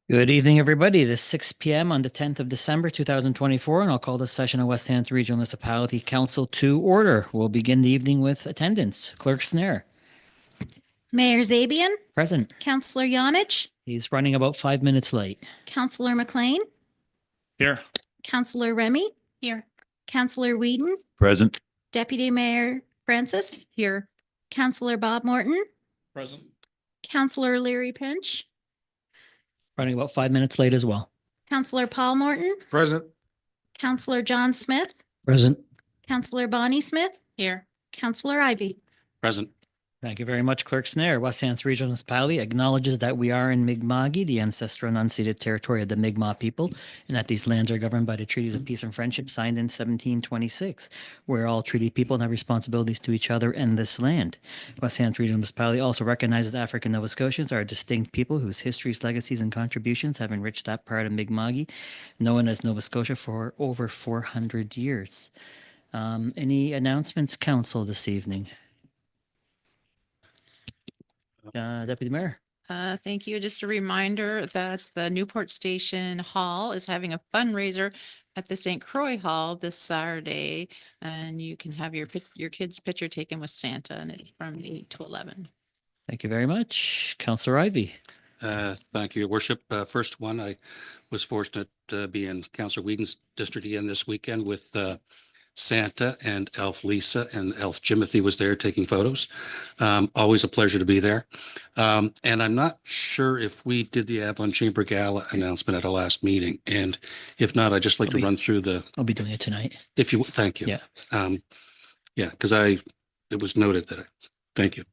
Good evening, everybody. It is 6 p.m. on the 10th of December, 2024, and I'll call this session of West Hampton Regional Municipality Council to order. We'll begin the evening with attendance. Clerk Snare, Mayor Zabian, present. Councillor Yonich, He's running about 5 minutes late. Councillor McLean, Here. Councillor Remy, Here. Councillor Whedon, Present. Deputy Mayor Francis, Here. Councillor Bob Morton, Present. Councillor Leary Pinch, Running about 5 minutes late as well. Councillor Paul Morton, Present. Councillor John Smith, Present. Councillor Bonnie Smith, Here. Councillor Ivy. Present. Thank you very much, Clerk Snare. West Hampton Regional Municipality acknowledges that we are in Mi'kma'ki, the ancestral and unceded territory of the Mi'kmaq people, and that these lands are governed by the treaties of peace and friendship signed in 1726. We're all treaty people and have responsibilities to each other and this land. West Hampton Regional Municipality also recognizes African Nova Scotians are a distinct people whose histories, legacies, and contributions have enriched that part of Mi'kma'ki, known as Nova Scotia, for over 400 years. Any announcements, Council, this evening? Deputy Mayor. Thank you. Just a reminder that the Newport Station Hall is having a fundraiser at the St. Croix Hall this Saturday, and you can have your kid's picture taken with Santa, and it's from 8 to 11. Thank you very much. Councillor Ivy. Thank you, Your Worship. First one, I was fortunate to be in Councillor Whedon's district again this weekend with Santa and Elf Lisa, and Elf Jimothy was there taking photos. Always a pleasure to be there. And I'm not sure if we did the Avalon Chamber Gala announcement at our last meeting. And if not, I'd just like to run through I'll be doing it tonight. if you, thank you. Yeah. Yeah, because it was noted that, thank you.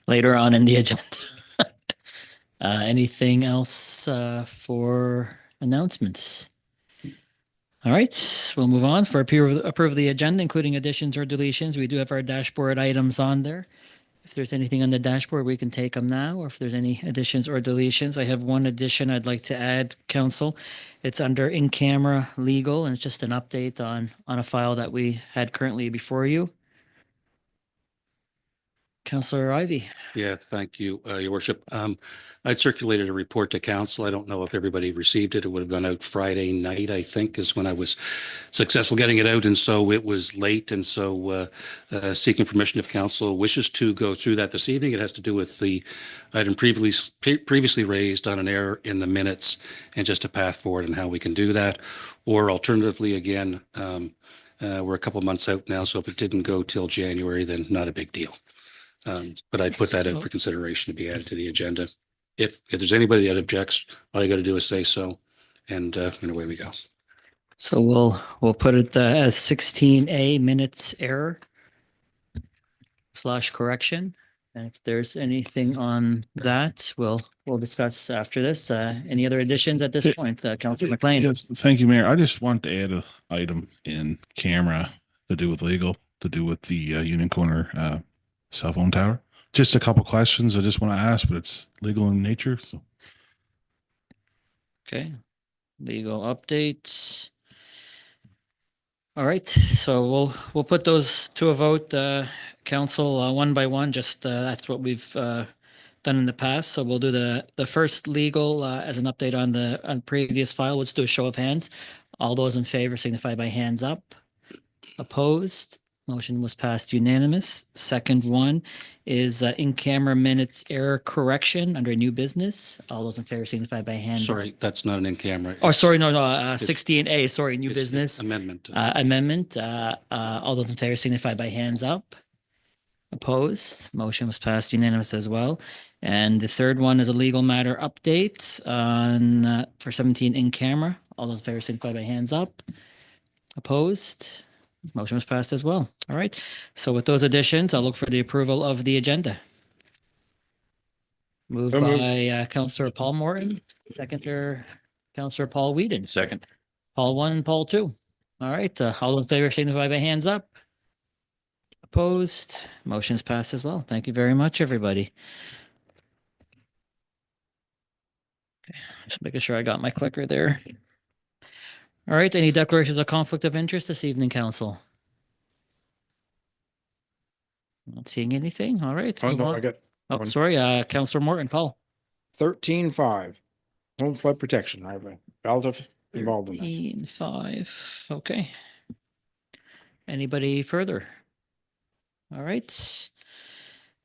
Later on in the agenda. Anything else for announcements? All right, we'll move on for approve the agenda, including additions or deletions. We do have our dashboard items on there. If there's anything on the dashboard, we can take them now, or if there's any additions or deletions. I have one addition I'd like to add, Council. It's under in-camera legal, and it's just an update on a file that we had currently before you. Councillor Ivy. Yeah, thank you, Your Worship. I'd circulated a report to council. I don't know if everybody received it. It would have gone out Friday night, I think, is when I was successful getting it out. And so it was late. And so seeking permission if council wishes to go through that this evening. It has to do with the item previously raised on an error in the minutes and just a path forward and how we can do that. Or alternatively, again, we're a couple of months out now. So if it didn't go till January, then not a big deal. But I'd put that in for consideration to be added to the agenda. If there's anybody that objects, all you got to do is say so, and away we go. So we'll put it as 16A minutes error / correction. And if there's anything on that, we'll discuss after this. Any other additions at this point, Councilor McLean? Yes, thank you, Mayor. I just want to add an item in camera to do with legal, to do with the Union Corner cell phone tower. Just a couple questions I just want to ask, but it's legal in nature. So Okay, legal updates. All right, so we'll put those to a vote, council, one by one. Just that's what we've done in the past. So we'll do the first legal as an update on previous file. Let's do a show of hands. All those in favor signify by hands up. Opposed? Motion was passed unanimous. Second one is in-camera minutes error correction under new business. All those in favor signify by hand. Sorry, that's not an in-camera. Oh, sorry, no, 16A, sorry, new business. Amendment. Amendment. All those in favor signify by hands up. Opposed? Motion was passed unanimous as well. And the third one is a legal matter update on for 17 in-camera. All those in favor signify by hands up. Opposed? Motion was passed as well. All right. So with those additions, I'll look for the approval of the agenda. Moved by Councillor Paul Morton, seconder Councillor Paul Whedon. second. Paul 1, Paul 2. All right. All those in favor signify by hands up. Opposed? Motion's passed as well. Thank you very much, everybody. Okay, just making sure I got my clicker there. All right, any declarations of conflict of interest this evening, council? Not seeing anything. All right. Oh, move no, on. I got Oh, one. sorry, Councillor Morton, Paul. 13.5, home flood protection. I have a relative involved in that. 13.5, okay. Anybody further? All right.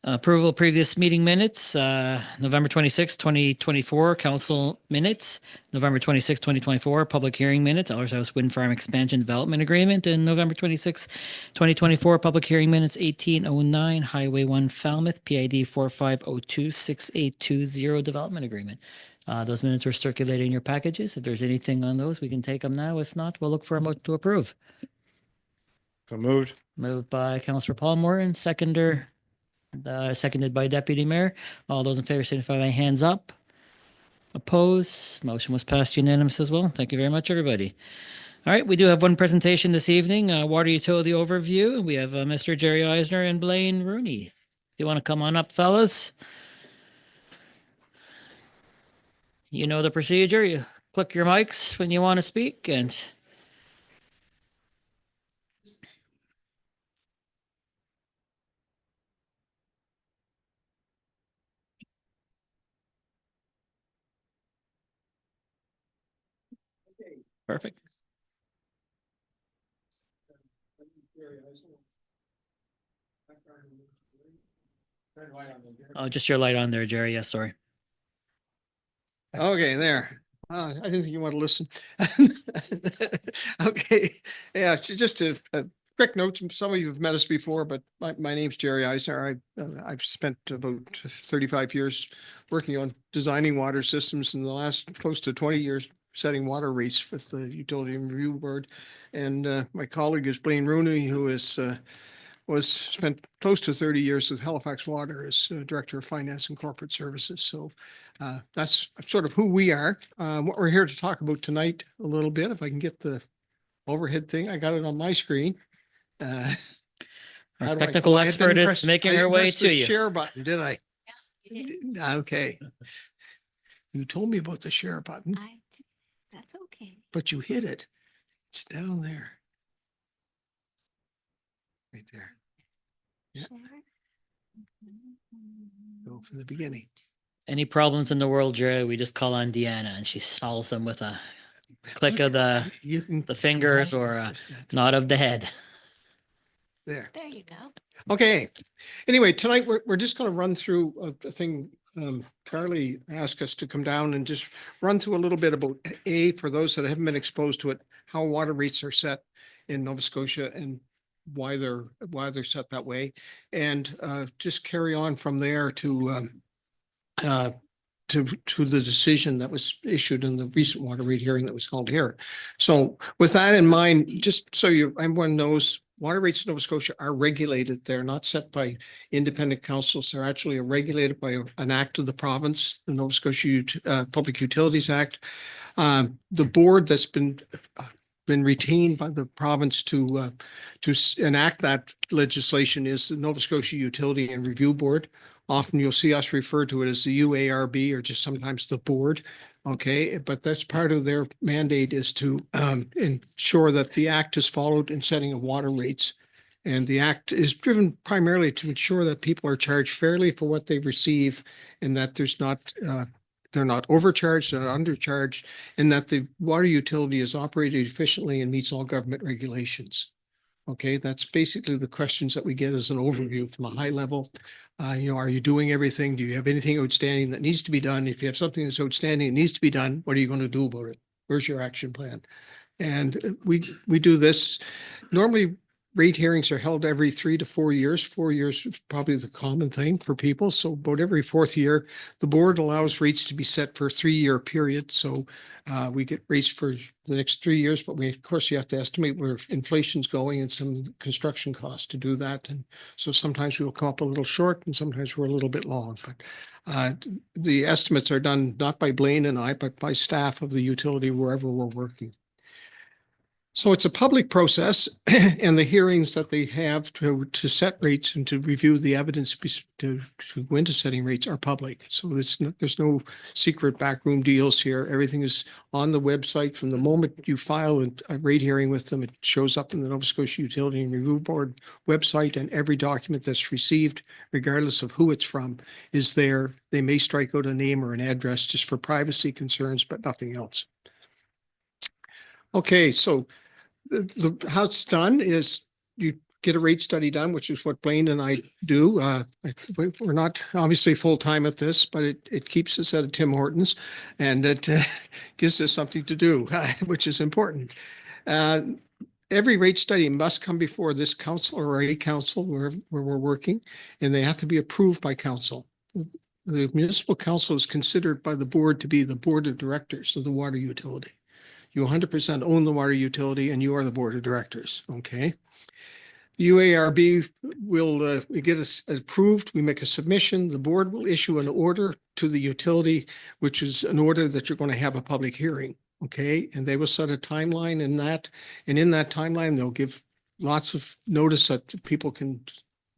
Approval of previous meeting minutes, November 26, 2024, council minutes, November 26, 2024, public hearing minutes, Allers House Wind Farm Expansion Development Agreement, and November 26, 2024, public hearing minutes, 1809 Highway 1 Falmouth, PID 45026820 Development Agreement. Those minutes are circulated in your packages. If there's anything on those, we can take them now. If not, we'll look for a motion to approve. So moved. Moved by Councillor Paul Morton, seconded by Deputy Mayor. All those in favor signify by hands up. Opposed? Motion was passed unanimous as well. Thank you very much, everybody. All right, we do have one presentation this evening, water utility overview. We have Mr. Jerry Eisner and Blaine Rooney. You want to come on up, fellas? You know the procedure. You click your mics when you want to speak and perfect. Oh, just your light on there, Jerry. Yes, sorry. Okay, there. I didn't think you want to listen. Okay, yeah, just a quick note. Some of you have met us before, but my name's Jerry Eisner. I've spent about 35 years working on designing water systems, in the last close to 20 years setting water rates with the Utility Review Board. And my colleague is Blaine Rooney, who is spent close to 30 years with Halifax Water as Director of Finance and Corporate Services. So that's sort of who we are. What we're here to talk about tonight a little bit, if I can get the overhead thing, I got it on my screen. How Our do I- technical I expert didn't is press- making I her didn't way press to the you. Share button, did I? Okay. You told me about the share button, That's okay. but you hit it. It's down there. Right there. Yeah. Go from the beginning. Any problems in the world, Jerry, we just call on Deanna and she solves them with a click of the You can. fingers or a nod of the head. There. There you go. Okay. Anyway, tonight we're just going to run through a thing. Carly asked us to come down and just run through a little bit about for those that haven't been exposed to it, how water rates are set in Nova Scotia and why they're set that way, and just carry on from there to the decision that was issued in the recent water rate hearing that was held here. So with that in mind, just so everyone knows, water rates in Nova Scotia are regulated. They're not set by independent councils. They're actually regulated by an act of the province, the Nova Scotia Public Utilities Act. The board that's been retained by the province to enact that legislation is the Nova Scotia Utility and Review Board. Often you'll see us refer to it as the UARB or just sometimes the board. Okay, but that's part of their mandate is to ensure that the act is followed in setting of water rates. And the act is driven primarily to ensure that people are charged fairly for what they receive and that they're not overcharged, they're not undercharged, and that the water utility is operated efficiently and meets all government regulations. Okay, that's basically the questions that we get as an overview from a high level. Are you doing everything? Do you have anything outstanding that needs to be done? If you have something that's outstanding that needs to be done, what are you going to do about it? Where's your action plan? And we do this. Normally, rate hearings are held every 3 to 4 years. 4 years is probably the common thing for people. So about every fourth year, the board allows rates to be set for a 3-year period. So we get rates for the next 3 years, but of course, you have to estimate where inflation's going and some construction costs to do that. And so sometimes we'll come up a little short and sometimes we're a little bit long. But the estimates are done not by Blaine and I, but by staff of the utility wherever we're working. So it's a public process and the hearings that they have to set rates and to review the evidence to go into setting rates are public. So there's no secret backroom deals here. Everything is on the website from the moment you file a rate hearing with them. It shows up in the Nova Scotia Utility and Review Board website, and every document that's received, regardless of who it's from, is there. They may strike out a name or an address just for privacy concerns, but nothing else. Okay, so how it's done is you get a rate study done, which is what Blaine and I do. We're not obviously full-time at this, but it keeps us at Tim Hortons, and it gives us something to do, which is important. Every rate study must come before this council or a council where we're working, and they have to be approved by council. The municipal council is considered by the board to be the board of directors of the water utility. You 100% own the water utility and you are the board of directors, okay? The UARB will get us approved. We make a submission. The board will issue an order to the utility, which is an order that you're going to have a public hearing, okay? And they will set a timeline in that. And in that timeline, they'll give lots of notice that people can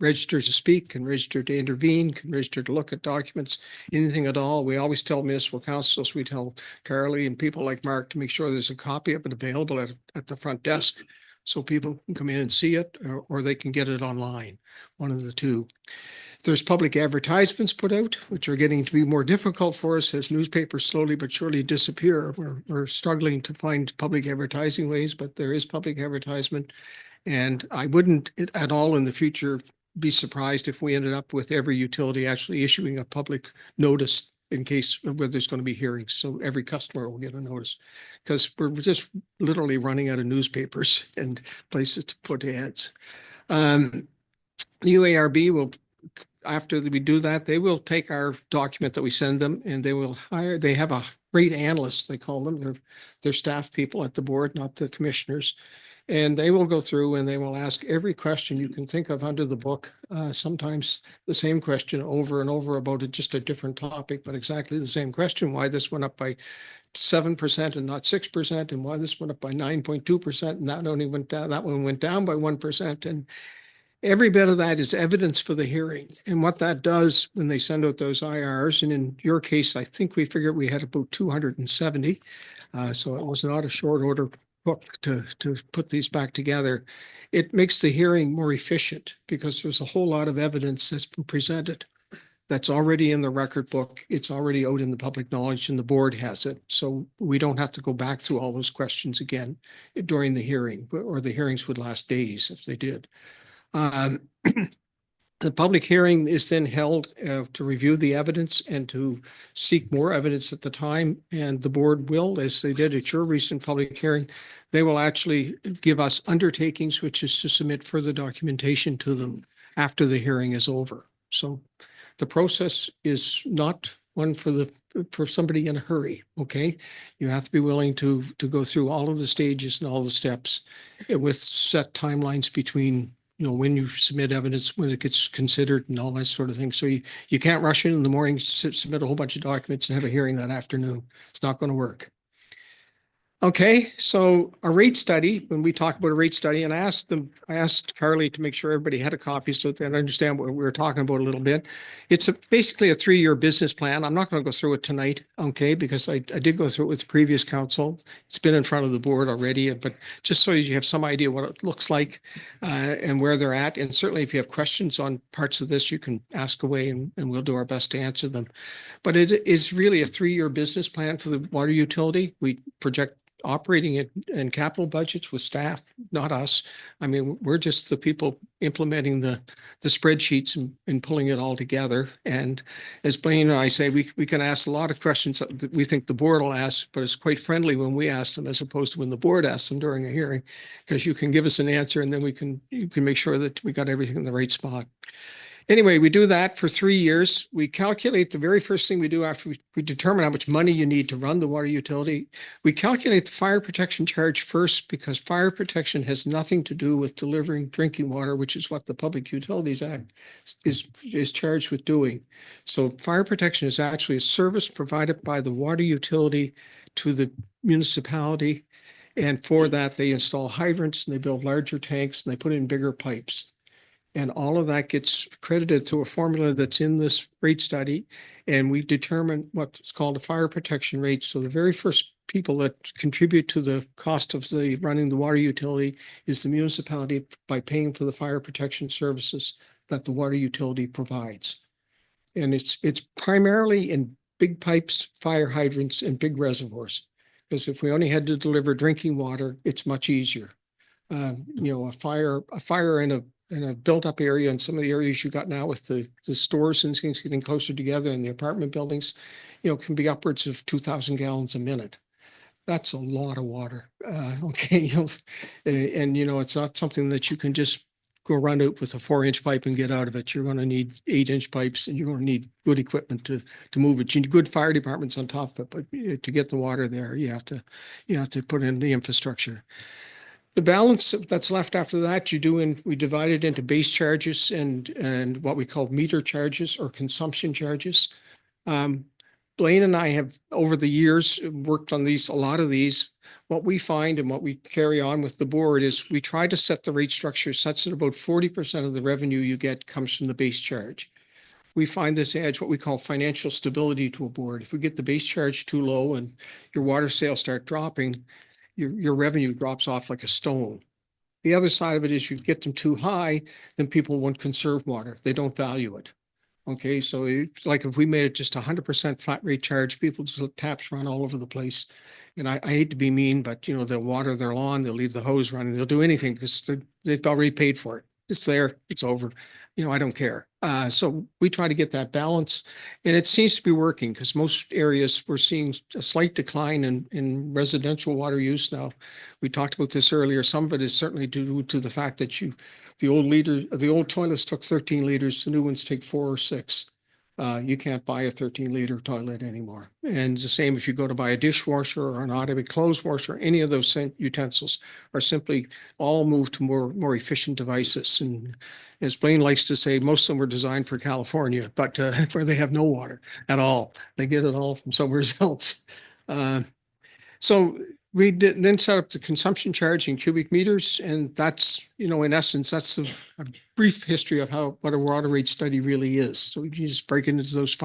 register to speak, can register to intervene, can register to look at documents, anything at all. We always tell municipal councils, we tell Carly and people like Mark to make sure there's a copy of it available at the front desk so people can come in and see it, or they can get it online, one of the two. There's public advertisements put out, which are getting to be more difficult for us as newspapers slowly but surely disappear. We're struggling to find public advertising ways, but there is public advertisement. And I wouldn't at all in the future be surprised if we ended up with every utility actually issuing a public notice in case where there's going to be hearings. So every customer will get a notice, because we're just literally running out of newspapers and places to put ads. The UARB will, after we do that, they will take our document that we send them and they have a rate analyst, they call them. They're staff people at the board, not the commissioners. And they will go through and they will ask every question you can think of under the book. Sometimes the same question over and over about just a different topic, but exactly the same question. Why this went up by 7% and not 6%, and why this went up by 9.2%, and that only went down, that one went down by 1%. And every bit of that is evidence for the hearing. And what that does when they send out those IRs, and in your case, I think we figured we had about 270. So it was not a short order book to put these back together. It makes the hearing more efficient because there's a whole lot of evidence that's been presented that's already in the record book. It's already out in the public knowledge and the board has it. So we don't have to go back through all those questions again during the hearing, or the hearings would last days if they did. The public hearing is then held to review the evidence and to seek more evidence at the time. And the board will, as they did at your recent public hearing, they will actually give us undertakings, which is to submit further documentation to them after the hearing is over. So the process is not one for somebody in a hurry, okay? You have to be willing to go through all of the stages and all the steps with set timelines between, you know, when you submit evidence, when it gets considered and all that sort of thing. So you can't rush in the morning, submit a whole bunch of documents and have a hearing that afternoon. It's not going to work. Okay, so a rate study, when we talk about a rate study, and I asked Carly to make sure everybody had a copy so they understand what we were talking about a little bit. It's basically a 3-year business plan. I'm not going to go through it tonight, okay, because I did go through it with the previous council. It's been in front of the board already, but just so you have some idea what it looks like and where they're at. And certainly if you have questions on parts of this, you can ask away and we'll do our best to answer them. But it is really a 3-year business plan for the water utility. We project operating and capital budgets with staff, not us. I mean, we're just the people implementing the spreadsheets and pulling it all together. And as Blaine and I say, we can ask a lot of questions that we think the board will ask, but it's quite friendly when we ask them as opposed to when the board asks them during a hearing, because you can give us an answer and then you can make sure that we got everything in the right spot. Anyway, we do that for 3 years. We calculate the very first thing we do after we determine how much money you need to run the water utility. We calculate the fire protection charge first, because fire protection has nothing to do with delivering drinking water, which is what the Public Utilities Act is charged with doing. So fire protection is actually a service provided by the water utility to the municipality. And for that, they install hydrants and they build larger tanks and they put in bigger pipes. And all of that gets credited to a formula that's in this rate study. And we determine what's called a fire protection rate. So the very first people that contribute to the cost of the running the water utility is the municipality by paying for the fire protection services that the water utility provides. And it's primarily in big pipes, fire hydrants, and big reservoirs. Because if we only had to deliver drinking water, it's much easier. A fire in a built-up area, and some of the areas you got now with the stores and things getting closer together in the apartment buildings, can be upwards of 2,000 gallons a minute. That's a lot of water. Okay, and it's not something that you can just go around it with a 4-inch pipe and get out of it. You're going to need 8-inch pipes, and you're going to need good equipment to move it. You need good fire departments on top of it, but to get the water there, you have to put in the infrastructure. The balance that's left after that, we divide it into base charges and what we call meter charges or consumption charges. Blaine and I have, over the years, worked on a lot of these. What we find and what we carry on with the board is we try to set the rate structure such that about 40% of the revenue you get comes from the base charge. We find this adds what we call financial stability to a board. If we get the base charge too low and your water sales start dropping, your revenue drops off like a stone. The other side of it is you get them too high, then people won't conserve water. They don't value it. Okay, so like if we made it just 100% flat rate charge, people just let taps run all over the place. And I hate to be mean, but they'll water their lawn, they'll leave the hose running, they'll do anything because they've already paid for it. It's there, it's over. I don't care. So we try to get that balance, and it seems to be working because most areas we're seeing a slight decline in residential water use now. We talked about this earlier. Some of it is certainly due to the fact that the old toilets took 13 liters, the new ones take 4 or 6. You can't buy a 13-liter toilet anymore. And the same if you go to buy a dishwasher or an automatic clothes washer, any of those utensils are simply all moved to more efficient devices. And as Blaine likes to say, most of them were designed for California, but where they have no water at all. They get it all from somewhere else. So we then set up the consumption charge in cubic meters, and that's, in essence, that's a brief history of what a water rate study really is. So you just break it into those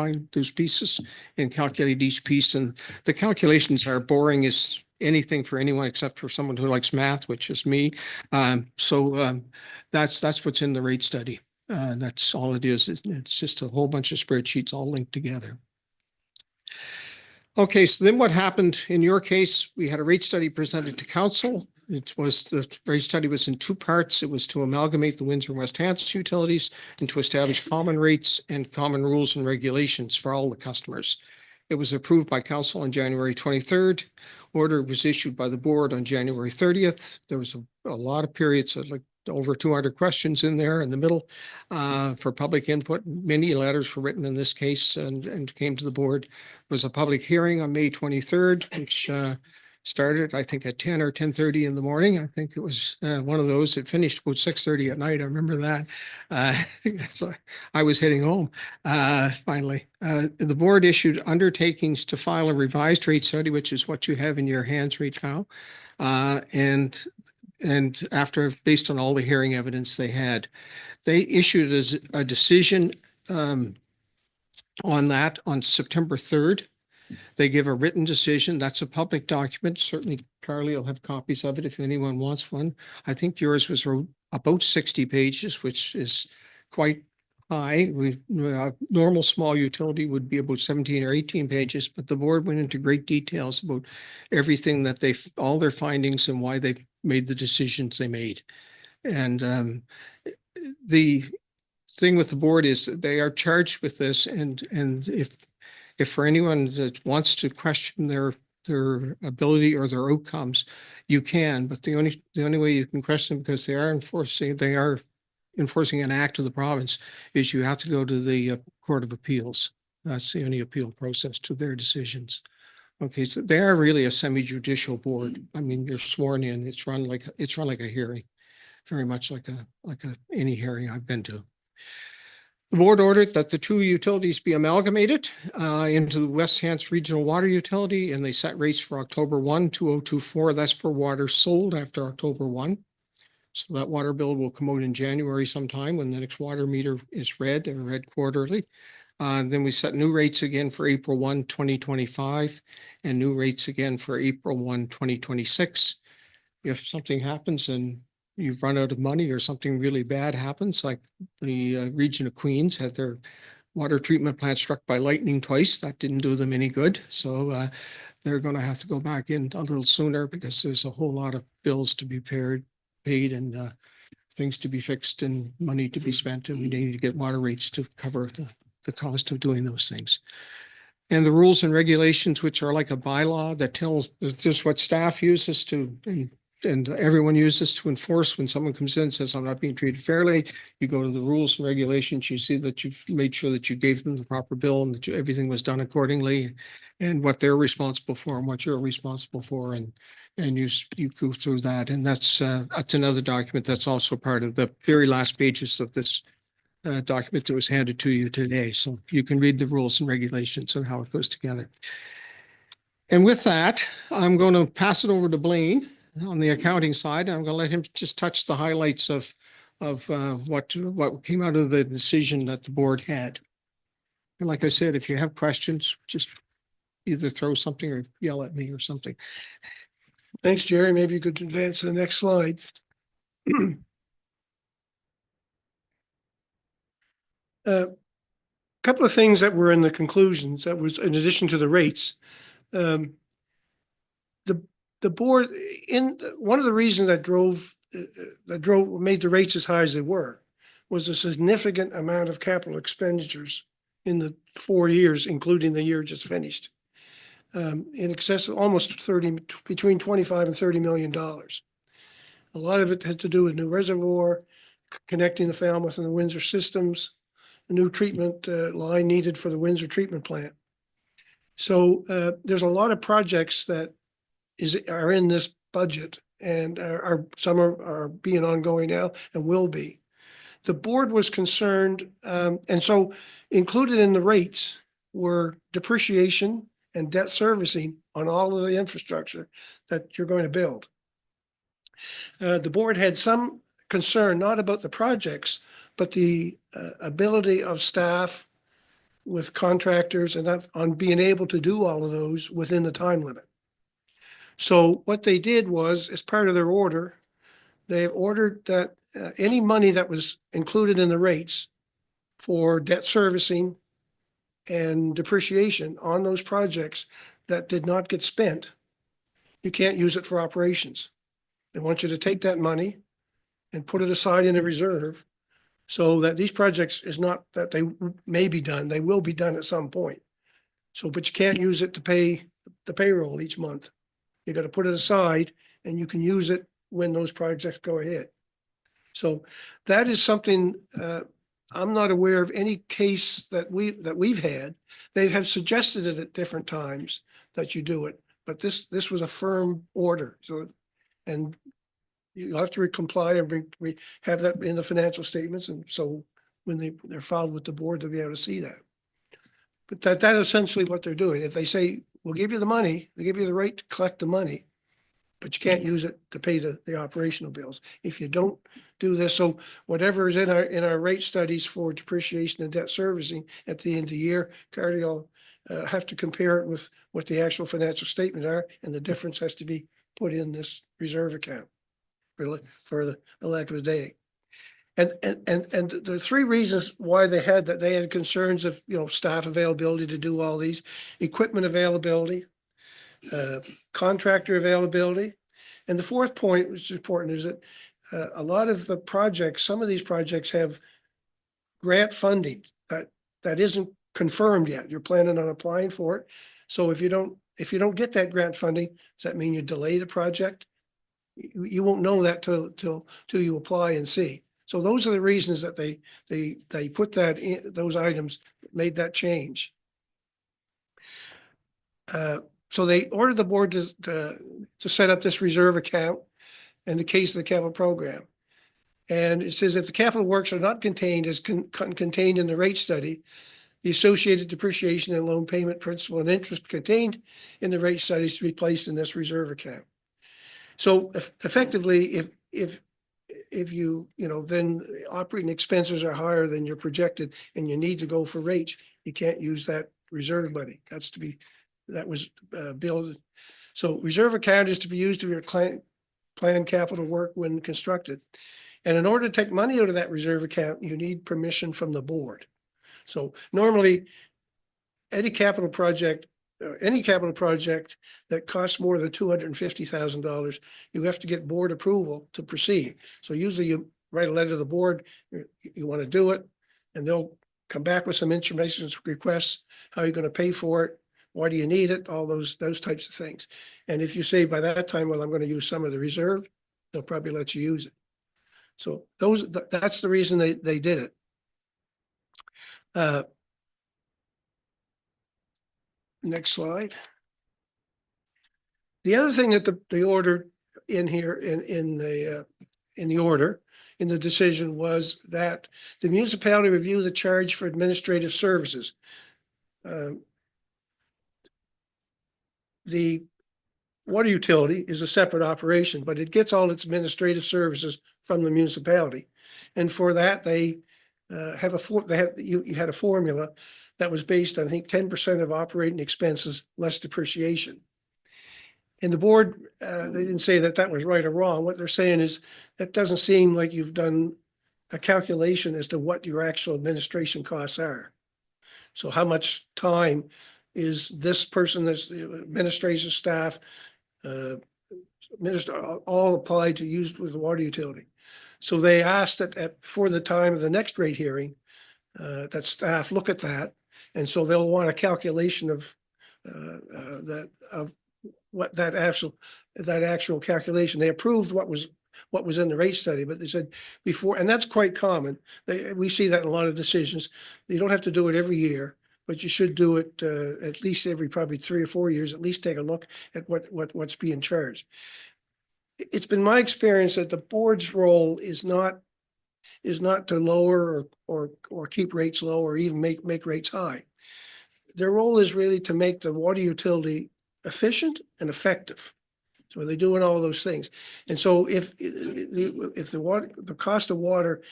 pieces and calculate each piece. And the calculations are boring as anything for anyone except for someone who likes math, which is me. So that's what's in the rate study. That's all it is. It's just a whole bunch of spreadsheets all linked together. Okay, so then what happened in your case, we had a rate study presented to council. The rate study was in 2 parts. It was to amalgamate the Windsor and West Hants utilities and to establish common rates and common rules and regulations for all the customers. It was approved by council on January 23rd. Order was issued by the board on January 30th. There was a lot of periods of over 200 questions in there in the middle for public input. Many letters were written in this case and came to the board. There was a public hearing on May 23rd, which started, I think, at 10 or 10:30 in the morning. I think it was one of those. It finished about 6:30 at night. I remember that. So I was heading home finally. The board issued undertakings to file a revised rate study, which is what you have in your hands right now. And after, based on all the hearing evidence they had, they issued a decision on that on September 3rd. They give a written decision. That's a public document. Certainly, Carly will have copies of it if anyone wants one. I think yours was about 60 pages, which is quite high. Normal small utility would be about 17 or 18 pages, but the board went into great details about everything that all their findings and why they made the decisions they made. And the thing with the board is that they are charged with this, and if for anyone that wants to question their ability or their outcomes, you can, but the only way you can question them, because they are enforcing an act of the province, is you have to go to the Court of Appeals. That's the only appeal process to their decisions. Okay, so they are really a semi-judicial board. I mean, you're sworn in. It's run like a hearing, very much like any hearing I've been to. The board ordered that the two utilities be amalgamated into the West Hants Regional Water Utility, and they set rates for October 1, 2024. That's for water sold after October 1. So that water bill will come out in January sometime when the next water meter is read and read quarterly. Then we set new rates again for April 1, 2025, and new rates again for April 1, 2026. If something happens and you've run out of money or something really bad happens, like the region of Queens had their water treatment plant struck by lightning twice, that didn't do them any good. So they're going to have to go back in a little sooner because there's a whole lot of bills to be paid and things to be fixed and money to be spent, and we need to get water rates to cover the cost of doing those things. And the rules and regulations, which are like a bylaw that tells just what staff uses to, and everyone uses to enforce when someone comes in and says, I'm not being treated fairly. You go to the rules and regulations, you see that you've made sure that you gave them the proper bill and that everything was done accordingly, and what they're responsible for and what you're responsible for. And you go through that. And that's another document that's also part of the very last pages of this document that was handed to you today. So you can read the rules and regulations and how it goes together. And with that, I'm going to pass it over to Blaine on the accounting side. I'm going to let him just touch the highlights of what came out of the decision that the board had. And like I said, if you have questions, just either throw something or yell at me or something. Thanks, Jerry. Maybe you could advance to the next slide. Couple of things that were in the conclusions that was in addition to the rates. The board, in one of the reasons that made the rates as high as they were was a significant amount of capital expenditures in the 4 years, including the year just finished. In excess of almost between 25 and $30 million. A lot of it had to do with new reservoir, connecting the Falmouth and the Windsor systems, a new treatment line needed for the Windsor treatment plant. So there's a lot of projects that are in this budget, and some are being ongoing now and will be. The board was concerned, and so included in the rates were depreciation and debt servicing on all of the infrastructure that you're going to build. The board had some concern, not about the projects, but the ability of staff with contractors and that on being able to do all of those within the time limit. So what they did was, as part of their order, they ordered that any money that was included in the rates for debt servicing and depreciation on those projects that did not get spent, you can't use it for operations. They want you to take that money and put it aside in a reserve so that these projects is not that they may be done, they will be done at some point. So, but you can't use it to pay the payroll each month. You got to put it aside and you can use it when those projects go ahead. So that is something I'm not aware of any case that we've had. They have suggested it at different times that you do it, but this was a firm order. So, and you have to comply and we have that in the financial statements, and so when they're filed with the board, they'll be able to see that. But that essentially what they're doing. If they say we'll give you the money, they give you the right to collect the money, but you can't use it to pay the operational bills. If you don't do this, so whatever is in our rate studies for depreciation and debt servicing at the end of the year, Carly will have to compare it with what the actual financial statement are, and the difference has to be put in this reserve account for the lack of a day. And the three reasons why they had concerns of, staff availability to do all these, equipment availability, contractor availability. And the fourth point, which is important, is that a lot of the projects, some of these projects have grant funding that isn't confirmed yet. You're planning on applying for it. So if you don't get that grant funding, does that mean you delay the project? You won't know that till you apply and see. So those are the reasons that they put that in, those items, made that change. So they ordered the board to set up this reserve account in the case of the capital program. And it says if the capital works are not contained as contained in the rate study, the associated depreciation and loan payment principal and interest contained in the rate study is to be placed in this reserve account. So effectively, if you know, then operating expenses are higher than your projected and you need to go for rates, you can't use that reserve money. That was billed. So reserve account is to be used to your plan capital work when constructed. And in order to take money out of that reserve account, you need permission from the board. So normally, any capital project that costs more than $250,000, you have to get board approval to proceed. So usually you write a letter to the board, you want to do it, and they'll come back with some information requests, how you're going to pay for it, why do you need it, all those types of things. And if you say by that time, well, I'm going to use some of the reserve, they'll probably let you use it. So that's the reason they did it. Next slide. The other thing that the order in here in the order in the decision was that the municipality review the charge for administrative services. The water utility is a separate operation, but it gets all its administrative services from the municipality. And for that, they you had a formula that was based on, I think, 10% of operating expenses less depreciation. And the board, they didn't say that was right or wrong. What they're saying is that doesn't seem like you've done a calculation as to what your actual administration costs are. So how much time is this person, this administration staff, all applied to use with the water utility? So they asked that before the time of the next rate hearing, that staff look at that. And so they'll want a calculation of what that actual calculation. They approved what was in the rate study, but they said before, and that's quite common. We see that in a lot of decisions. You don't have to do it every year, but you should do it at least every probably 3 or 4 years, at least take a look at what's being charged. It's been my experience that the board's role is not to lower or keep rates low or even make rates high. Their role is really to make the water utility efficient and effective. So they're doing all of those things. And so if the cost of water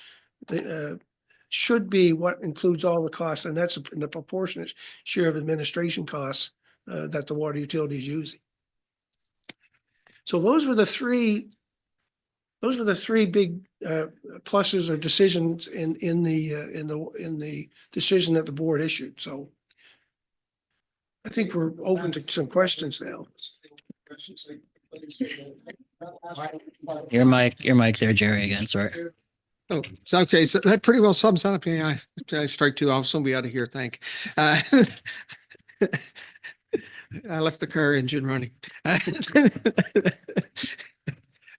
should be what includes all the costs, and that's in the proportionate share of administration costs that the water utility is using. So those were the three big pluses or decisions in the decision that the board issued. So I think we're open to some questions now. Your mic there, Jerry, again, sorry. Oh, so okay, so that pretty well sums up. Yeah, I strike two off, so we out of here, thank. I left the car engine running.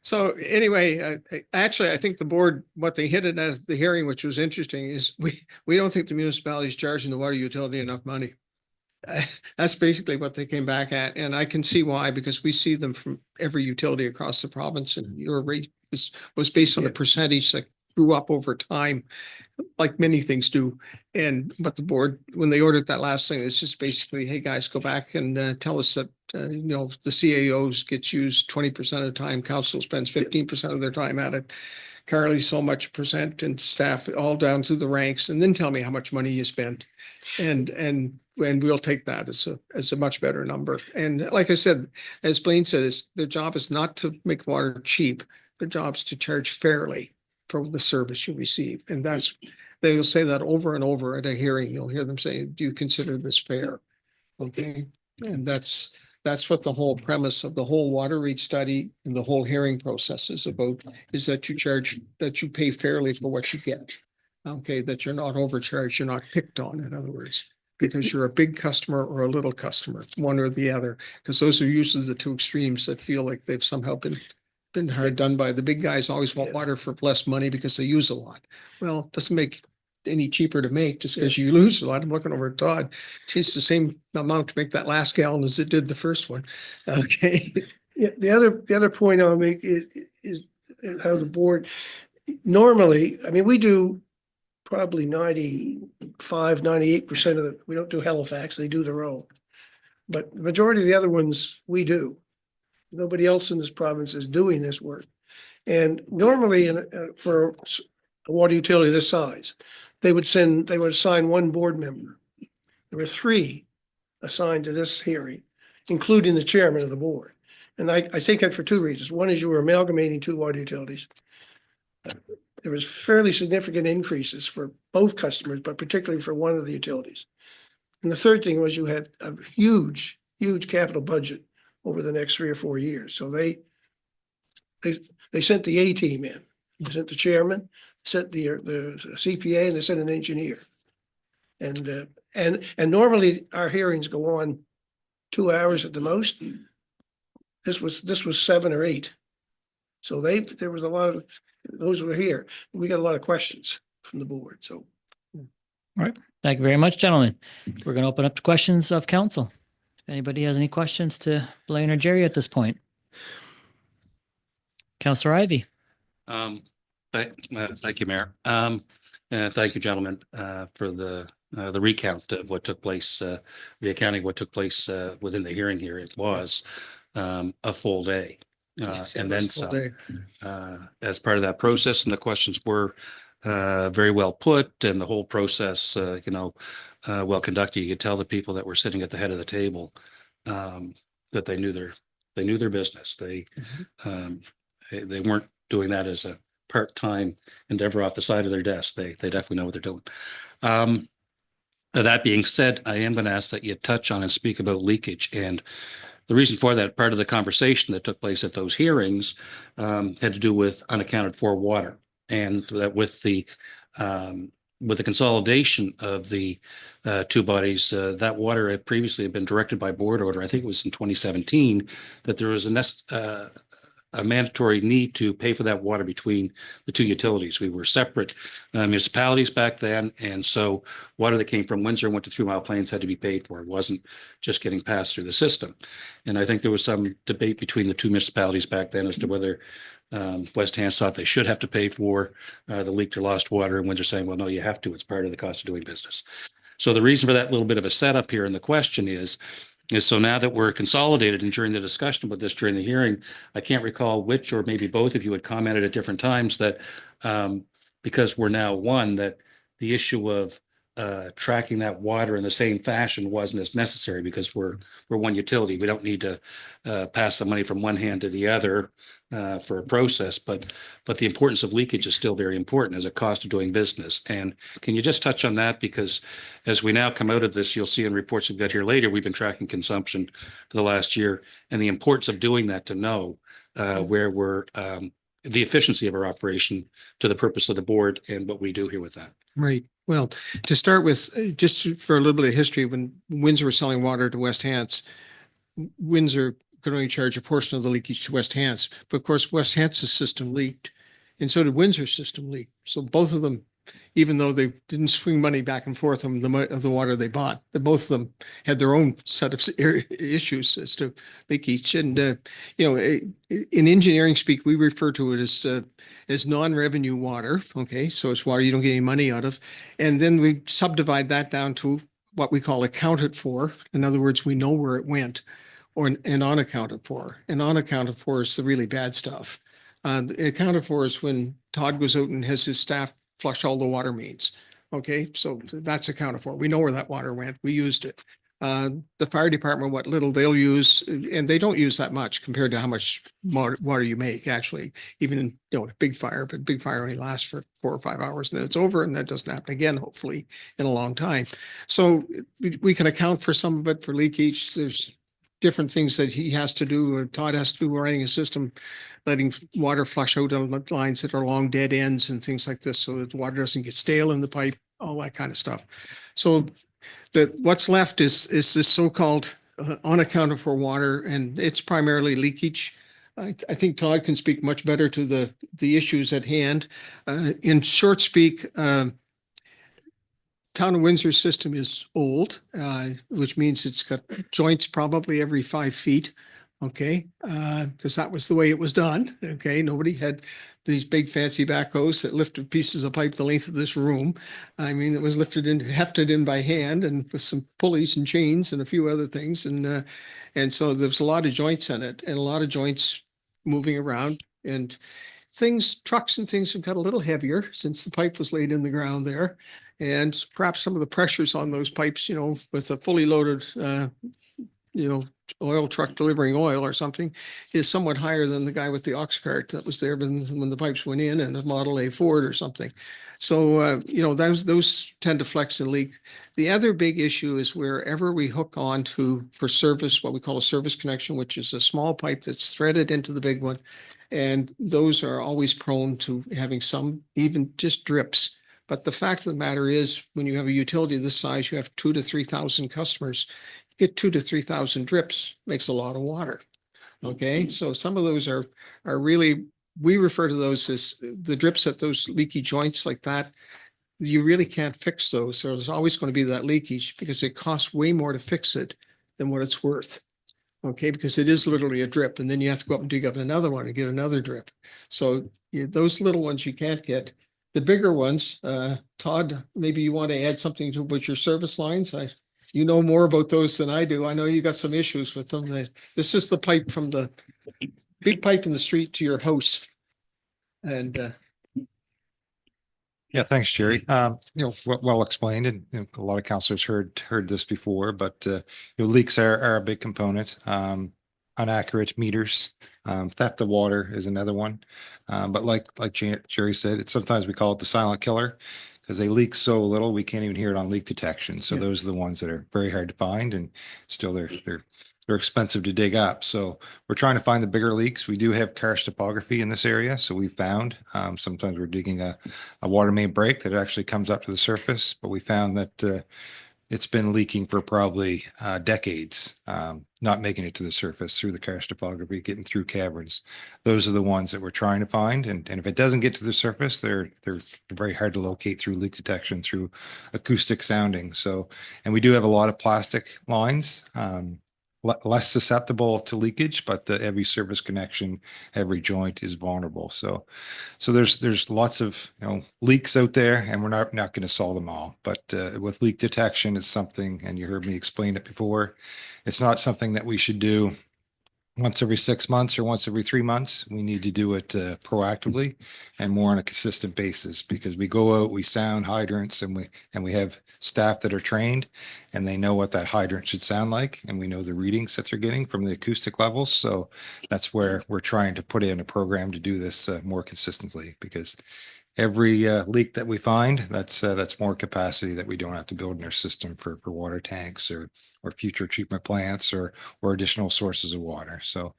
So anyway, actually, I think the board, what they hit it as the hearing, which was interesting, is we don't think the municipality is charging the water utility enough money. That's basically what they came back at. And I can see why, because we see them from every utility across the province, and your rate was based on a percentage that grew up over time, like many things do. But the board, when they ordered that last thing, it's just basically, hey guys, go back and tell us that the CAOs gets used 20% of the time, council spends 15% of their time at it, Carly so much percent, and staff all down to the ranks, and then tell me how much money you spend, and we'll take that as a much better number. And like I said, as Blaine said, their job is not to make water cheap. Their job is to charge fairly for the service you receive. And they will say that over and over at a hearing. You'll hear them say, do you consider this fair? Okay. And that's what the whole premise of the whole water rate study and the whole hearing process is about, is that you pay fairly for what you get. Okay, that you're not overcharged, you're not picked on, in other words, because you're a big customer or a little customer, one or the other, because those are usually the two extremes that feel like they've somehow been hard done by. The big guys always want water for less money because they use a lot. Well, it doesn't make any cheaper to make just because you lose a lot. I'm looking over at Todd. It's the same amount to make that last gallon as it did the first one. Okay. Yeah, the other point I'll make is how the board, normally, I mean, we do probably 98% of it. We don't do Halifax, they do their own. But the majority of the other ones, we do. Nobody else in this province is doing this work. And normally for a water utility this size, they would assign one board member. There were 3 assigned to this hearing, including the chairman of the board. And I think that for 2 reasons. One is you were amalgamating 2 water utilities. There was fairly significant increases for both customers, but particularly for one of the utilities. And the third thing was you had a huge capital budget over the next 3 or 4 years. So they sent the A team in. They sent the chairman, sent the CPA, and they sent an engineer. And normally our hearings go on 2 hours at the most. This was 7 or 8. So there was a lot of those were here. We got a lot of questions from the board. So Thank you very much, gentlemen. We're going to open up to questions of council. If anybody has any questions to Blaine or Jerry at this point. Councillor Ivy. Thank you, Mayor. And thank you, gentlemen, for the recount of what took place, the accounting of what took place within the hearing here. It was a full day. And then some, as part of that process, and the questions were very well put, and the whole process, well conducted. You could tell the people that were sitting at the head of the table that they knew their business. They weren't doing that as a part-time endeavor off the side of their desk. They definitely know what they're doing. That being said, I am going to ask that you touch on and speak about leakage. And the reason for that, part of the conversation that took place at those hearings had to do with unaccounted for water, and that with the consolidation of the 2 bodies, that water had previously been directed by board order. I think it was in 2017 that there was a mandatory need to pay for that water between the 2 utilities. We were separate municipalities back then, and so water that came from Windsor and went to 3 Mile Plains had to be paid for. It wasn't just getting passed through the system. And I think there was some debate between the 2 municipalities back then as to whether West Hants thought they should have to pay for the leaked or lost water, and Windsor saying, well, no, you have to. It's part of the cost of doing business. So the reason for that little bit of a setup here, and the question is so now that we're consolidated, and during the discussion about this during the hearing, I can't recall which or maybe both of you had commented at different times that because we're now one, that the issue of tracking that water in the same fashion wasn't as necessary because we're one utility. We don't need to pass the money from one hand to the other for a process, but the importance of leakage is still very important as a cost of doing business. And can you just touch on that? Because as we now come out of this, you'll see in reports we've got here later, we've been tracking consumption for the last year, and the importance of doing that to know where we're the efficiency of our operation to the purpose of the board and what we do here with that. Right. Well, to start with, just for a little bit of history, when Windsor was selling water to West Hants, Windsor could only charge a portion of the leakage to West Hants. But of course, West Hants' system leaked, and so did Windsor's system leak. So both of them, even though they didn't swing money back and forth on the water they bought, both of them had their own set of issues as to leakage. And in engineering speak, we refer to it as non-revenue water. Okay, so it's water you don't get any money out of, and then we subdivide that down to what we call accounted for. In other words, we know where it went, and unaccounted for. And unaccounted for is the really bad stuff. Accounted for is when Todd goes out and has his staff flush all the water mains. Okay, so that's accounted for. We know where that water went. We used it. The fire department, what little they'll use, and they don't use that much compared to how much water you make, actually, even in a big fire, but big fire only lasts for 4 or 5 hours and then it's over, and that doesn't happen again, hopefully, in a long time. So we can account for some of it for leakage. There's different things that he has to do, or Todd has to do, running a system, letting water flush out on lines that are long dead ends and things like this, so that the water doesn't get stale in the pipe, all that kind of stuff. So what's left is this so-called unaccounted for water, and it's primarily leakage. I think Todd can speak much better to the issues at hand. In short speak, Town of Windsor system is old, which means it's got joints probably every 5 feet. Okay, because that was the way it was done. Okay, nobody had these big fancy backhoes that lifted pieces of pipe the length of this room. I mean, it was hefted in by hand and with some pulleys and chains and a few other things. And so there was a lot of joints in it and a lot of joints moving around, and trucks and things have got a little heavier since the pipe was laid in the ground there. And perhaps some of the pressures on those pipes, with a fully loaded, oil truck delivering oil or something is somewhat higher than the guy with the ox cart that was there when the pipes went in and the Model A Ford or something. So, those tend to flex and leak. The other big issue is wherever we hook onto for service, what we call a service connection, which is a small pipe that's threaded into the big one. And those are always prone to having some, even just drips. But the fact of the matter is, when you have a utility this size, you have 2,000 to 3,000 customers. Get 2,000 to 3,000 drips makes a lot of water. Okay, so some of those are really, we refer to those as the drips at those leaky joints like that. You really can't fix those. So there's always going to be that leakage because it costs way more to fix it than what it's worth. Okay, because it is literally a drip, and then you have to go up and dig up another one and get another drip. So those little ones you can't get. The bigger ones, Todd, maybe you want to add something to about your service lines. You know more about those than I do. I know you got some issues with them. This is the pipe from the big pipe in the street to your house. And Yeah, thanks, Jerry. Well explained, and a lot of counselors heard this before, but leaks are a big component. Inaccurate meters, theft of water is another one. But like Jerry said, sometimes we call it the silent killer because they leak so little we can't even hear it on leak detection. So those are the ones that are very hard to find, and still they're expensive to dig up. So we're trying to find the bigger leaks. We do have karst topography in this area. So we found sometimes we're digging a water main break that actually comes up to the surface, but we found that it's been leaking for probably decades, not making it to the surface through the karst topography, getting through caverns. Those are the ones that we're trying to find. And if it doesn't get to the surface, they're very hard to locate through leak detection, through acoustic sounding. So, and we do have a lot of plastic lines, less susceptible to leakage, but every service connection, every joint is vulnerable. So there's lots of leaks out there, and we're not going to solve them all. But with leak detection, it's something, and you heard me explain it before. It's not something that we should do once every 6 months or once every 3 months. We need to do it proactively and more on a consistent basis, because we go out, we sound hydrants, and we have staff that are trained and they know what that hydrant should sound like, and we know the readings that they're getting from the acoustic levels. So that's where we're trying to put in a program to do this more consistently, because every leak that we find, that's more capacity that we don't have to build in our system for water tanks or future treatment plants or importansources of water. So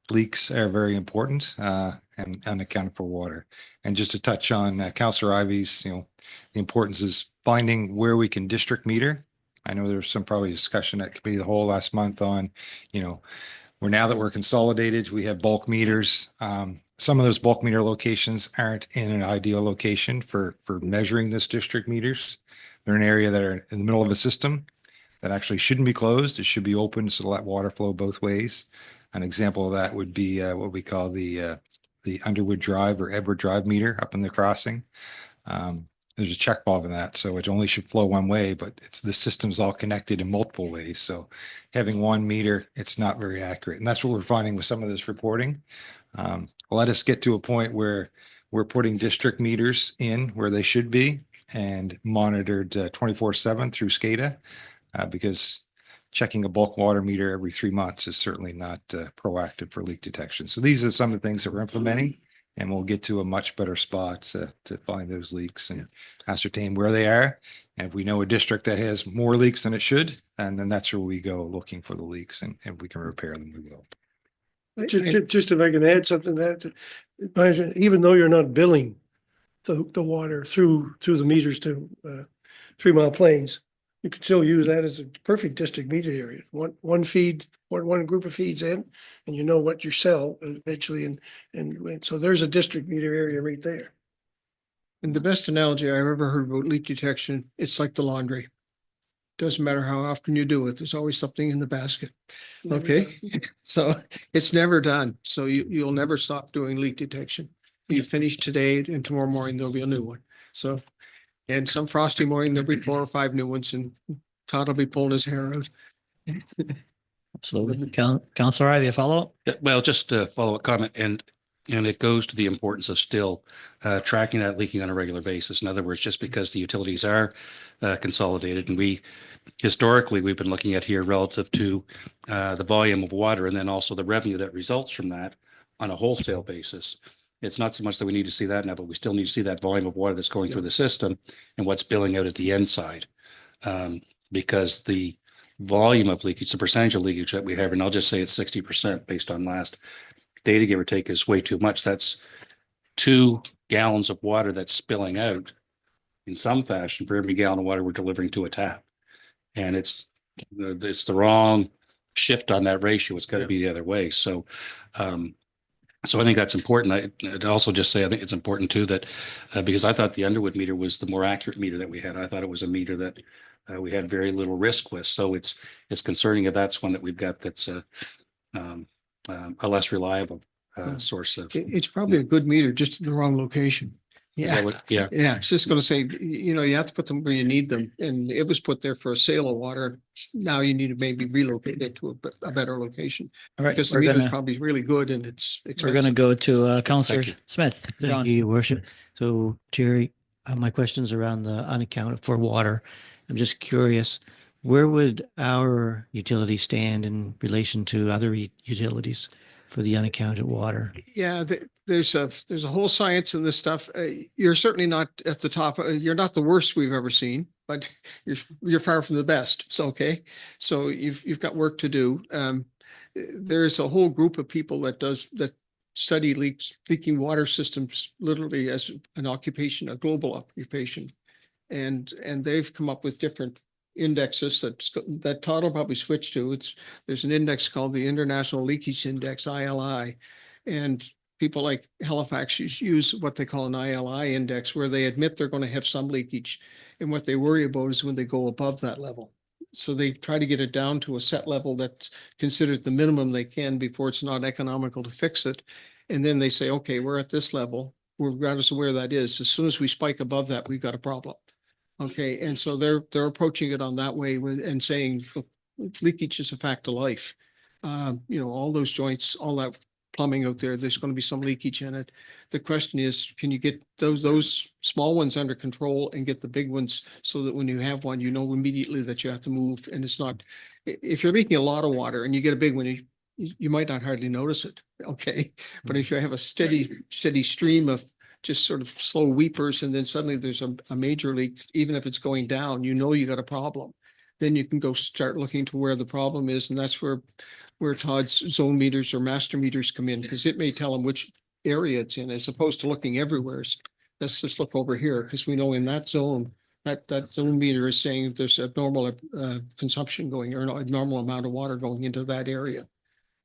leaks are very important and unaccounted for water. And just to touch on Councillor Ivy's, the importance is finding where we can district meter. I know there was some probably discussion at committee of the whole last month on, now that we're consolidated, we have bulk meters. Some of those bulk meter locations aren't in an ideal location for measuring this district meters. They're an area that are in the middle of a system that actually shouldn't be closed. It should be open so let water flow both ways. An example of that would be what we call the Underwood Drive or Edward Drive meter up in the crossing. There's a check valve in that, so it only should flow one way, but the system's all connected in multiple ways. So having one meter, it's not very accurate. And that's what we're finding with some of this reporting. Let us get to a point where we're putting district meters in where they should be and monitored 24/7 through SCADA, because checking a bulk water meter every 3 months is certainly not proactive for leak detection. So these are some of the things that we're implementing, and we'll get to a much better spot to find those leaks and ascertain where they are. And if we know a district that has more leaks than it should, and then that's where we go looking for the leaks, and if we can repair them, we will. Just if I can add something to that, even though you're not billing the water through the meters to 3 Mile Plains, you can still use that as a perfect district meter area. One feed, one group of feeds in, and you know what you sell eventually. And so there's a district meter area right there. the best analogy I've ever heard about leak detection, it's like the laundry. Doesn't matter how often you do it, there's always something in the basket. Never Okay, so it's never done. So you'll never stop doing leak detection. You finish today and tomorrow morning there'll be a new one. So, and some frosty morning, there'll be 4 or 5 new ones and Todd will be pulling his hair out. Absolutely. Councillor Ivey, a follow-up? Well, just a follow-up comment, and it goes to the importance of still tracking that leaking on a regular basis. In other words, just because the utilities are consolidated, and historically we've been looking at here relative to the volume of water and then also the revenue that results from that on a wholesale basis. It's not so much that we need to see that now, but we still need to see that volume of water that's going through the system and what's spilling out at the end side. Because the volume of leakage, the percentage of leakage that we have, and I'll just say it's 60% based on last data, give or take, is way too much. That's 2 gallons of water that's spilling out in some fashion for every gallon of water we're delivering to a tap. And it's the wrong shift on that ratio. It's got to be the other way. So, so I think that's important. I'd also just say, I think it's important too that because I thought the Underwood meter was the more accurate meter that we had. I thought it was a meter that we had very little risk with. So it's concerning if that's one that we've got that's a less reliable source of. It's probably a good meter, just in the wrong location. Yeah. Yeah. Yeah, it's just gonna say, you have to put them where you need them, and it was put there for a sale of water. Now you need to maybe relocate it to a better location, All right, because the we're meter's gonna, probably really good and it's we're gonna expensive. go to Councillor Thank you. Smith. Thank John. you, Your Worship. So Jerry, my question's around the unaccounted for water. I'm just curious, where would our utility stand in relation to other utilities for the unaccounted water? Yeah, there's a whole science in this stuff. You're certainly not at the top. You're not the worst we've ever seen, but you're far from the best. So, okay. So you've got work to do. There's a whole group of people that study leaking water systems literally as an occupation, a global occupation. And they've come up with different indexes that Todd will probably switch to. There's an index called the International Leakage Index, ILI. And people like Halifax use what they call an ILI index, where they admit they're going to have some leakage. And what they worry about is when they go above that level. So they try to get it down to a set level that's considered the minimum they can before it's not economical to fix it. And then they say, okay, we're at this level, regardless of where that is. As soon as we spike above that, we've got a problem. Okay, and so they're approaching it on that way and saying, look, leakage is a fact of life. All those joints, all that plumbing out there, there's going to be some leakage in it. The question is, can you get those small ones under control and get the big ones so that when you have one, you know immediately that you have to move, and it's not, if you're leaking a lot of water and you get a big one, you might not hardly notice it. Okay, but if you have a steady stream of just sort of slow weepers, and then suddenly there's a major leak, even if it's going down, you got a problem. Then you can go start looking to where the problem is. And that's where Todd's zone meters or master meters come in, because it may tell them which area it's in, as opposed to looking everywhere. Let's just look over here, because we know in that zone, that zone meter is saying there's abnormal consumption going, or an abnormal amount of water going into that area.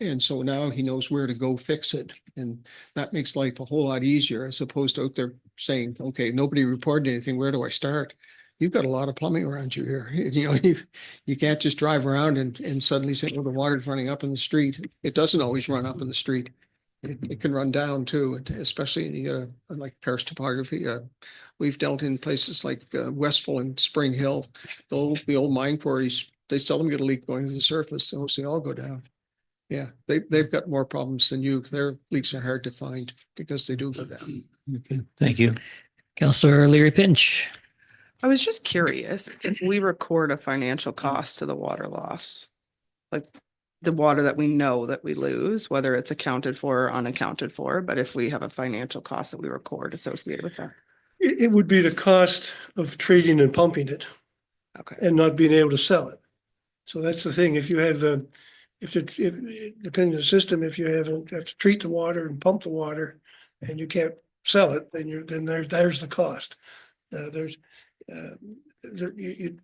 And so now he knows where to go fix it. And that makes life a whole lot easier, as opposed to out there saying, okay, nobody reported anything. Where do I start? You've got a lot of plumbing around you here. You can't just drive around and suddenly say, well, the water's running up in the street. It doesn't always run up in the street. It can run down too, especially in like karst topography. We've dealt in places like Westville and Spring Hill. The old mine quarries, they seldom get a leak going to the surface. So they all go down. Yeah, they've got more problems than you. Their leaks are hard to find because they do go down. Okay, thank you. Councillor Leary Pinch. I was just curious if we record a financial cost to the water loss, like the water that we know that we lose, whether it's accounted for or unaccounted for, but if we have a financial cost that we record associated with that. It would be the cost of treating and pumping it Okay. and not being able to sell it. So that's the thing. If you have depending on the system, if you have to treat the water and pump the water and you can't sell it, then there's the cost.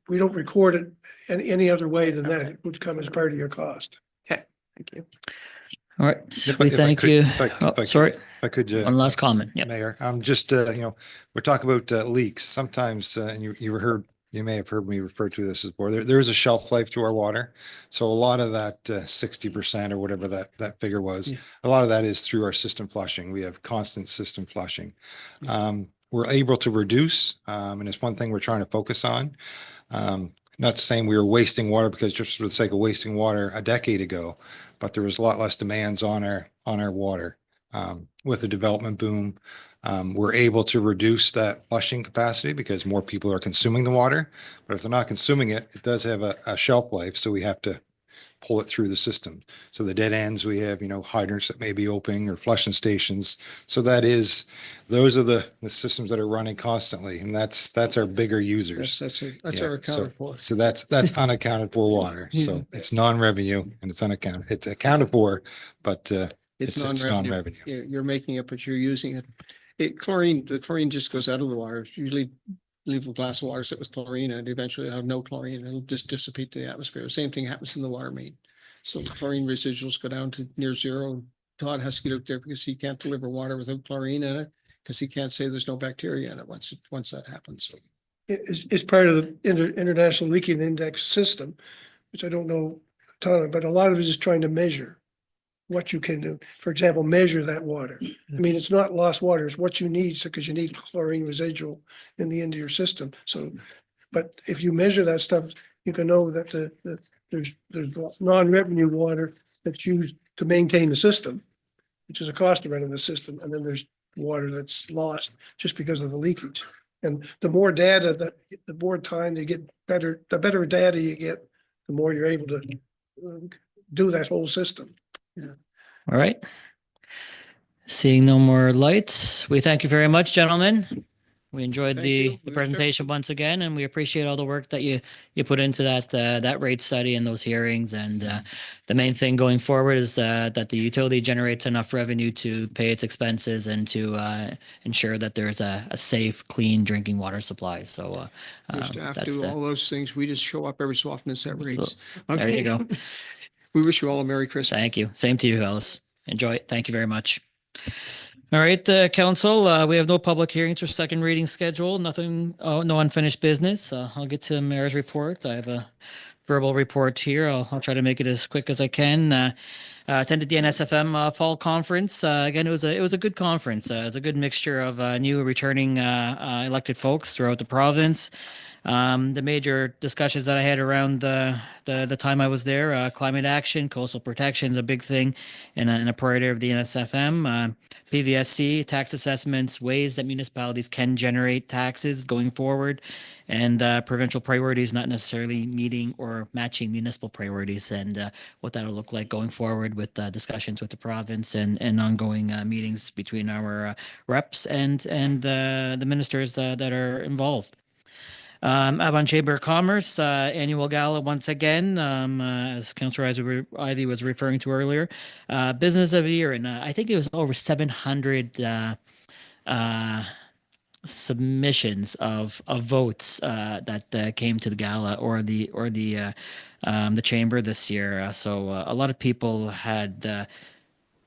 We don't record it any other way than that. It would come as part of your cost. Thank you. All right, If we I thank could- you. if I- Oh, if I could- sorry, If I could, one last comment. Yeah. Mayor, just, we're talking about leaks sometimes, and you you may have heard me refer to this as before. There is a shelf life to our water. So a lot of that 60% or whatever that figure was, Yeah. a lot of that is through our system flushing. We have constant system flushing. We're able to reduce, and it's one thing we're trying to focus on. Not saying we were wasting water because just for the sake of wasting water a decade ago, but there was a lot less demands on our water. With the development boom, we're able to reduce that flushing capacity because more people are consuming the water. But if they're not consuming it, it does have a shelf life. So we have to pull it through the system. So the dead ends, we have, hydrants that may be opening or flushing stations. So those are the systems that are running constantly. And that's our bigger users. That's Yeah, our accounted for. So that's unaccounted for water. So it's non-revenue and it's unaccounted. It's accounted for, but it's non-revenue. non-revenue. You're making it, but you're using it. The chlorine just goes out of the water. Usually leave a glass of water sit with chlorine and eventually it'll have no chlorine. It'll just dissipate to the atmosphere. The same thing happens in the water main. So the chlorine residuals go down to near zero. Todd has to get out there because he can't deliver water without chlorine in it because he can't say there's no bacteria in it once that happens. It's part of the International Leaking Index system, which I don't know a ton of, but a lot of it is trying to measure what you can do. For example, measure that water. I mean, it's not lost water, it's what you need, because you need chlorine residual in the end of your system. So, but if you measure that stuff, you can know that there's non-revenue water that's used to maintain the system, which is a cost of running the system. And then there's water that's lost just because of the leakage. And the more data the more time they get better, the better data you get, the more you're able to do that whole system. All right. Seeing no more lights, we thank you very much, gentlemen. We enjoyed Thank the you. the presentation once again, and we appreciate all the work that you put into that rate study and those hearings. And the main thing going forward is that the utility generates enough revenue to pay its expenses and to ensure that there's a safe, clean drinking water supply. So Your staff that's do all those things. We just show up every so often and set rates. there you go. We wish you all a Merry Christmas. Thank you. Same to you, Alice. Enjoy it. Thank you very much. All right, council, we have no public hearings or second reading scheduled. Nothing, no unfinished business. I'll get to the mayor's report. I have a verbal report here. I'll try to make it as quick as I can. Attended the NSFM fall conference. Again, it was a good conference. It was a good mixture of new returning elected folks throughout the province. The major discussions that I had around the time I was there, climate action, coastal protection is a big thing in a priority of the NSFM. PVSC, tax assessments, ways that municipalities can generate taxes going forward, and provincial priorities not necessarily meeting or matching municipal priorities, and what that'll look like going forward with discussions with the province and ongoing meetings between our reps and the ministers that are involved. Avon Chamber of Commerce annual gala once again, as Councillor Ivy was referring to earlier, business of the year, and I think it was over 700 submissions of votes that came to the gala or the chamber this year. So a lot of people had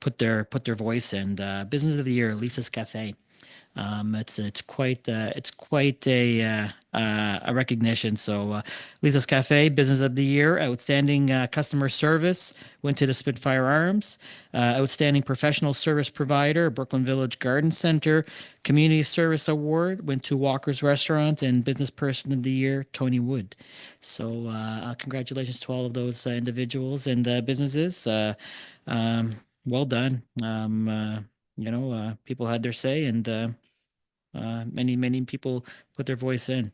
put their voice in. Business of the year, Lisa's Cafe. It's quite a recognition. So Lisa's Cafe, Business of the Year, outstanding customer service went to the Spitfire Arms, outstanding professional service provider, Brooklyn Village Garden Center, Community Service Award went to Walker's Restaurant, and Business Person of the Year, Tony Wood. So congratulations to all of those individuals and businesses. Well done. People had their say, and many people put their voice in.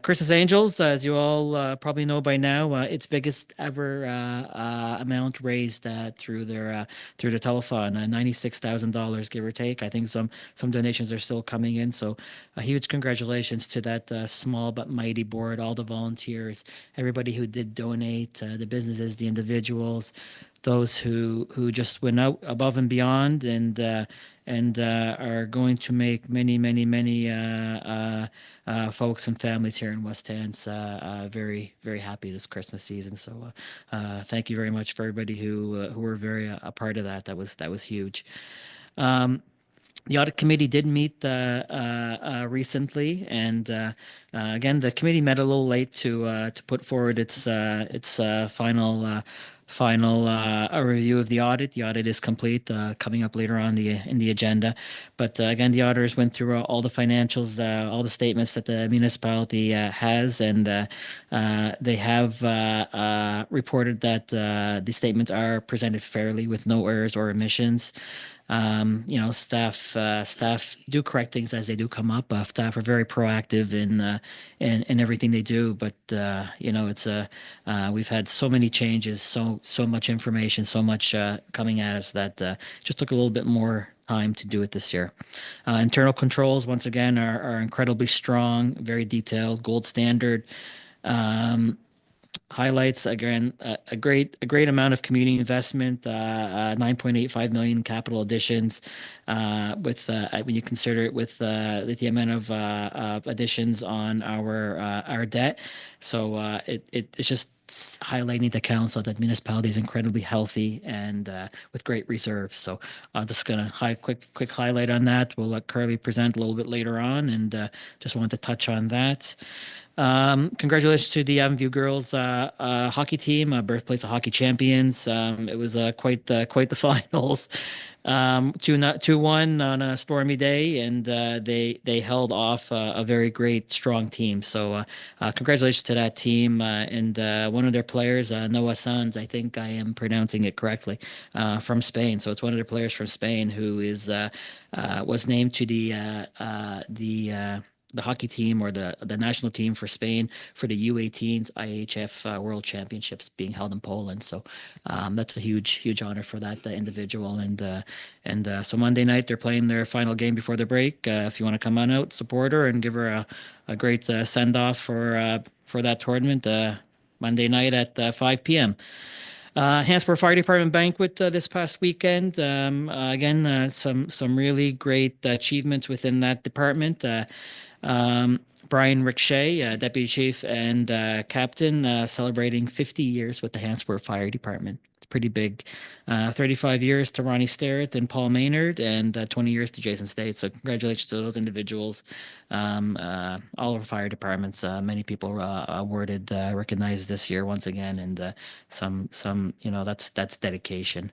Christmas Angels, as you all probably know by now, its biggest ever amount raised through their telethon, $96,000 give or take. I think some donations are still coming in, so a huge congratulations to that small but mighty board, all the volunteers, everybody who did donate, the businesses, the individuals, those who just went out above and beyond and are going to make many folks and families here in West Hants very, very happy this Christmas season. So thank you very much for everybody who were very a part of that. That was huge. The audit committee did meet recently, and again, the committee met a little late to put forward its final a review of the audit. The audit is complete, coming up later on in the agenda. But again, the auditors went through all the financials, all the statements that the municipality has, and they have reported that the statements are presented fairly with no errors or omissions. Staff do correct things as they do come up. Staff are very proactive in everything they do, but it's we've had so many changes, so much information, so much coming at us that just took a little bit more time to do it this year. Internal controls, once again, are incredibly strong, very detailed, gold standard. Highlights again, a great amount of community investment, 9.85 million capital additions, with when you consider it with the amount of additions on our debt. So it's just highlighting the council that municipality is incredibly healthy and with great reserves. So I'm just gonna quick highlight on that. We'll let Curly present a little bit later on, and just wanted to touch on that. Congratulations to the Avonview girls hockey team, birthplace of hockey champions. It was quite the finals. 2-1 on a stormy day, and they held off a very great strong team. So congratulations to that team, and one of their players, Noah Sanz, I think I am pronouncing it correctly, from Spain. So it's one of their players from Spain who is was named to the hockey team, or the national team for Spain, for the U18s IHF World Championships being held in Poland. So that's a huge honor for that individual. And so Monday night they're playing their final game before the break. If you want to come on out, support her, and give her a great send off for that tournament, Monday night at 5 p.m. Hantsport Fire Department banquet this past weekend. Again, some really great achievements within that department. Brian Rickshay, Deputy Chief and Captain, celebrating 50 years with the Hantsport Fire Department. It's pretty big. 35 years to Ronnie Sterrett and Paul Maynard, and 20 years to Jason State. So congratulations to those individuals. All of our fire departments, many people awarded, recognized this year once again, and some that's dedication.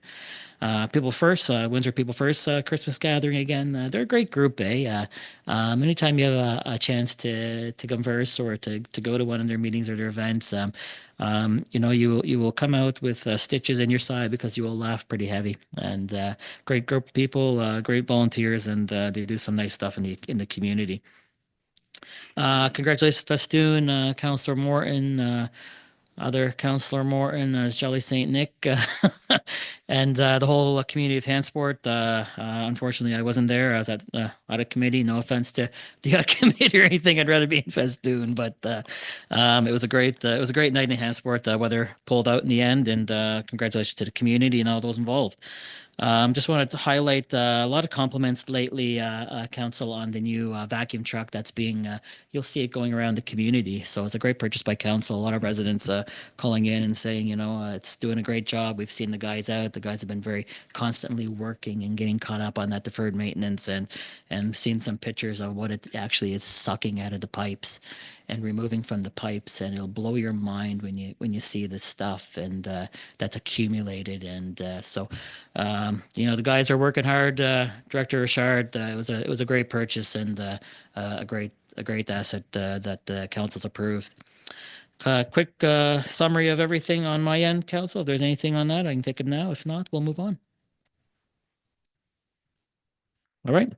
People First, Windsor People First Christmas gathering again. They're a great group, eh? Anytime you have a chance to converse or to go to one of their meetings or their events, you will come out with stitches in your side, because you will laugh pretty heavy. And great group of people, great volunteers, and they do some nice stuff in the community. Congratulations, Festoon, Councillor Morton, other Councillor Morton, Jolly St. Nick, and the whole community of Hantsport. Unfortunately, I wasn't there. I was at audit committee. No offense to the audit committee or anything. I'd rather be in Festoon, but it was a great night in Hantsport. The weather pulled out in the end, and congratulations to the community and all those involved. Just wanted to highlight a lot of compliments lately, Council, on the new vacuum truck that's being, you'll see it going around the community. So it's a great purchase by Council. A lot of residents calling in and saying, it's doing a great job. We've seen the guys out. The guys have been very constantly working and getting caught up on that deferred maintenance, and seen some pictures of what it actually is sucking out of the pipes and removing from the pipes, and it'll blow your mind when you see this stuff, and that's accumulated. And so the guys are working hard. Director Richard, it was a great purchase, and a great asset that the council's approved. Quick summary of everything on my end, Council. If there's anything on that, I can take it now. If not, we'll move on. All right.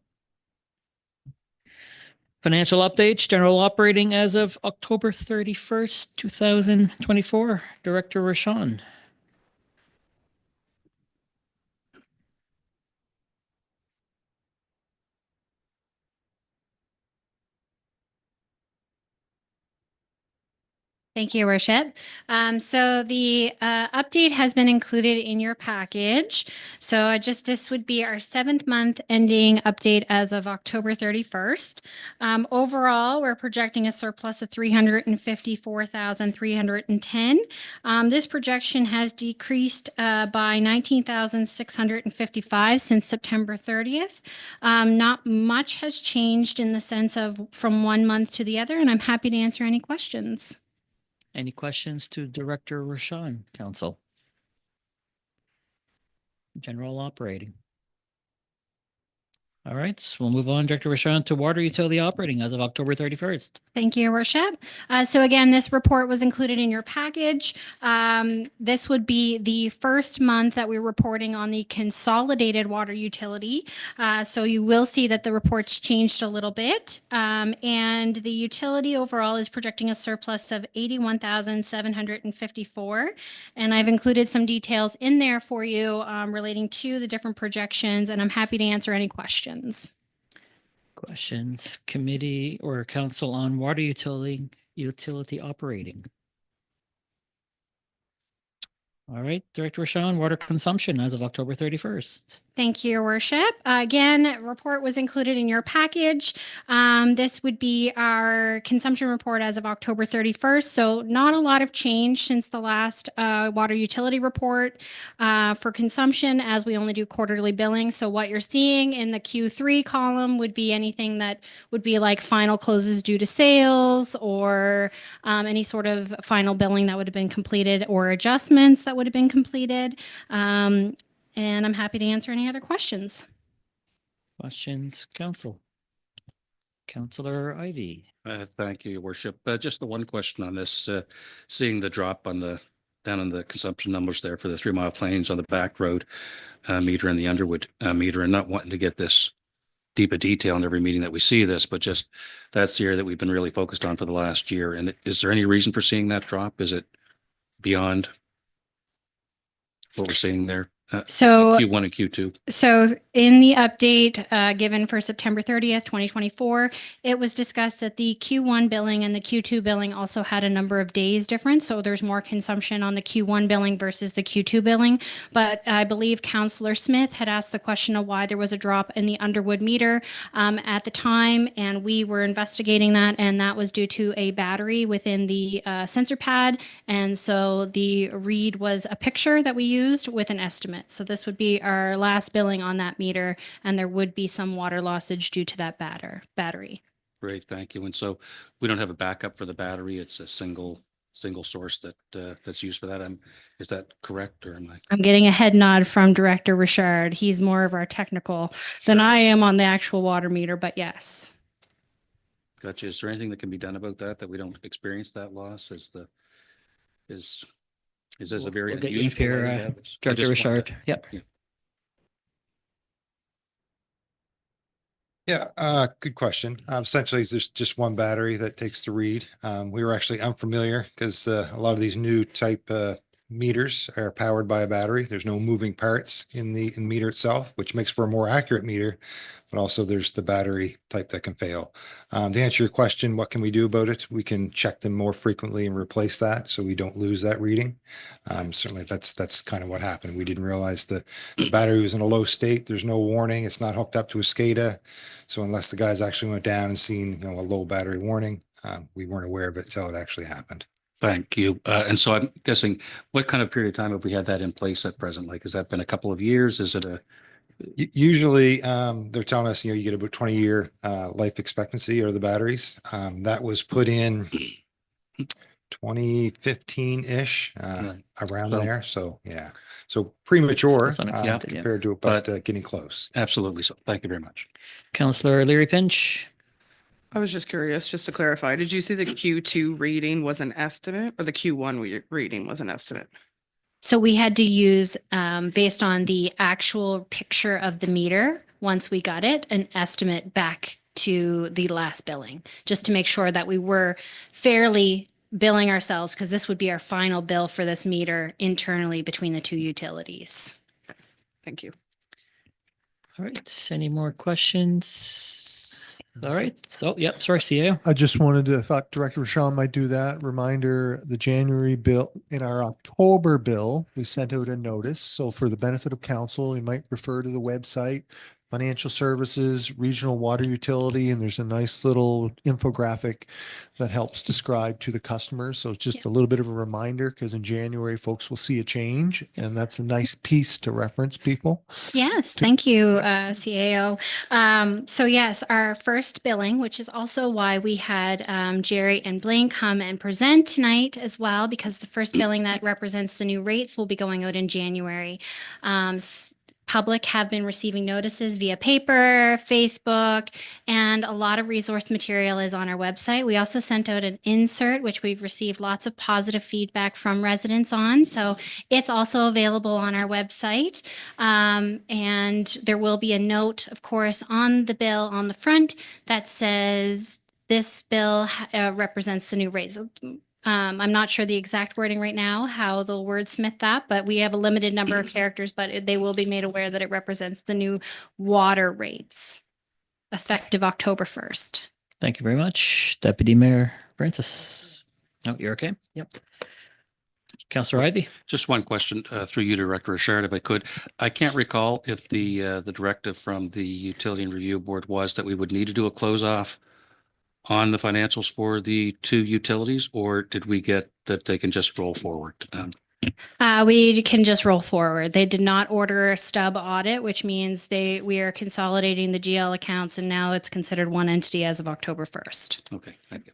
Financial updates, general operating as of October 31st, 2024. Director Rashawn. Thank you, Your Worship. So the update has been included in your package. So this would be our 7th month ending update as of October 31st. Overall, we're projecting a surplus of 354,310. This projection has decreased by 19,655 since September 30th. Not much has changed in the sense of from one month to the other, and I'm happy to answer any questions. Any questions to Director Rashawn, Council? General operating. All right, so we'll move on, Director Rashawn, to water utility operating as of October 31st. Thank you, Your Worship. So again, this report was included in your package. This would be the first month that we're reporting on the consolidated water utility. So you will see that the report's changed a little bit. And the utility overall is projecting a surplus of 81,754. And I've included some details in there for you relating to the different projections, and I'm happy to answer any questions. Questions, committee or council on water utility operating? All right, Director Rashawn, water consumption as of October 31st. Thank you, Your Worship. Again, report was included in your package. This would be our consumption report as of October 31st. So not a lot of change since the last water utility report for consumption, as we only do quarterly billing. So what you're seeing in the Q3 column would be anything that would be like final closes due to sales or any sort of final billing that would have been completed or adjustments that would have been completed. And I'm happy to answer any other questions. Questions, council? Councillor Ivy. Thank you, Your Worship. Just the one question on this, seeing the drop on the down on the consumption numbers there for the 3 Mile Plains on the back road meter and the Underwood meter, and not wanting to get this deep a detail in every meeting that we see this, but just that's the area that we've been really focused on for the last year. And is there any reason for seeing that drop? Is it beyond what we're seeing there? So Q1 and Q2. So in the update given for September 30th, 2024, it was discussed that the Q1 billing and the Q2 billing also had a number of days difference. So there's more consumption on the Q1 billing versus the Q2 billing. But I believe Councillor Smith had asked the question of why there was a drop in the Underwood meter at the time. And we were investigating that. And that was due to a battery within the sensor pad. And so the read was a picture that we used with an estimate. So this would be our last billing on that meter, and there would be some water lossage due to that battery. Great, thank you. And so we don't have a backup for the battery. It's a single source that that's used for that. Is that correct, or am I? I'm getting a head nod from Director Richard. He's more of our technical than I am on the actual water meter, but yes. Gotcha. Is there anything that can be done about that we don't experience that loss? Is this a very We'll get you in unusual here, item to have? I Director just want Richard. Yep. Yeah, good question. Essentially, there's just one battery that takes the read. We were actually unfamiliar because a lot of these new type meters are powered by a battery. There's no moving parts in the meter itself, which makes for a more accurate meter, but also there's the battery type that can fail. To answer your question, what can we do about it? We can check them more frequently and replace that so we don't lose that reading. Certainly that's kind of what happened. We didn't realize the battery was in a low state. There's no warning. It's not hooked up to a SCADA. So unless the guys actually went down and seen, a low battery warning, we weren't aware of it until it actually happened. Thank you. And so I'm guessing, what kind of period of time have we had that in place at present? Like, has that been a couple of years? Is it Usually, they're telling us, you get about 20-year life expectancy of the batteries. That was put in 2015-ish, around there. So, yeah. So premature So it's unexpected, yeah. compared to but getting close. Absolutely. So thank you very much. Councillor Leary Pinch. I was just curious, just to clarify, did you see the Q2 reading was an estimate or the Q1 reading was an estimate? So we had to use, based on the actual picture of the meter, once we got it, an estimate back to the last billing, just to make sure that we were fairly billing ourselves, because this would be our final bill for this meter internally between the two utilities. Thank you. All right, any more questions? All right. Oh, yep. Sorry, CAO. I just wanted to, I thought Director Rashawn might do that. Reminder, the January bill, in our October bill, we sent out a notice. So for the benefit of council, you might refer to the website, financial services, regional water utility, and there's a nice little infographic that helps describe to the customers. So it's just a little bit of a reminder because in January, folks will see a change, and that's a nice piece to reference people. Yes, thank you, CAO. So yes, our first billing, which is also why we had Jerry and Blaine come and present tonight as well, because the first billing that represents the new rates will be going out in January. Public have been receiving notices via paper, Facebook, and a lot of resource material is on our website. We also sent out an insert, which we've received lots of positive feedback from residents on. So it's also available on our website. And there will be a note, of course, on the bill on the front that says this bill represents the new rates. I'm not sure the exact wording right now, how they'll wordsmith that, but we have a limited number of characters, but they will be made aware that it represents the new water rates effective October 1st. Thank you very much. Deputy Mayor Francis. Oh, you're okay? Yep. Councillor Ivy. Just one question through you, Director Richard, if I could. I can't recall if the directive from the Utility and Review Board was that we would need to do a close off on the financials for the two utilities, or did we get that they can just roll forward? We can just roll forward. They did not order a stub audit, which means we are consolidating the GL accounts, and now it's considered one entity as of October 1st. Okay, thank you.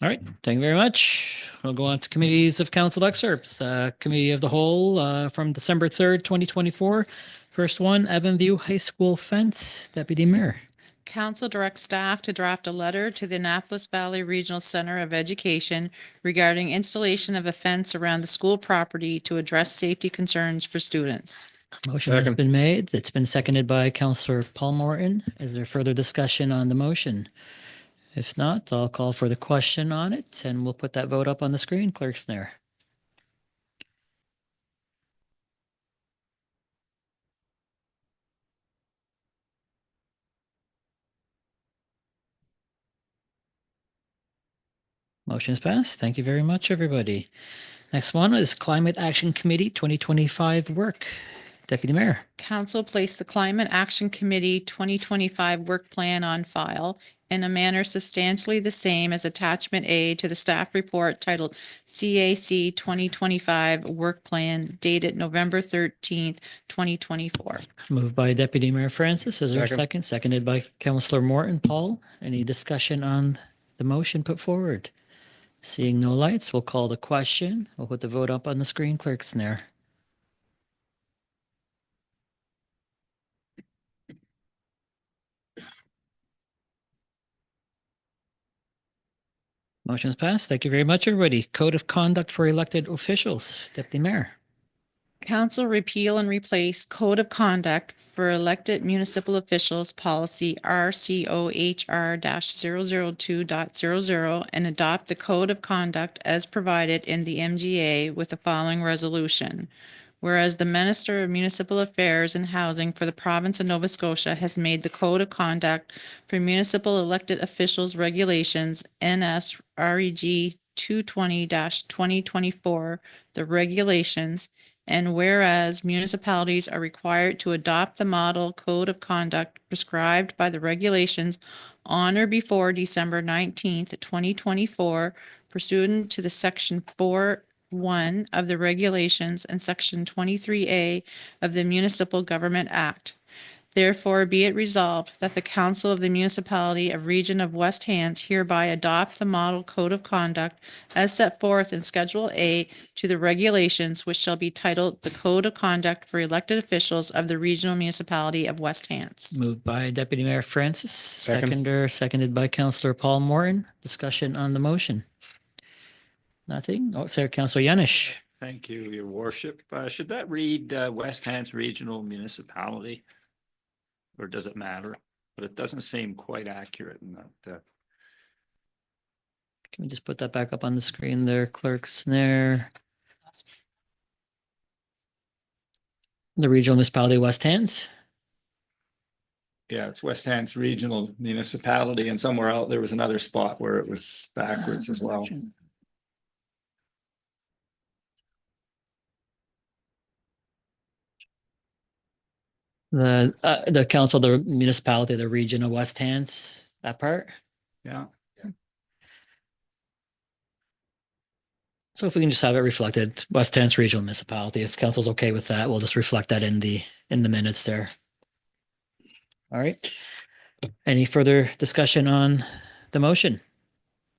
All right, thank you very much. We'll go on to committees of council excerpts. Committee of the Whole from December 3rd, 2024. First one, Evanview High School fence. Deputy Mayor. Council directs staff to draft a letter to the Annapolis Valley Regional Center of Education regarding installation of a fence around the school property to address safety concerns for students. Motion has been made. It's been seconded by Councillor Paul Morton. Is there further discussion on the motion? If not, I'll call for the question on it, and we'll put that vote up on the screen. Clerk Snare. Motion is passed. Thank you very much, everybody. Next one is Climate Action Committee 2025 work. Deputy Mayor. Council placed the Climate Action Committee 2025 work plan on file in a manner substantially the same as Attachment A to the staff report titled CAC 2025 Work Plan dated November 13th, 2024. Moved by Deputy Mayor Francis. Is there a second? Seconded by Councillor Morton. Paul, any discussion on the motion put forward? Seeing no lights, we'll call the question. We'll put the vote up on the screen. Clerk Snare. Motion is passed. Thank you very much, everybody. Code of Conduct for Elected Officials. Deputy Mayor. Council repeal and replace Code of Conduct for Elected Municipal Officials Policy RCOHR-002.00 and adopt the Code of Conduct as provided in the MGA with the following resolution. Whereas the Minister of Municipal Affairs and Housing for the province of Nova Scotia has made the Code of Conduct for Municipal Elected Officials Regulations NSREG 220-2024, the regulations, and whereas municipalities are required to adopt the model code of conduct prescribed by the regulations on or before December 19th, 2024, pursuant to the Section 4(1) of the regulations and Section 23A of the Municipal Government Act. Therefore, be it resolved that the Council of the Municipality of Region of West Hants hereby adopt the model code of conduct as set forth in Schedule A to the regulations, which shall be titled the Code of Conduct for Elected Officials of the Regional Municipality of West Hants. Moved by Deputy Mayor Francis. Seconded by Councillor Paul Morton. Discussion on the motion. Nothing. Oh, sorry, Councillor Yanish. Thank you, Your Worship. Should that read West Hants Regional Municipality? Or does it matter? But it doesn't seem quite accurate in that. Can we just put that back up on the screen there, Clerk Snare? The Regional Municipality of West Hants. Yeah, it's West Hants Regional Municipality, and somewhere else there was another spot where it was backwards as well. The council, the municipality, the region of West Hants, that part. Yeah. So if we can just have it reflected, West Hants Regional Municipality, if council's okay with that, we'll just reflect that in the minutes there. All right. Any further discussion on the motion?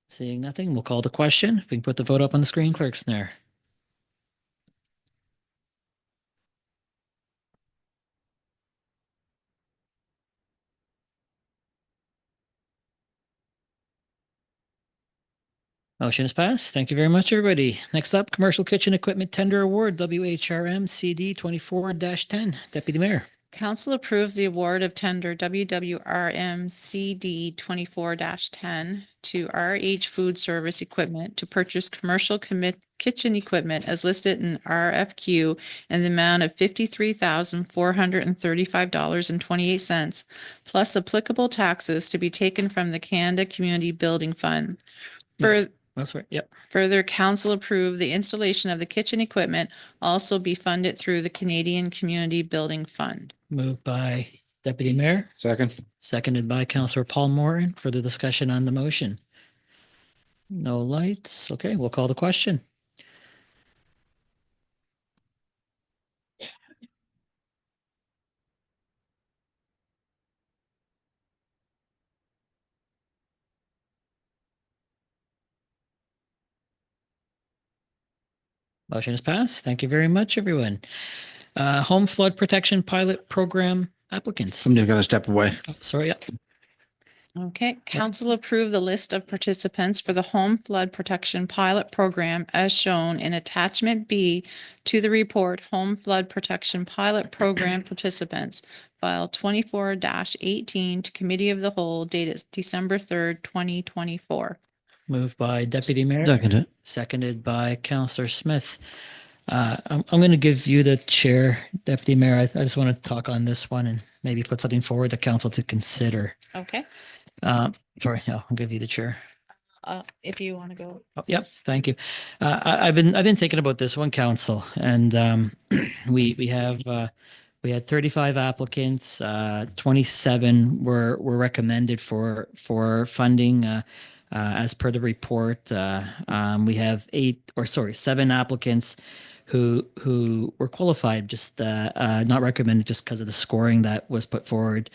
Seeing nothing, we'll call the question. If we can put the vote up on the screen, clerks there. Motion is passed. Thank you very much, everybody. Next up, Commercial Kitchen Equipment Tender Award, WHRM CD 24-10. Deputy Mayor. Council approves the award of tender WWRM CD 24-10 to RH Food Service Equipment to purchase commercial kitchen equipment as listed in RFQ in the amount of $53,435.28 plus applicable taxes to be taken from the Canada Community Building Fund. That's right. Yep. Further, council approved the installation of the kitchen equipment also be funded through the Canadian Community Building Fund. Moved by Deputy Mayor, Second. seconded by Councillor Paul Moran. Further discussion on the motion. No lights. Okay, we'll call the question. Motion is passed. Thank you very much, everyone. Home flood protection pilot program applicants. I'm just gonna step away. Oh, sorry, yeah. Okay, council approved the list of participants for the home flood protection pilot program as shown in attachment B to the report Home Flood Protection Pilot Program Participants, file 24-18 to Committee of the Whole dated December 3rd, 2024. Moved by Deputy Mayor. Second. Seconded by Councillor Smith. I'm going to give you the chair, Deputy Mayor. I just want to talk on this one and maybe put something forward to council to consider. Okay, Sorry, I'll give you the chair. if you want to go. Oh, yep, thank you. I've been thinking about this one, council, and we had 35 applicants. 27 were recommended for funding. As per the report, we have 7 applicants who were qualified, just not recommended just because of the scoring that was put forward.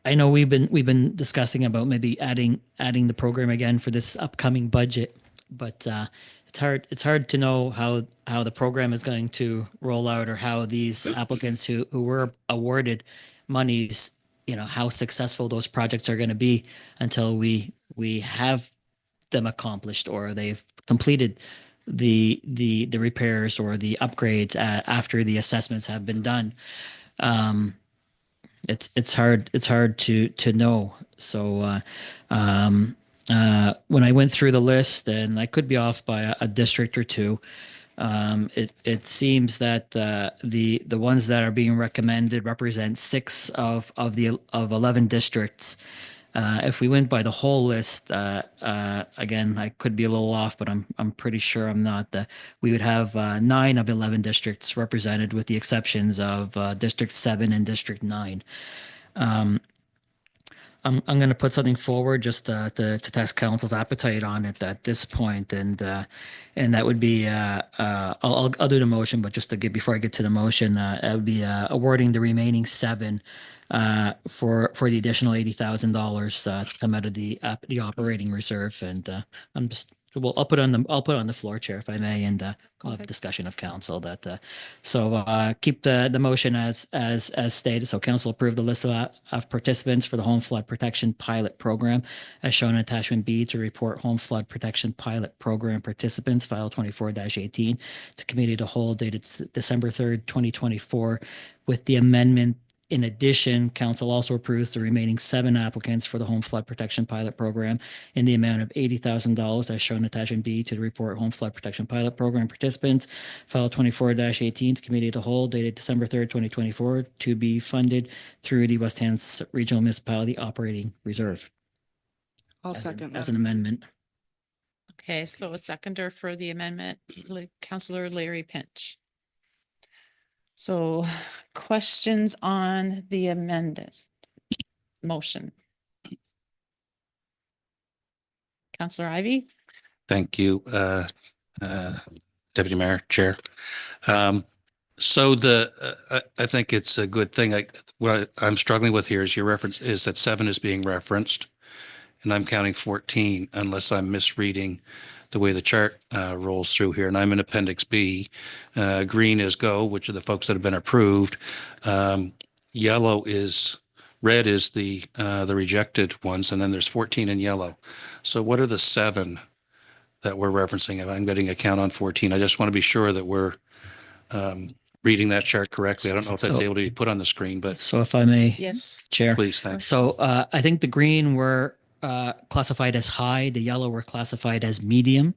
I know we've been discussing about maybe adding the program again for this upcoming budget, but it's hard to know how the program is going to roll out or how these applicants who were awarded monies, how successful those projects are going to be until we have them accomplished or they've completed the repairs or the upgrades after the assessments have been done. It's hard to know. So when I went through the list, and I could be off by a district or two, it seems that the ones that are being recommended represent 6 of 11 districts. If we went by the whole list, again, I could be a little off, but I'm pretty sure I'm not. We would have 9 of 11 districts represented, with the exceptions of District 7 and District 9. I'm going to put something forward just to test council's appetite on it at this point, and that would be I'll do the motion, but just to get before I get to the motion, it would be awarding the remaining 7 for the additional $80,000 to come out of the operating reserve, and I'll put on the floor, Chair, if I may, and I'll have a discussion of council that. So keep the motion as stated. So council approved the list of participants for the home flood protection pilot program as shown in attachment B to report home flood protection pilot program participants, file 24-18 to committee to whole dated December 3rd, 2024, with the amendment In addition, council also approves the remaining 7 applicants for the home flood protection pilot program in the amount of $80,000 as shown attachment B to the report home flood protection pilot program participants, file 24-18 to committee of the whole dated December 3rd, 2024, to be funded through the West Hants Regional Municipality Operating Reserve. I'll As an- second As that. an amendment. Okay, so a seconder for the amendment, Councillor Larry Pinch. So questions on the amended motion? Councillor Ivy? Thank you, Deputy Mayor, Chair. So I think it's a good thing. What I'm struggling with here is your reference is that 7 is being referenced, and I'm counting 14 unless I'm misreading the way the chart rolls through here. And I'm in Appendix B. Green is go, which are the folks that have been approved. Red is the rejected ones, and then there's 14 in yellow. So what are the 7 that we're referencing? If I'm getting a count on 14, I just want to be sure that we're reading that chart correctly. I don't know if that's So- able to be put on the screen, but So if I may, Yes. Chair. please, thanks. So I think the green were classified as high, the yellow were classified as medium.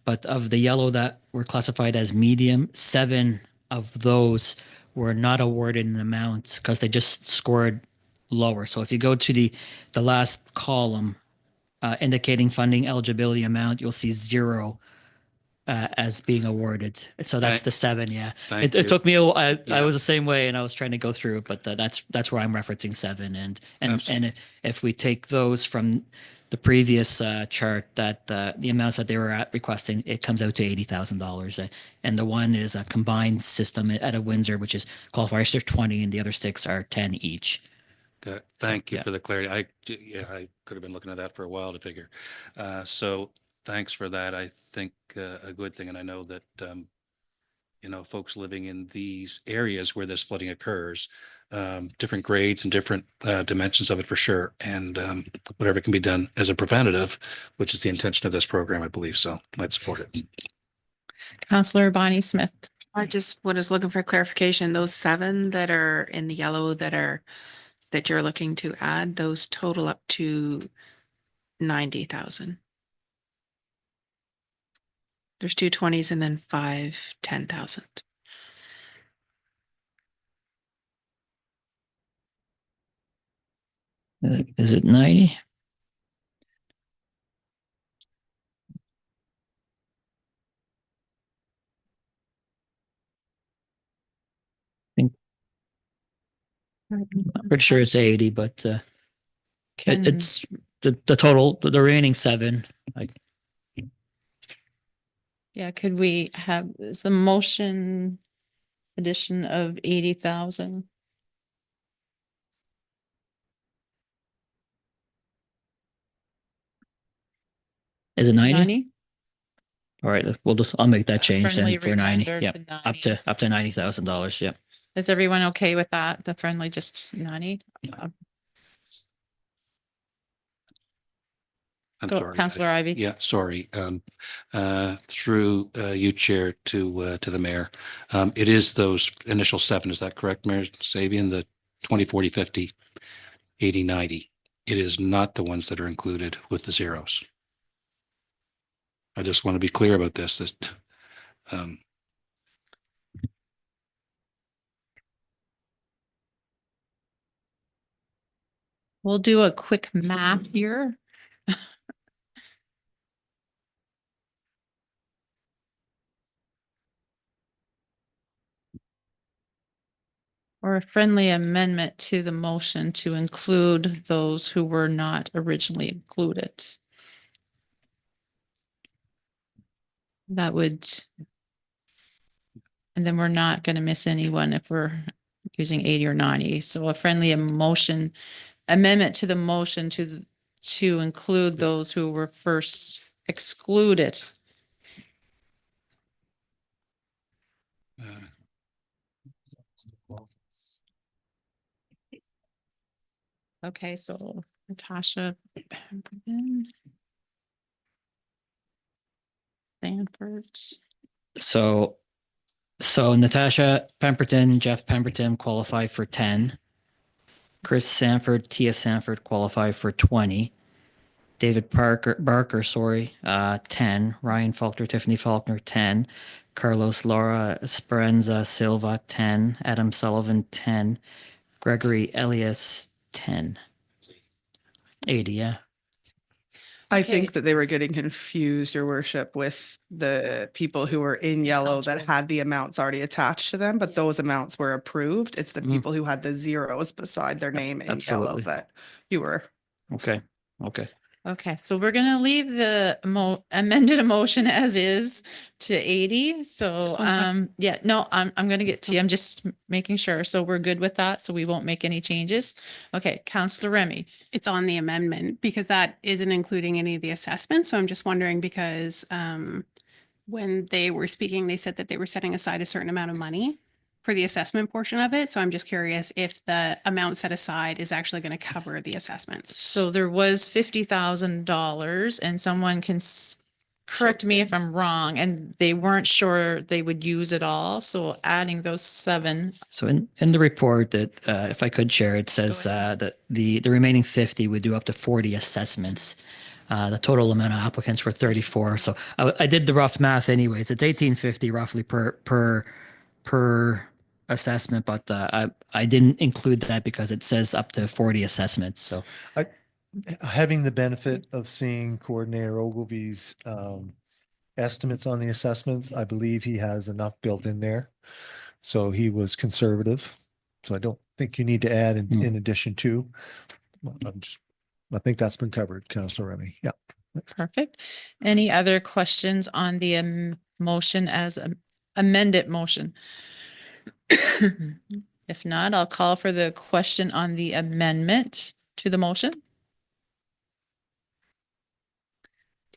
But of the yellow that were classified as medium, 7 of those were not awarded an amount because they just scored lower. So if you go to the last column indicating funding eligibility amount, you'll see 0 as being awarded. So that's Thank- the 7. Yeah. Thank It you. took me a while. I Yeah. was the same way and I was trying to go through it, but that's where I'm referencing 7. And Absolutely. if we take those from the previous chart, that the amounts that they were at requesting, it comes out to $80,000. And the one is a combined system at a Windsor, which is qualifiers for 20, and the other 6 are 10 each. Good. Thank you yeah. for the clarity. I could have been looking at that for a while to figure. So thanks for that. I think a good thing, and I know that folks living in these areas where this flooding occurs, different grades and different dimensions of it for sure, and whatever can be done as a preventative, which is the intention of this program, I believe. So let's support it. Councillor Bonnie Smith. I just was looking for clarification. Those 7 that are in the yellow that you're looking to add, those total up to 90,000. There's 2 20s and then 5 10,000. Is it 90? I'm pretty sure it's 80, but it's the total, the remaining 7. Yeah, could we have, is the motion addition of 80,000? Is it 90? 90? All right, I'll make that change Friendly then for 90. reminder Yeah, to up to $90,000. Yeah. Is everyone okay with that? The friendly, just 90? I'm Go, sorry. Councillor Ivy. Yeah, sorry. Through you, Chair, to the mayor. It is those initial 7. Is that correct, Mayor Sabian? The 20, 40, 50, 80, 90. It is not the ones that are included with the zeros. I just want to be clear about this, that We'll do a quick math here. Or a friendly amendment to the motion to include those who were not originally included. That would, and then we're not going to miss anyone if we're using 80 or 90. So a friendly amendment to the motion to include those who were first excluded. Okay, so Natasha Pemberton, Stanford. So Natasha Pemberton, Jeff Pemberton qualify for 10. Chris Sanford, Tia Sanford qualify for 20. David Barker, 10. Ryan Faulkner, Tiffany Faulkner, 10. Carlos Laura Esperanza Silva, 10. Adam Sullivan, 10. Gregory Elias, 10. 80, yeah. I Okay. think that they were getting confused, your worship, with the people who were in yellow that had the amounts already attached to them, but those amounts were approved. It's the Mm. people who had the zeros beside their name in yellow Absolutely. that you were. Okay. Okay. Okay, so we're gonna leave the amended motion as is to 80. So, Just one quick- yeah, no, I'm gonna get to you. I'm just making sure. So we're good with that. So we won't make any changes. Okay, Counselor Remy. It's on the amendment because that isn't including any of the assessments. So I'm just wondering because when they were speaking, they said that they were setting aside a certain amount of money for the assessment portion of it. So I'm just curious if the amount set aside is actually going to cover the assessments. So there was $50,000 and someone can correct me if I'm wrong, and they weren't sure they would use it all. So adding those 7. So in the report that, if I could share, it says that the remaining 50 would do up to 40 assessments. The total amount of applicants were 34. So I did the rough math anyways. It's 1850 roughly per assessment, but I didn't include that because it says up to 40 assessments. So Having the benefit of seeing Coordinator Ogilvy's estimates on the assessments, I believe he has enough built in there. So he was conservative. So I don't think you need to add in addition to. I think that's been covered, Councillor Remy. Yeah. Perfect. Any other questions on the motion as amended motion? If not, I'll call for the question on the amendment to the motion.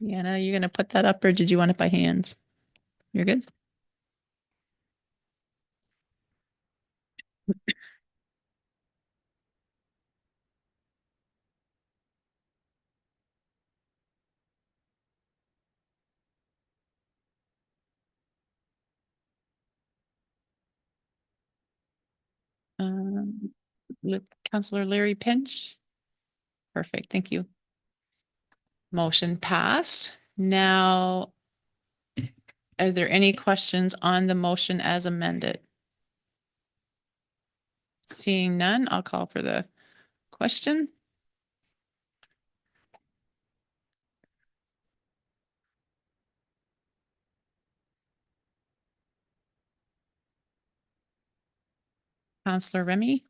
Deanna, you're going to put that up or did you want it by hands? You're good? Councillor Larry Pinch. Perfect. Thank you. Motion passed. Now, are there any questions on the motion as amended? Seeing none, I'll call for the question. Councillor Remy,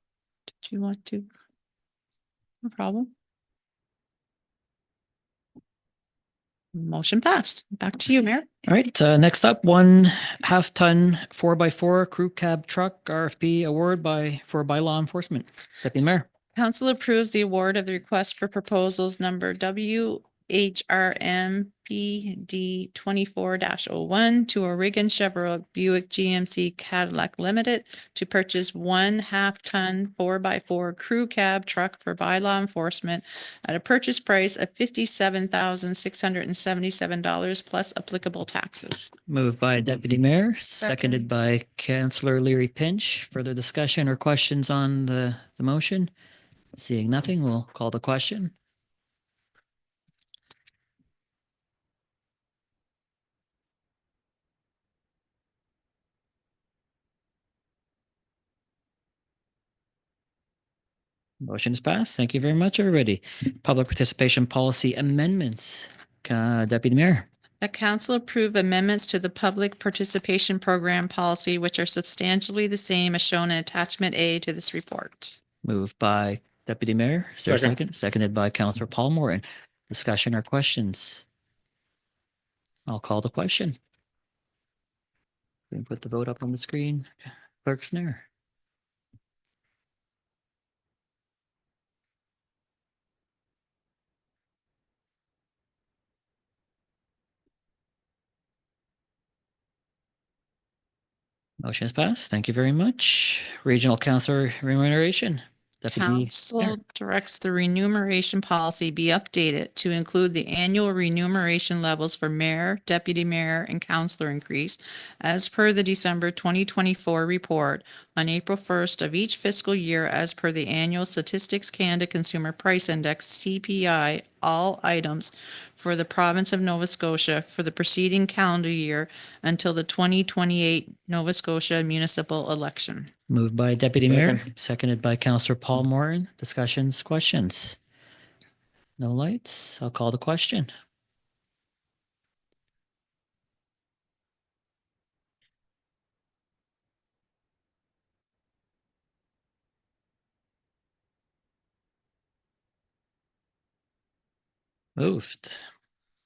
did you want to? No problem. Motion passed. Back to you, Mayor. all right, next up, 1.5 ton 4x4 crew cab truck RFP award for law enforcement. Deputy Mayor. Council approves the award of the request for proposals number WHRM BD 24-01 to Oregon Chevrolet Buick GMC Cadillac Limited to purchase 1.5 ton 4x4 crew cab truck for law enforcement at a purchase price of $57,677 plus applicable taxes. Moved by Deputy Mayor, seconded by Councillor Leary Pinch. Further discussion or questions on the motion? Seeing nothing, we'll call the question. Motion is passed. Thank you very much, everybody. Public participation policy amendments. Deputy Mayor. The council approve amendments to the public participation program policy, which are substantially the same as shown in attachment A to this report. Moved by Deputy Mayor. Is there a Second. second? Seconded by Councillor Paul Morton. Discussion or questions? I'll call the question. We can put the vote up on the screen. Clerk Snare. Motion is passed. Thank you very much. Regional Councillor remuneration. Deputy Mayor. Council directs the remuneration policy be updated to include the annual remuneration levels for mayor, deputy mayor, and councillor increase as per the December 2024 report on April 1st of each fiscal year as per the annual Statistics Canada Consumer Price Index CPI, all items for the province of Nova Scotia for the preceding calendar year until the 2028 Nova Scotia municipal election. Moved by Deputy Mayor, seconded by Councillor Paul Morton. Discussions, questions? No lights. I'll call the question. Moved.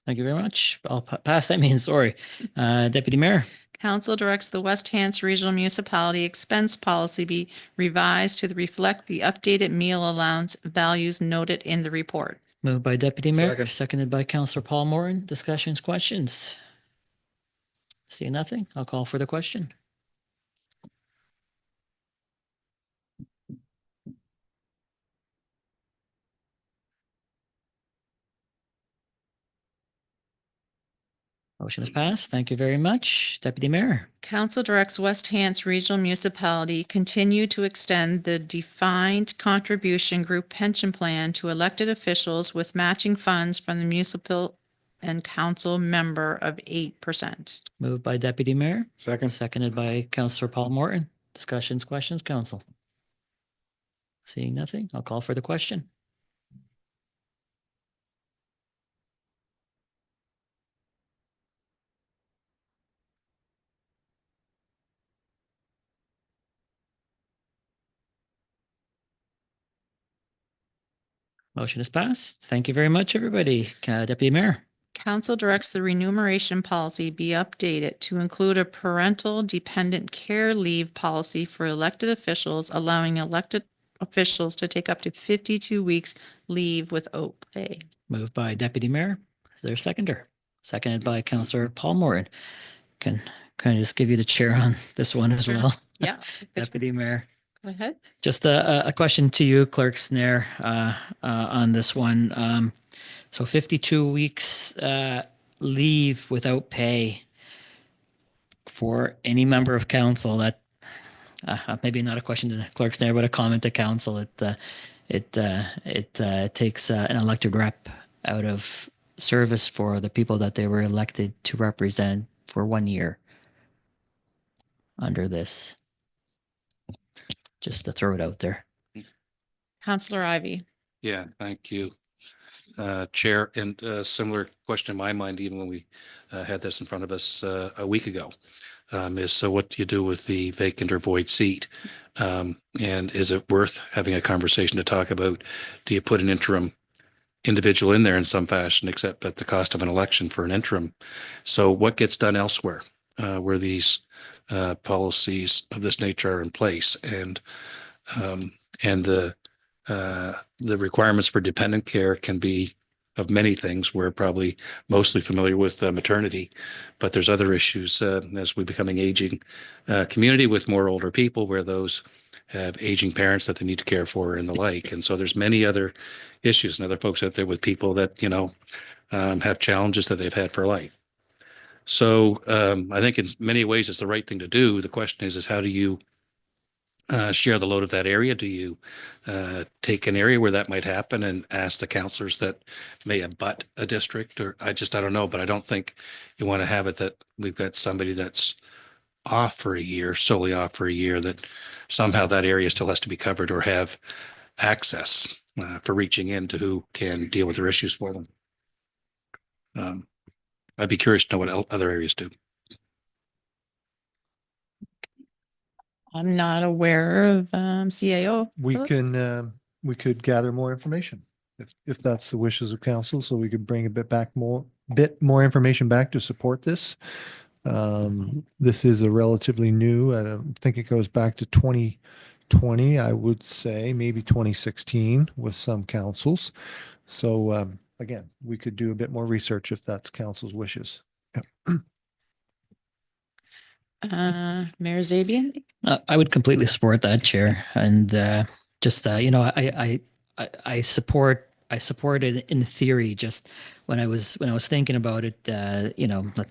Thank you very much. I'll pass that means, sorry. Deputy Mayor. Council directs the West Hants Regional Municipality expense policy be revised to reflect the updated meal allowance values noted in the report. Moved by Deputy Mayor, Second. seconded by Councillor Paul Morton. Discussions, questions? See nothing. I'll call for the question. Motion is passed. Thank you very much. Deputy Mayor. Council directs West Hants Regional Municipality continue to extend the defined contribution group pension plan to elected officials with matching funds from the municipal and council member of 8%. Moved by Deputy Mayor, Second. seconded by Councillor Paul Morton. Discussions, questions, council? Seeing nothing, I'll call for the question. Motion is passed. Thank you very much, everybody. Deputy Mayor. Council directs the remuneration policy be updated to include a parental dependent care leave policy for elected officials, allowing elected officials to take up to 52 weeks leave without pay. Moved by Deputy Mayor. Is there a seconder? Seconded by Councillor Paul Morton. Can I just give you the chair on this one as Sure. well? Yeah. Deputy Mayor. Go ahead. Just a question to you, Clerk Snare, on this one. So 52 weeks leave without pay for any member of council. That maybe not a question to Clerk Snare, but a comment to council. It takes an elected rep out of service for the people that they were elected to represent for 1 year under this. Just to throw it out there. Councillor Ivey. Yeah, thank you, Chair. And a similar question in my mind, even when we had this in front of us a week ago, is so what do you do with the vacant or void seat? And is it worth having a conversation to talk about? Do you put an interim individual in there in some fashion, except at the cost of an election for an interim? So what gets done elsewhere where these policies of this nature are in place, and the requirements for dependent care can be of many things. We're probably mostly familiar with maternity, but there's other issues as we becoming aging community with more older people where those have aging parents that they need to care for and the like. And so there's many other issues and other folks out there with people that, have challenges that they've had for life. So I think in many ways it's the right thing to do. The question is how do you share the load of that area? Do you take an area where that might happen and ask the councillors that may abut a district? Or I don't know, but I don't think you want to have it that we've got somebody that's off for a year, solely off for a year, that somehow that area still has to be covered or have access for reaching into who can deal with their issues for them. I'd be curious to know what other areas do. I'm not aware of CAO. We could gather more information if that's the wishes of council, so we could bring a bit more information back to support this. This is a relatively new, I don't think it goes back to 2020, I would say, maybe 2016 with some councils. So again, we could do a bit more research if that's council's wishes. Mayor Zabian. I would completely support that, Chair. And just, I support it in theory, just when I was thinking about it,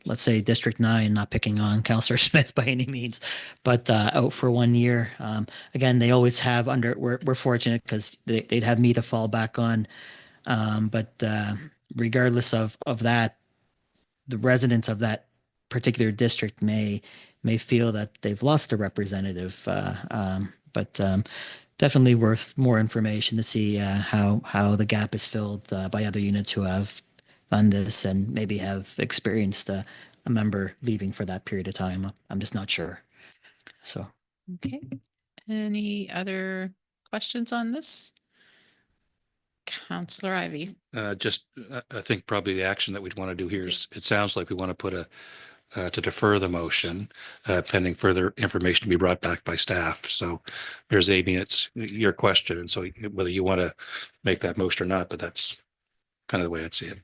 let's say District 9, not picking on Councillor Smith by any means, but out for 1 year. Again, they always have we're fortunate because they'd have me to fall back on. But regardless of that, the residents of that particular district may feel that they've lost a representative. But definitely worth more information to see how the gap is filled by other units who have done this and maybe have experienced a member leaving for that period of time. I'm just not sure. So. Okay. Any other questions on this? Councillor Ivy. I think probably the action that we'd want to do here is, it sounds like we want to put to defer the motion pending further information to be brought back by staff. So there's Amy, it's your question. And so whether you want to make that motion or not, but that's kind of the way I'd see it.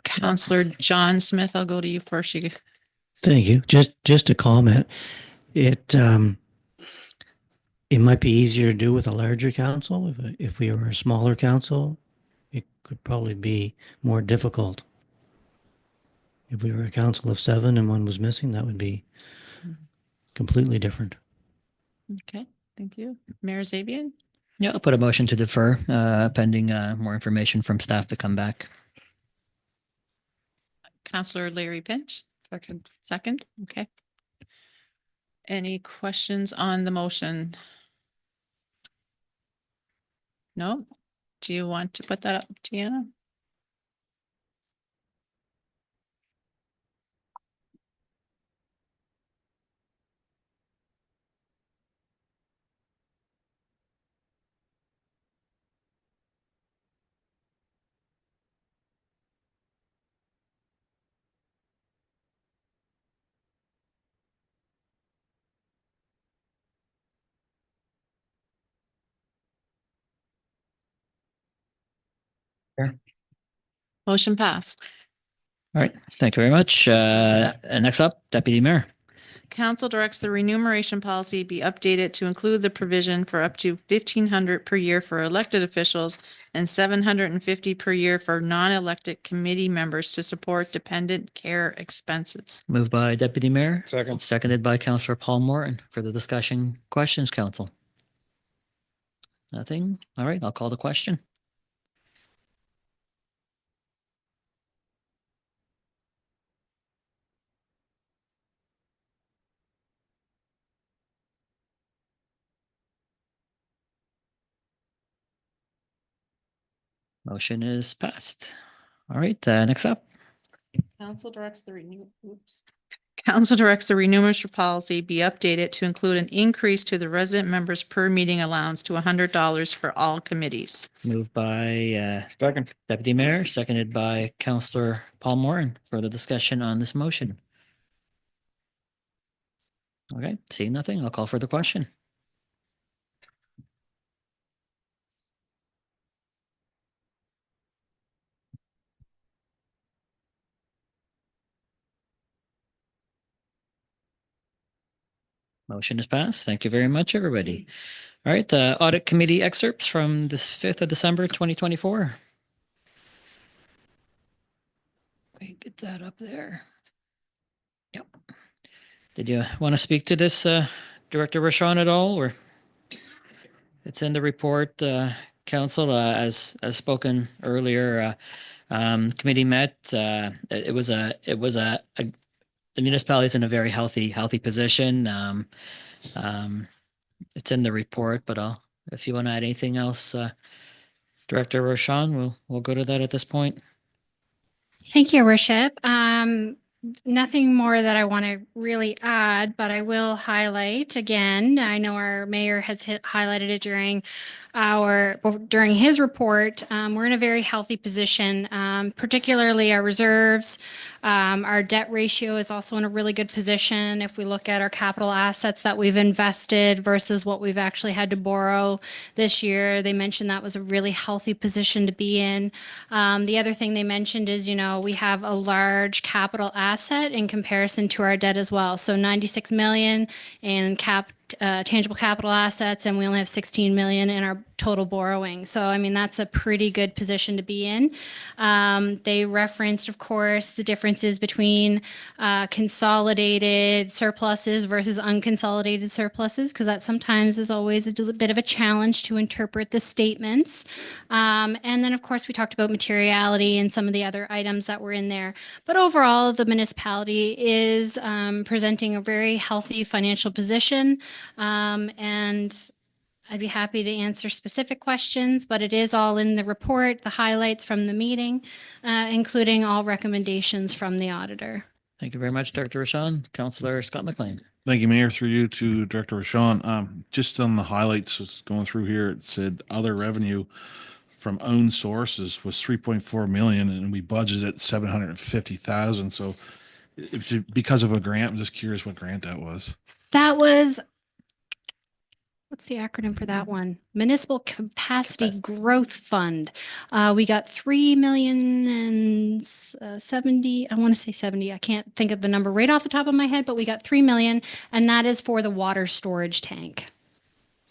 Councillor John Smith, I'll go to you first. Thank you. Just a comment. It might be easier to do with a larger council. If we were a smaller council, it could probably be more difficult. If we were a council of 7 and one was missing, that would be completely different. Okay, thank you. Mayor Zabian? Yeah, I'll put a motion to defer pending more information from staff to come back. Councillor Larry Pinch? Second, okay. Any questions on the motion? No? Do you want to put that up, Tiana? Motion passed. All right, thank you very much. And next up, Deputy Mayor. Council directs the remuneration policy be updated to include the provision for up to 1,500 per year for elected officials and 750 per year for non-elected committee members to support dependent care expenses. Moved by Deputy Mayor. Second. Seconded by Councillor Paul Morton. For the discussion, questions, Council? Nothing? All right, I'll call the question. Motion is passed. All right, next up. Council directs the remuneration policy be updated to include an increase to the resident members per meeting allowance to $100 for all committees. Moved by Second. Deputy Mayor, seconded by Councillor Paul Morton. For the discussion on this motion. Okay, seeing nothing, I'll call for the question. Motion is passed. Thank you very much, everybody. All right, the audit committee excerpts from this 5th of December, 2024. Okay, get that up there. Yep. Did you want to speak to this, Director Rochon, at all, or? It's in the report, Council, as spoken earlier. Committee met. It was the municipality is in a very healthy position. It's in the report, but if you want to add anything else, Director Rochon, we'll go to that at this point. Thank you, Worship. Nothing more that I want to really add, but I will highlight again. I know our mayor has highlighted it during his report. We're in a very healthy position, particularly our reserves. Our debt ratio is also in a really good position. If we look at our capital assets that we've invested versus what we've actually had to borrow this year, they mentioned that was a really healthy position to be in. The other thing they mentioned is, we have a large capital asset in comparison to our debt as well. So 96 million in tangible capital assets, and we only have 16 million in our total borrowing. So, I mean, that's a pretty good position to be in. They referenced, of course, the differences between consolidated surpluses versus unconsolidated surpluses, because that sometimes is always a bit of a challenge to interpret the statements. And then, of course, we talked about materiality and some of the other items that were in there. But overall, the municipality is presenting a very healthy financial position. And I'd be happy to answer specific questions, but it is all in the report, the highlights from the meeting, including all recommendations from the auditor. Thank you very much, Director Rashawn. Councillor Scott McLean. Thank you, Mayor. Through you to Director Rashawn. Just on the highlights, just going through here, it said other revenue from own sources was 3.4 million, and we budgeted 750,000. So, because of a grant, I'm just curious what grant that was. That was, what's the acronym for that one? Municipal Capacity Growth Fund. We got 3,070,000, I want to say 70. I can't think of the number right off the top of my head, but we got 3 million, and that is for the water storage tank.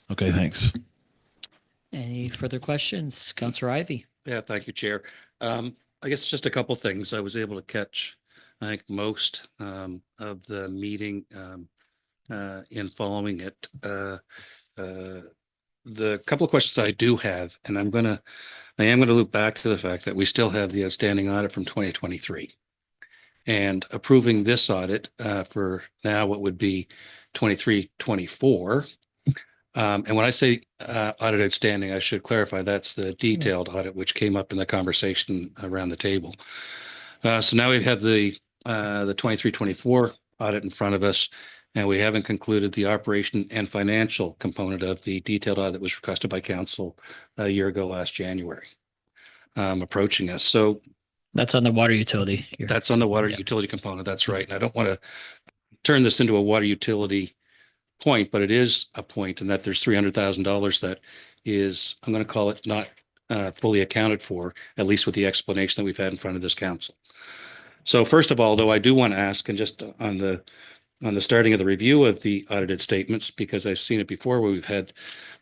Okay, thanks. Any further questions? Councillor Ivey. Yeah, thank you, Chair. I guess just a couple things. I was able to catch, I think, most of the meeting in following it. The couple of questions I do have, and I am going to loop back to the fact that we still have the outstanding audit from 2023, and approving this audit for now what would be 23-24. And when I say audit outstanding, I should clarify that's the detailed audit which came up in the conversation around the table. So now we have the 23-24 audit in front of us, and we haven't concluded the operation and financial component of the detailed audit that was requested by council a year ago last January, approaching us. So that's on the water utility. That's on the water utility component. That's right. And I don't want to turn this into a water utility point, but it is a point in that there's $300,000 that is, I'm going to call it, not fully accounted for, at least with the explanation that we've had in front of this council. So first of all, though, I do want to ask, and just on the starting of the review of the audited statements, because I've seen it before where we've had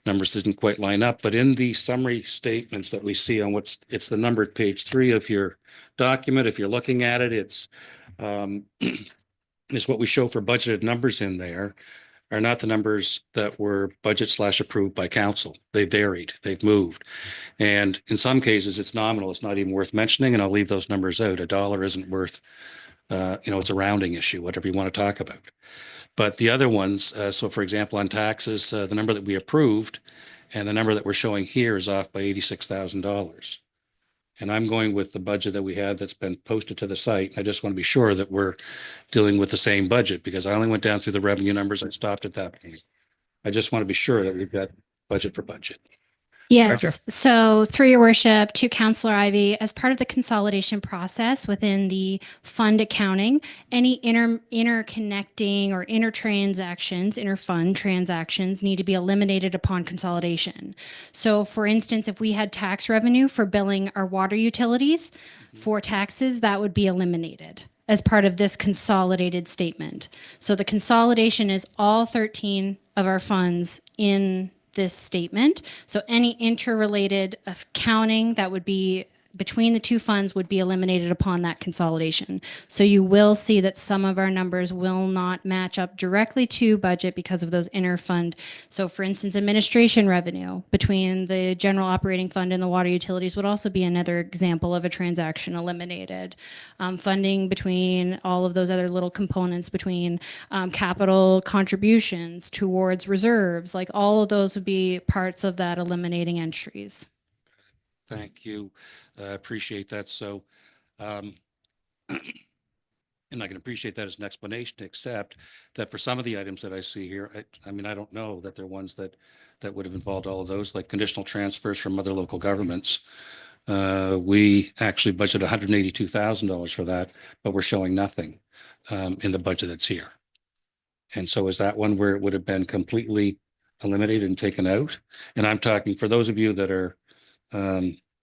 numbers that didn't quite line up, but in the summary statements that we see on it's the numbered page 3 of your document. If you're looking at it, it's what we show for budgeted numbers in there are not the numbers that were budget/approved by council. They varied, they've moved. And in some cases, it's nominal. It's not even worth mentioning, and I'll leave those numbers out. $1 isn't worth, it's a rounding issue, whatever you want to talk about. But the other ones, so for example, on taxes, the number that we approved and the number that we're showing here is off by $86,000. And I'm going with the budget that we had that's been posted to the site. I just want to be sure that we're dealing with the same budget, because I only went down through the revenue numbers. I stopped at that point. I just want to be sure that we've got budget for budget. Yes. Director? So through your worship to Councillor Ivey, as part of the consolidation process within the fund accounting, any interconnecting or interfund transactions need to be eliminated upon consolidation. So for instance, if we had tax revenue for billing our water utilities for taxes, that would be eliminated as part of this consolidated statement. So the consolidation is all 13 of our funds in this statement. So any interrelated accounting that would be between the two funds would be eliminated upon that consolidation. So you will see that some of our numbers will not match up directly to budget because of those interfund. So for instance, administration revenue between the general operating fund and the water utilities would also be another example of a transaction eliminated. Funding between all of those other little components between capital contributions towards reserves, like all of those would be parts of that eliminating entries. Thank you. Appreciate that. So, and I can appreciate that as an explanation, except that for some of the items that I see here, I mean, I don't know that they're ones that would have involved all of those, like conditional transfers from other local governments. We actually budgeted $182,000 for that, but we're showing nothing in the budget that's here. And so is that one where it would have been completely eliminated and taken out? And I'm talking for those of you that are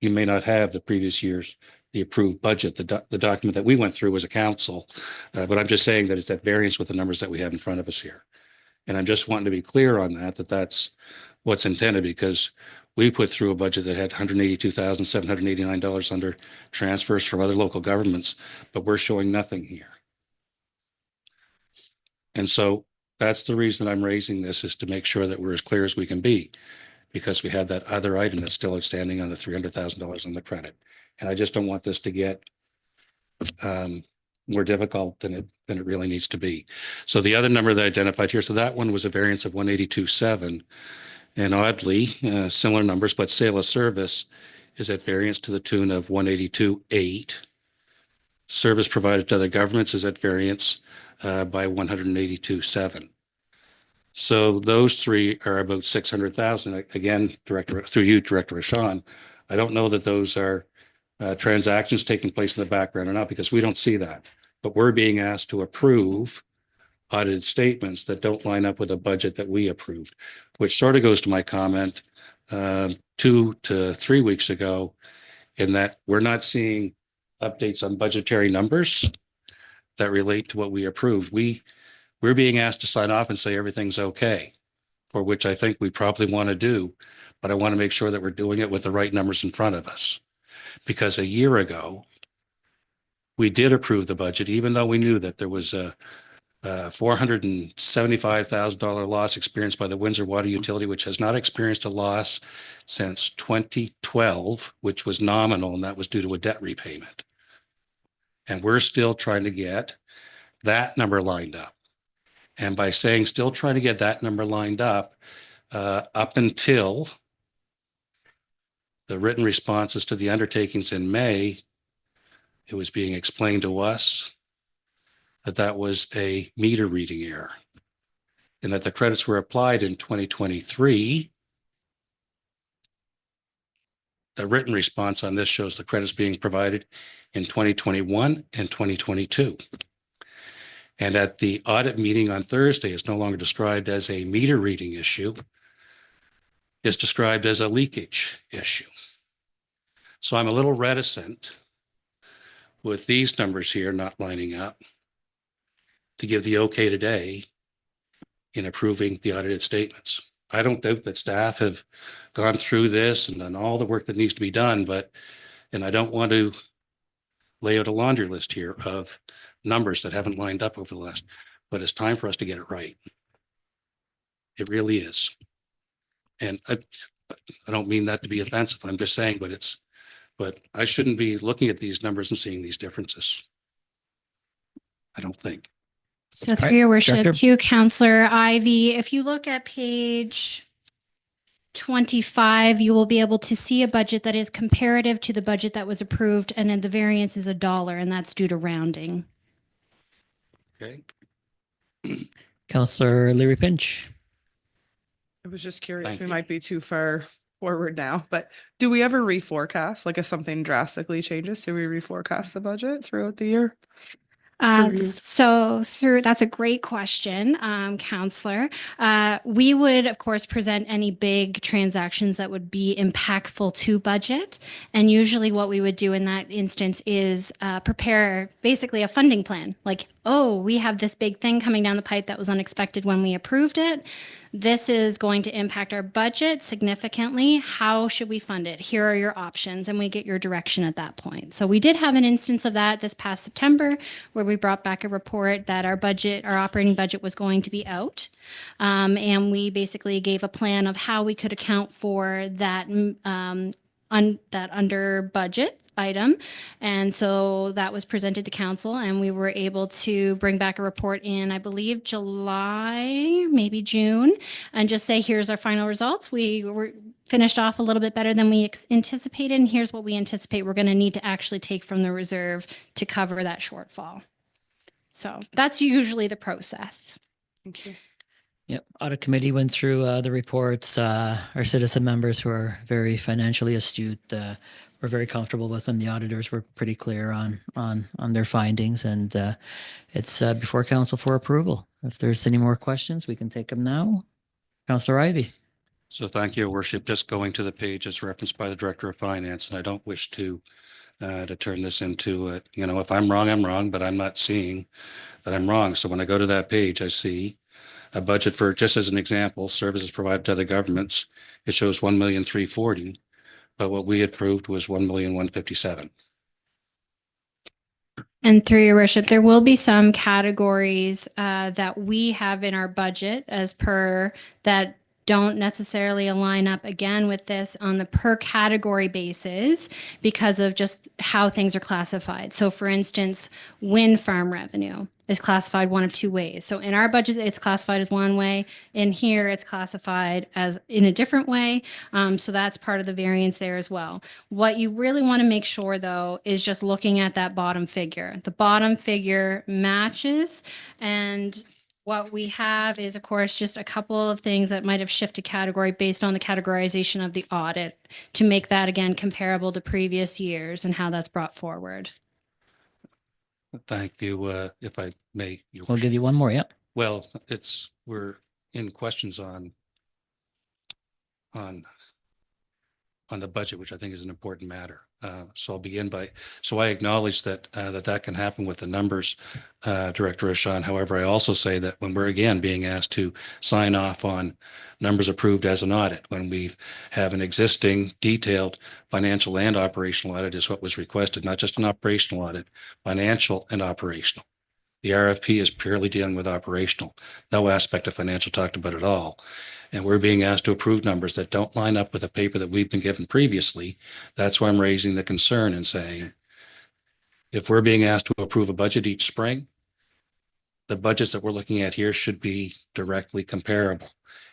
you may not have the previous year's, the approved budget. The document that we went through as a council, but I'm just saying that it's that variance with the numbers that we have in front of us here. And I'm just wanting to be clear on that, that's what's intended, because we put through a budget that had $182,789 under transfers from other local governments, but we're showing nothing here. And so that's the reason I'm raising this, is to make sure that we're as clear as we can be, because we had that other item that's still outstanding on the $300,000 on the credit. And I just don't want this to get more difficult than it really needs to be. So the other number that I identified here, so that one was a variance of 182.7. And oddly, similar numbers, but sale of service is at variance to the tune of 182.8. Service provided to other governments is at variance by 182.7. So those three are about 600,000. Again, through you, Director Rashawn, I don't know that those are transactions taking place in the background or not, because we don't see that. But we're being asked to approve audited statements that don't line up with a budget that we approved, which sort of goes to my comment 2 to 3 weeks ago, in that we're not seeing updates on budgetary numbers that relate to what we approved. We're being asked to sign off and say everything's okay, for which I think we probably want to do, but I want to make sure that we're doing it with the right numbers in front of us. Because a year ago, we did approve the budget, even though we knew that there was a $475,000 loss experienced by the Windsor Water Utility, which has not experienced a loss since 2012, which was nominal, and that was due to a debt repayment. And we're still trying to get that number lined up. And by saying still trying to get that number lined up until the written responses to the undertakings in May, it was being explained to us that that was a meter reading error, and that the credits were applied in 2023. The written response on this shows the credits being provided in 2021 and 2022. And at the audit meeting on Thursday, it's no longer described as a meter reading issue. It's described as a leakage issue. So I'm a little reticent with these numbers here not lining up to give the okay today in approving the audited statements. I don't doubt that staff have gone through this and done all the work that needs to be done, and I don't want to lay out a laundry list here of numbers that haven't lined up over the last, but it's time for us to get it right. It really is. And I don't mean that to be offensive. I'm just saying, but I shouldn't be looking at these numbers and seeing these differences. I don't think. So All through right, your worship Director. to Councillor Ivy, if you look at page 25, you will be able to see a budget that is comparative to the budget that was approved, and then the variance is $1, and that's due to rounding. Okay. Councillor Leary Pinch. I was just curious, Thank we you. might be too far forward now, but do we ever reforecast? Like if something drastically changes, do we reforecast the budget throughout the year? That's a great question, Counselor. We would, of course, present any big transactions that would be impactful to budget. And usually what we would do in that instance is prepare basically a funding plan. Like, oh, we have this big thing coming down the pipe that was unexpected when we approved it. This is going to impact our budget significantly. How should we fund it? Here are your options, and we get your direction at that point. So we did have an instance of that this past September, where we brought back a report that our operating budget was going to be out. And we basically gave a plan of how we could account for that that under budget item. And so that was presented to council, and we were able to bring back a report in, I believe, July, maybe June, and just say, here's our final results. We were finished off a little bit better than we anticipated, and here's what we anticipate we're going to need to actually take from the reserve to cover that shortfall. So that's usually the process. Thank you. Yep, audit committee went through the reports. Our citizen members who are very financially astute were very comfortable with them. The auditors were pretty clear on their findings, and it's before council for approval. If there's any more questions, we can take them now. Councillor Ivy. So thank you, Your Worship. Just going to the page as referenced by the Director of Finance, and I don't wish to turn this into if I'm wrong, I'm wrong, but I'm not seeing that I'm wrong. So when I go to that page, I see a budget for, just as an example, services provided to other governments, it shows 1,340,000, but what we approved was 1,157,000. And through your worship, there will be some categories that we have in our budget as per that don't necessarily align up again with this on the per category basis because of just how things are classified. So for instance, wind farm revenue is classified one of two ways. So in our budget, it's classified as one way. In here, it's classified as in a different way. So that's part of the variance there as well. What you really want to make sure though, is just looking at that bottom figure. The bottom figure matches, and what we have is, of course, just a couple of things that might have shifted category based on the categorization of the audit to make that again comparable to previous years and how that's brought forward. Thank you. If I may. Your We'll give you one more. Yep. Well, we're in questions on the budget, which I think is an important matter. So I'll begin by, so I acknowledge that that can happen with the numbers, Director Rashan. However, I also say that when we're again being asked to sign off on numbers approved as an audit, when we have an existing detailed financial and operational audit is what was requested, not just an operational audit, financial and operational. The RFP is purely dealing with operational, no aspect of financial talked about at all. And we're being asked to approve numbers that don't line up with the paper that we've been given previously. That's why I'm raising the concern and saying, if we're being asked to approve a budget each spring, the budgets that we're looking at here should be directly comparable.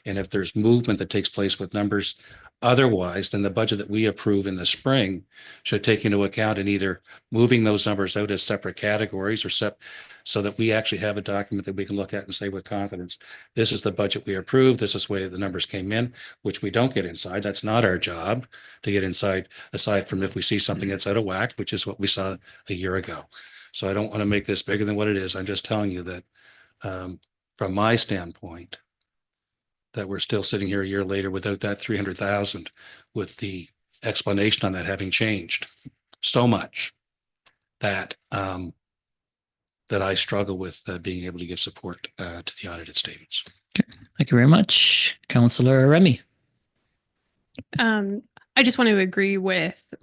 And if there's movement that takes place with numbers otherwise, then the budget that we approve in the spring should take into account in either moving those numbers out as separate categories or so that we actually have a document that we can look at and say with confidence, this is the budget we approved, this is the way the numbers came in, which we don't get inside. That's not our job to get inside, aside from if we see something that's out of whack, which is what we saw a year ago. So I don't want to make this bigger than what it is. I'm just telling you that from my standpoint, that we're still sitting here a year later without that 300,000, with the explanation on that having changed so much that that I struggle with being able to give support to the audited statements. Okay. Thank you very much. Councillor Remy. I just want to agree with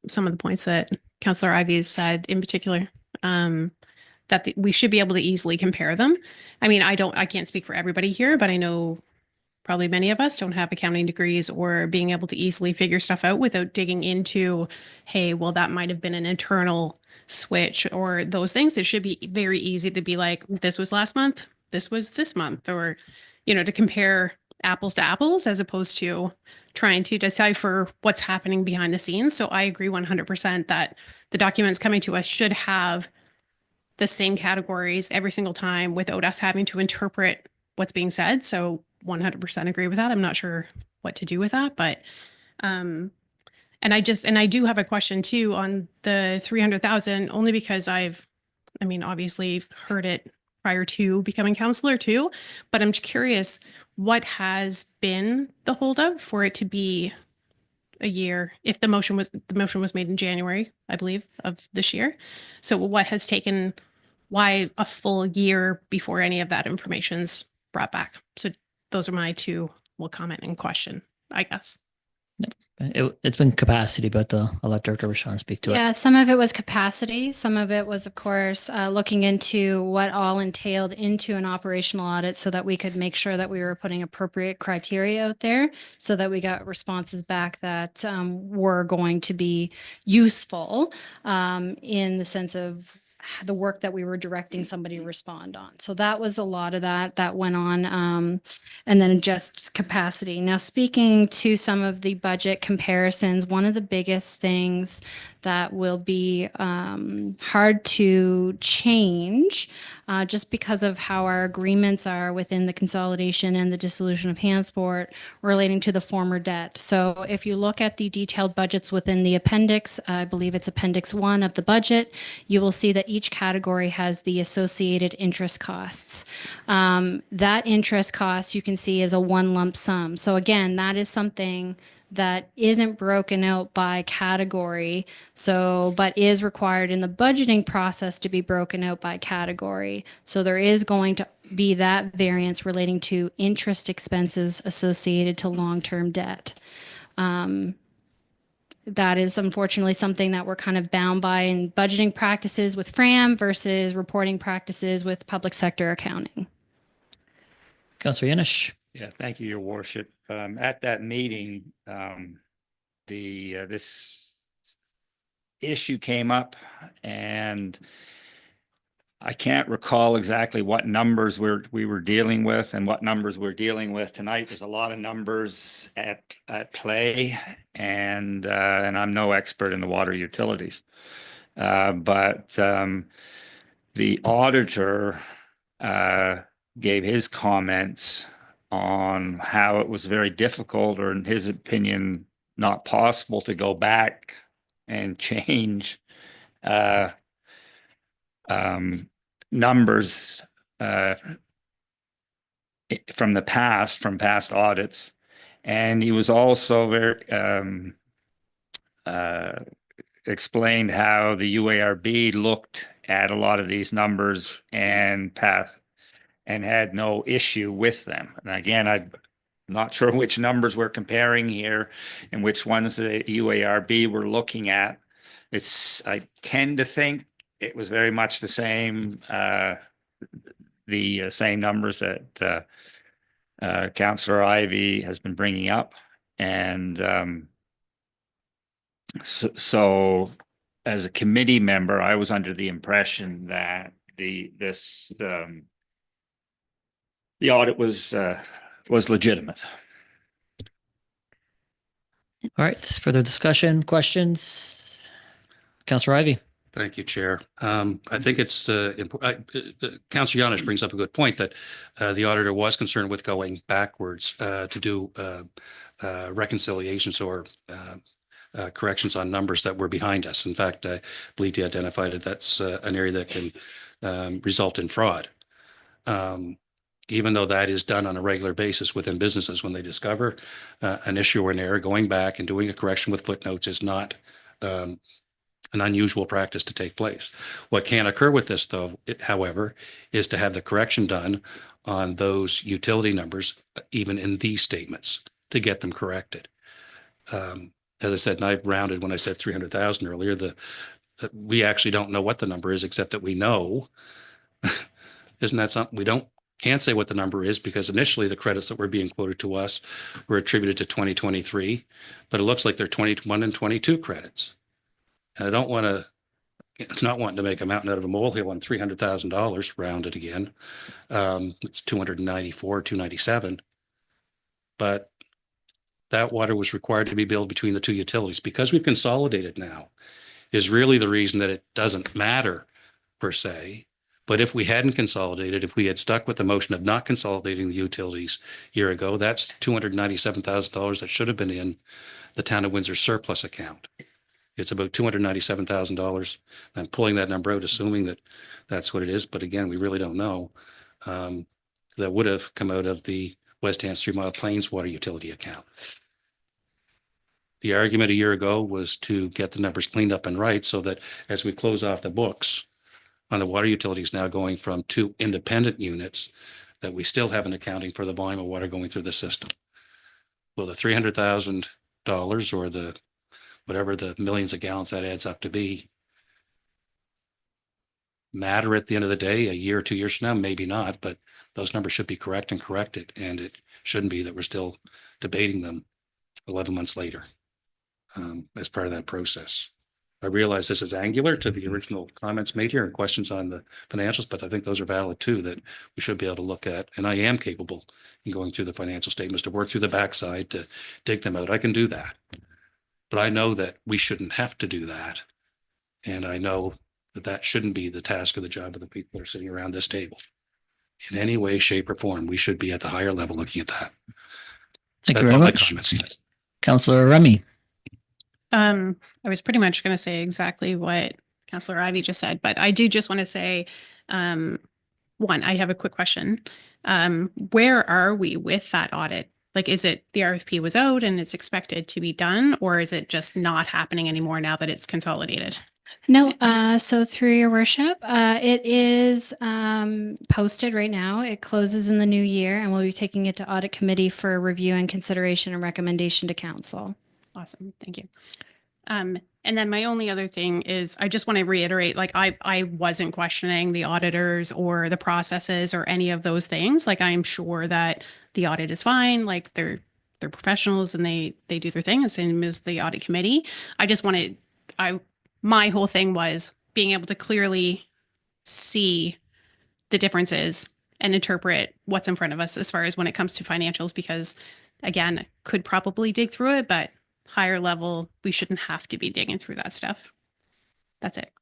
some of the points that Councillor Ivey has said in particular, that we should be able to easily compare them. I mean, I can't speak for everybody here, but I know probably many of us don't have accounting degrees or being able to easily figure stuff out without digging into, hey, well, that might have been an internal switch or those things. It should be very easy to be like, this was last month, this was this month, or, to compare apples to apples as opposed to trying to decipher what's happening behind the scenes. So I agree 100% that the documents coming to us should have the same categories every single time without us having to interpret what's being said. So 100% agree with that. I'm not sure what to do with that, but and I do have a question too on the 300,000, only because obviously heard it prior to becoming councillor too, but I'm curious, what has been the holdup for it to be a year? If the motion was made in January, I believe, of this year. So what has taken, why a full year before any of that information's brought back? So those are my two, comment and question, I guess. It's been capacity, but I'll let Director Rashan speak to it. Yeah, some of it was capacity. Some of it was, of course, looking into what all entailed into an operational audit so that we could make sure that we were putting appropriate criteria out there so that we got responses back that were going to be useful in the sense of the work that we were directing somebody to respond on. So that was a lot of that went on. And then just capacity. Now, speaking to some of the budget comparisons, one of the biggest things that will be hard to change just because of how our agreements are within the consolidation and the dissolution of Hansport relating to the former debt. So if you look at the detailed budgets within the appendix, I believe it's Appendix 1 of the budget, you will see that each category has the associated interest costs. That interest cost you can see is a one lump sum. So again, that is something that isn't broken out by category. So, but is required in the budgeting process to be broken out by category. So there is going to be that variance relating to interest expenses associated to long-term debt. That is unfortunately something that we're kind of bound by in budgeting practices with FRAM versus reporting practices with public sector accounting. Councillor Yanish. Yeah, thank you, Your Worship. At that meeting, this issue came up, and I can't recall exactly what numbers we were dealing with and what numbers we're dealing with tonight. There's a lot of numbers at play, and I'm no expert in the water utilities, but the auditor gave his comments on how it was very difficult, or in his opinion, not possible to go back and change numbers from past audits. And he was also very explained how the UARB looked at a lot of these numbers and had no issue with them. And again, I'm not sure which numbers we're comparing here and which ones the UARB were looking at. I tend to think it was very much the same, same numbers that Councillor Ivey has been bringing up. And so as a committee member, I was under the impression that the audit was legitimate. All right, further discussion, questions? Councillor Ivey. Thank you, Chair. I think it's Councillor Yanish brings up a good point that the auditor was concerned with going backwards to do reconciliations or corrections on numbers that were behind us. In fact, I believe he identified it. That's an area that can result in fraud. Even though that is done on a regular basis within businesses when they discover an issue or an error, going back and doing a correction with footnotes is not an unusual practice to take place. What can occur with this, though, however, is to have the correction done on those utility numbers, even in these statements, to get them corrected. As I said, and I've rounded when I said 300,000 earlier, we actually don't know what the number is, except that we know. Isn't that something can't say what the number is, because initially the credits that were being quoted to us were attributed to 2023, but it looks like they're 21 and 22 credits. And I don't want to, not wanting to make a mountain out of a molehill on $300,000 rounded again. It's 294, 297. But that water was required to be billed between the two utilities. Because we've consolidated now is really the reason that it doesn't matter per se. But if we hadn't consolidated, if we had stuck with the motion of not consolidating the utilities a year ago, that's $297,000 that should have been in the Town of Windsor surplus account. It's about $297,000. I'm pulling that number out, assuming that that's what it is. But again, we really don't know. That would have come out of the West Hants 3 Mile Plains water utility account. The argument a year ago was to get the numbers cleaned up and right, so that as we close off the books on the water utilities now going from 2 independent units, that we still have an accounting for the volume of water going through the system. Well, the $300,000 or the whatever the millions of gallons that adds up to be matter at the end of the day, a year or 2 years from now, maybe not, but those numbers should be correct and corrected. And it shouldn't be that we're still debating them 11 months later as part of that process. I realize this is angular to the original comments made here and questions on the financials, but I think those are valid too, that we should be able to look at. And I am capable in going through the financial statements to work through the backside to dig them out. I can do that. But I know that we shouldn't have to do that. And I know that that shouldn't be the task or the job of the people that are sitting around this table. In any way, shape, or form, we should be at the higher level looking at that. Thank you very much. Councillor Remy. I was pretty much going to say exactly what Councillor Ivey just said, but I do just want to say, one, I have a quick question. Where are we with that audit Like, is it the RFP was out and it's expected to be done, or is it just not happening anymore now that it's consolidated? No, so through your worship, it is posted right now. It closes in the new year and we'll be taking it to audit committee for review and consideration and recommendation to council. Awesome. Thank you. And then my only other thing is I just want to reiterate, like, I wasn't questioning the auditors or the processes or any of those things. Like, I'm sure that the audit is fine. Like, they're professionals and they do their thing, the same as the audit committee. I just wanted, my whole thing was being able to clearly see the differences and interpret what's in front of us as far as when it comes to financials, because again, could probably dig through it, but higher level, we shouldn't have to be digging through that stuff. That's it.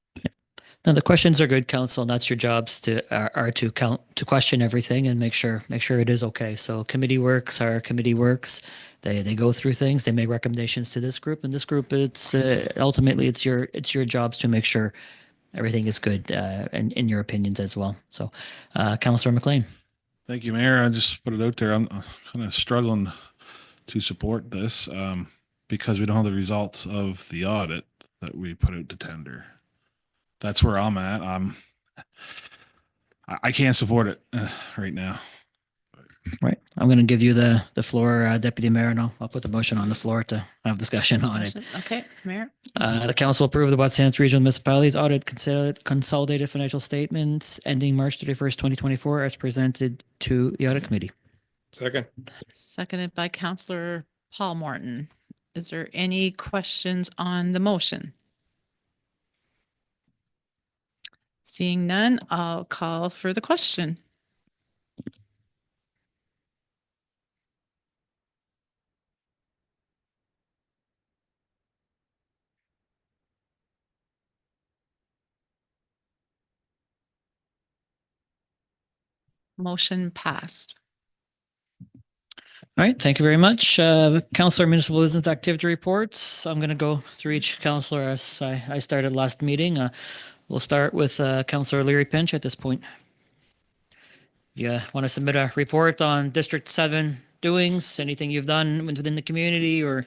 No, the questions are good, council, and that's your jobs are to question everything and make sure it is okay. So committee works, our committee works. They go through things, they make recommendations to this group, and this group, it's ultimately it's your jobs to make sure everything is good, and in your opinions as well. So, Councillor McLean. Thank you, Mayor. I just put it out there. I'm kind of struggling to support this because we don't have the results of the audit that we put out to tender. That's where I'm at. I can't support it right now. Right. I'm going to give you the floor, Deputy Mayor, and I'll put the motion on the floor to have discussion on it. Okay, Mayor. The council approved the Watson's Regional Municipalities Audit Consolidated Financial Statements ending March 31st, 2024 as presented to the Audit Committee. Second. Seconded by Councillor Paul Morton. Is there any questions on the motion? Seeing none, I'll call for the question. Motion passed. All right, thank you very much. Councillor Municipal Business Activity Reports. I'm going to go through each councillor as I started last meeting. We'll start with Councillor Leary Pinch at this point. You want to submit a report on District 7 doings, anything you've done within the community, or?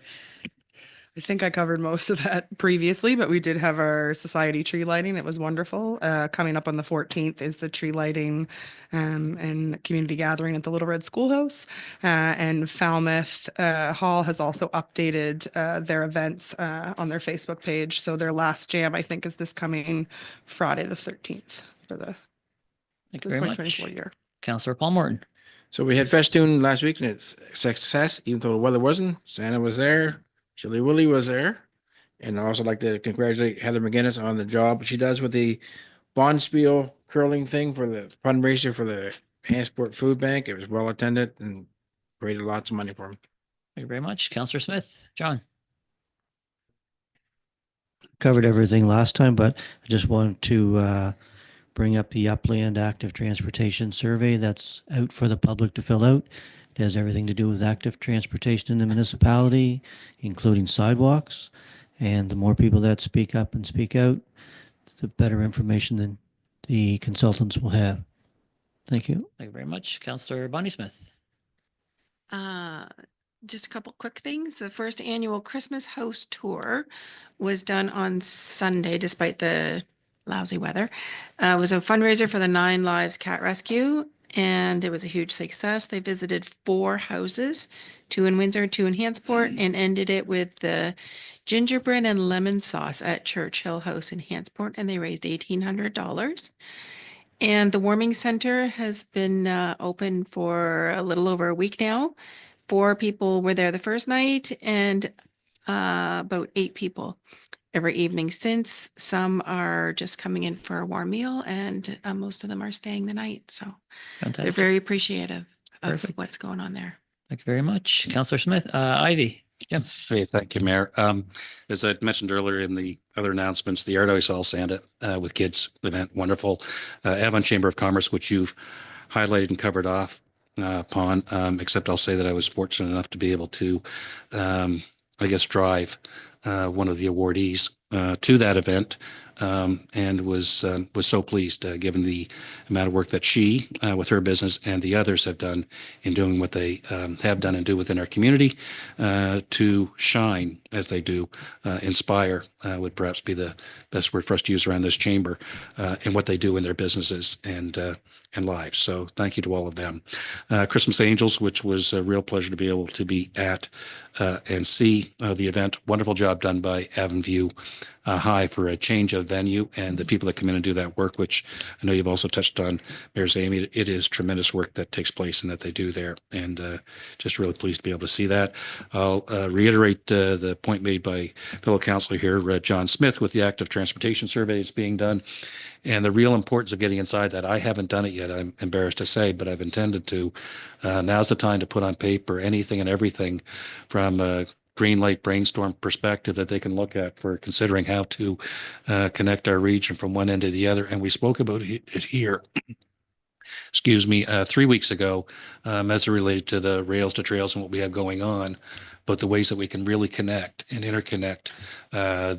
I think I covered most of that previously, but we did have our society tree lighting. It was wonderful. Coming up on the 14th is the tree lighting and community gathering at the Little Red Schoolhouse. And Falmouth Hall has also updated their events on their Facebook page. So their last jam, I think, is this coming Friday the 13th for the Thank you very much. 2024 year. Councillor Paul Morton. So we had Festoon last week and it's a success, even though the weather wasn't. Santa was there. Chili Willie was there. And I also like to congratulate Heather McGinnis on the job she does with the Bonspiel curling thing for the fundraiser for the Hansport Food Bank. It was well attended and raised lots of money for them. Thank you very much. Councillor Smith. John. Covered everything last time, but I just wanted to bring up the Upland Active Transportation Survey that's out for the public to fill out. It has everything to do with active transportation in the municipality, including sidewalks. And the more people that speak up and speak out, the better information than the consultants will have. Thank you. Thank you very much. Councillor Bonnie Smith. Just a couple quick things. The first annual Christmas House Tour was done on Sunday, despite the lousy weather. It was a fundraiser for the 9 Lives Cat Rescue, and it was a huge success. They visited 4 houses, 2 in Windsor, 2 in Hansport, and ended it with the gingerbread and lemon sauce at Churchill House in Hansport, and they raised $1,800. And the warming center has been open for a little over a week now. 4 people were there the first night and about 8 people every evening since. Some are just coming in for a warm meal and most of them are staying the night. So Fantastic. they're very appreciative of Perfect. what's going on there. Thank you very much. Councillor Smith. Ivy. Jim. Hey, thank you, Mayor. As I mentioned earlier in the other announcements, the Art Hall Santa with kids event, wonderful. Avon Chamber of Commerce, which you've highlighted and covered off upon, except I'll say that I was fortunate enough to be able to, I guess, drive one of the awardees to that event, and was so pleased, given the amount of work that she, with her business, and the others have done in doing what they have done and do within our community, to shine as they do, inspire would perhaps be the best word for us to use around this chamber, in what they do in their businesses and lives. So thank you to all of them. Christmas Angels, which was a real pleasure to be able to be at and see the event. Wonderful job done by Avonview High for a change of venue and the people that come in and do that work, which I know you've also touched on, Mayor Zamy. It is tremendous work that takes place and that they do there, and just really pleased to be able to see that. I'll reiterate the point made by fellow councilor here, John Smith, with the active transportation survey that's being done. And the real importance of getting inside that. I haven't done it yet, I'm embarrassed to say, but I've intended to. Now's the time to put on paper anything and everything from a green light brainstorm perspective that they can look at for considering how to connect our region from one end to the other. And we spoke about it here, excuse me, 3 weeks ago, as it related to the rails to trails and what we have going on, but the ways that we can really connect and interconnect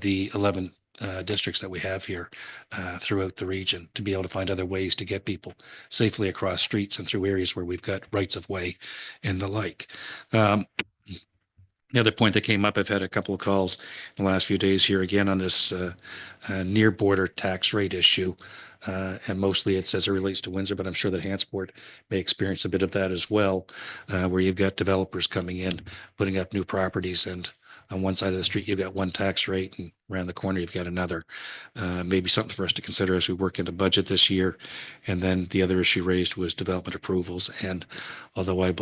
the 11 districts that we have here throughout the region, to be able to find other ways to get people safely across streets and through areas where we've got rights of way and the like. The other point that came up, I've had a couple of calls in the last few days here again on this near border tax rate issue. And mostly it's as it relates to Windsor, but I'm sure that Hantsport may experience a bit of that as well, where you've got developers coming in, putting up new properties, and on one side of the street, you've got one tax rate, and around the corner, you've got another. Maybe something for us to consider as we work into budget this year. And then the other issue raised was development approvals. And although I've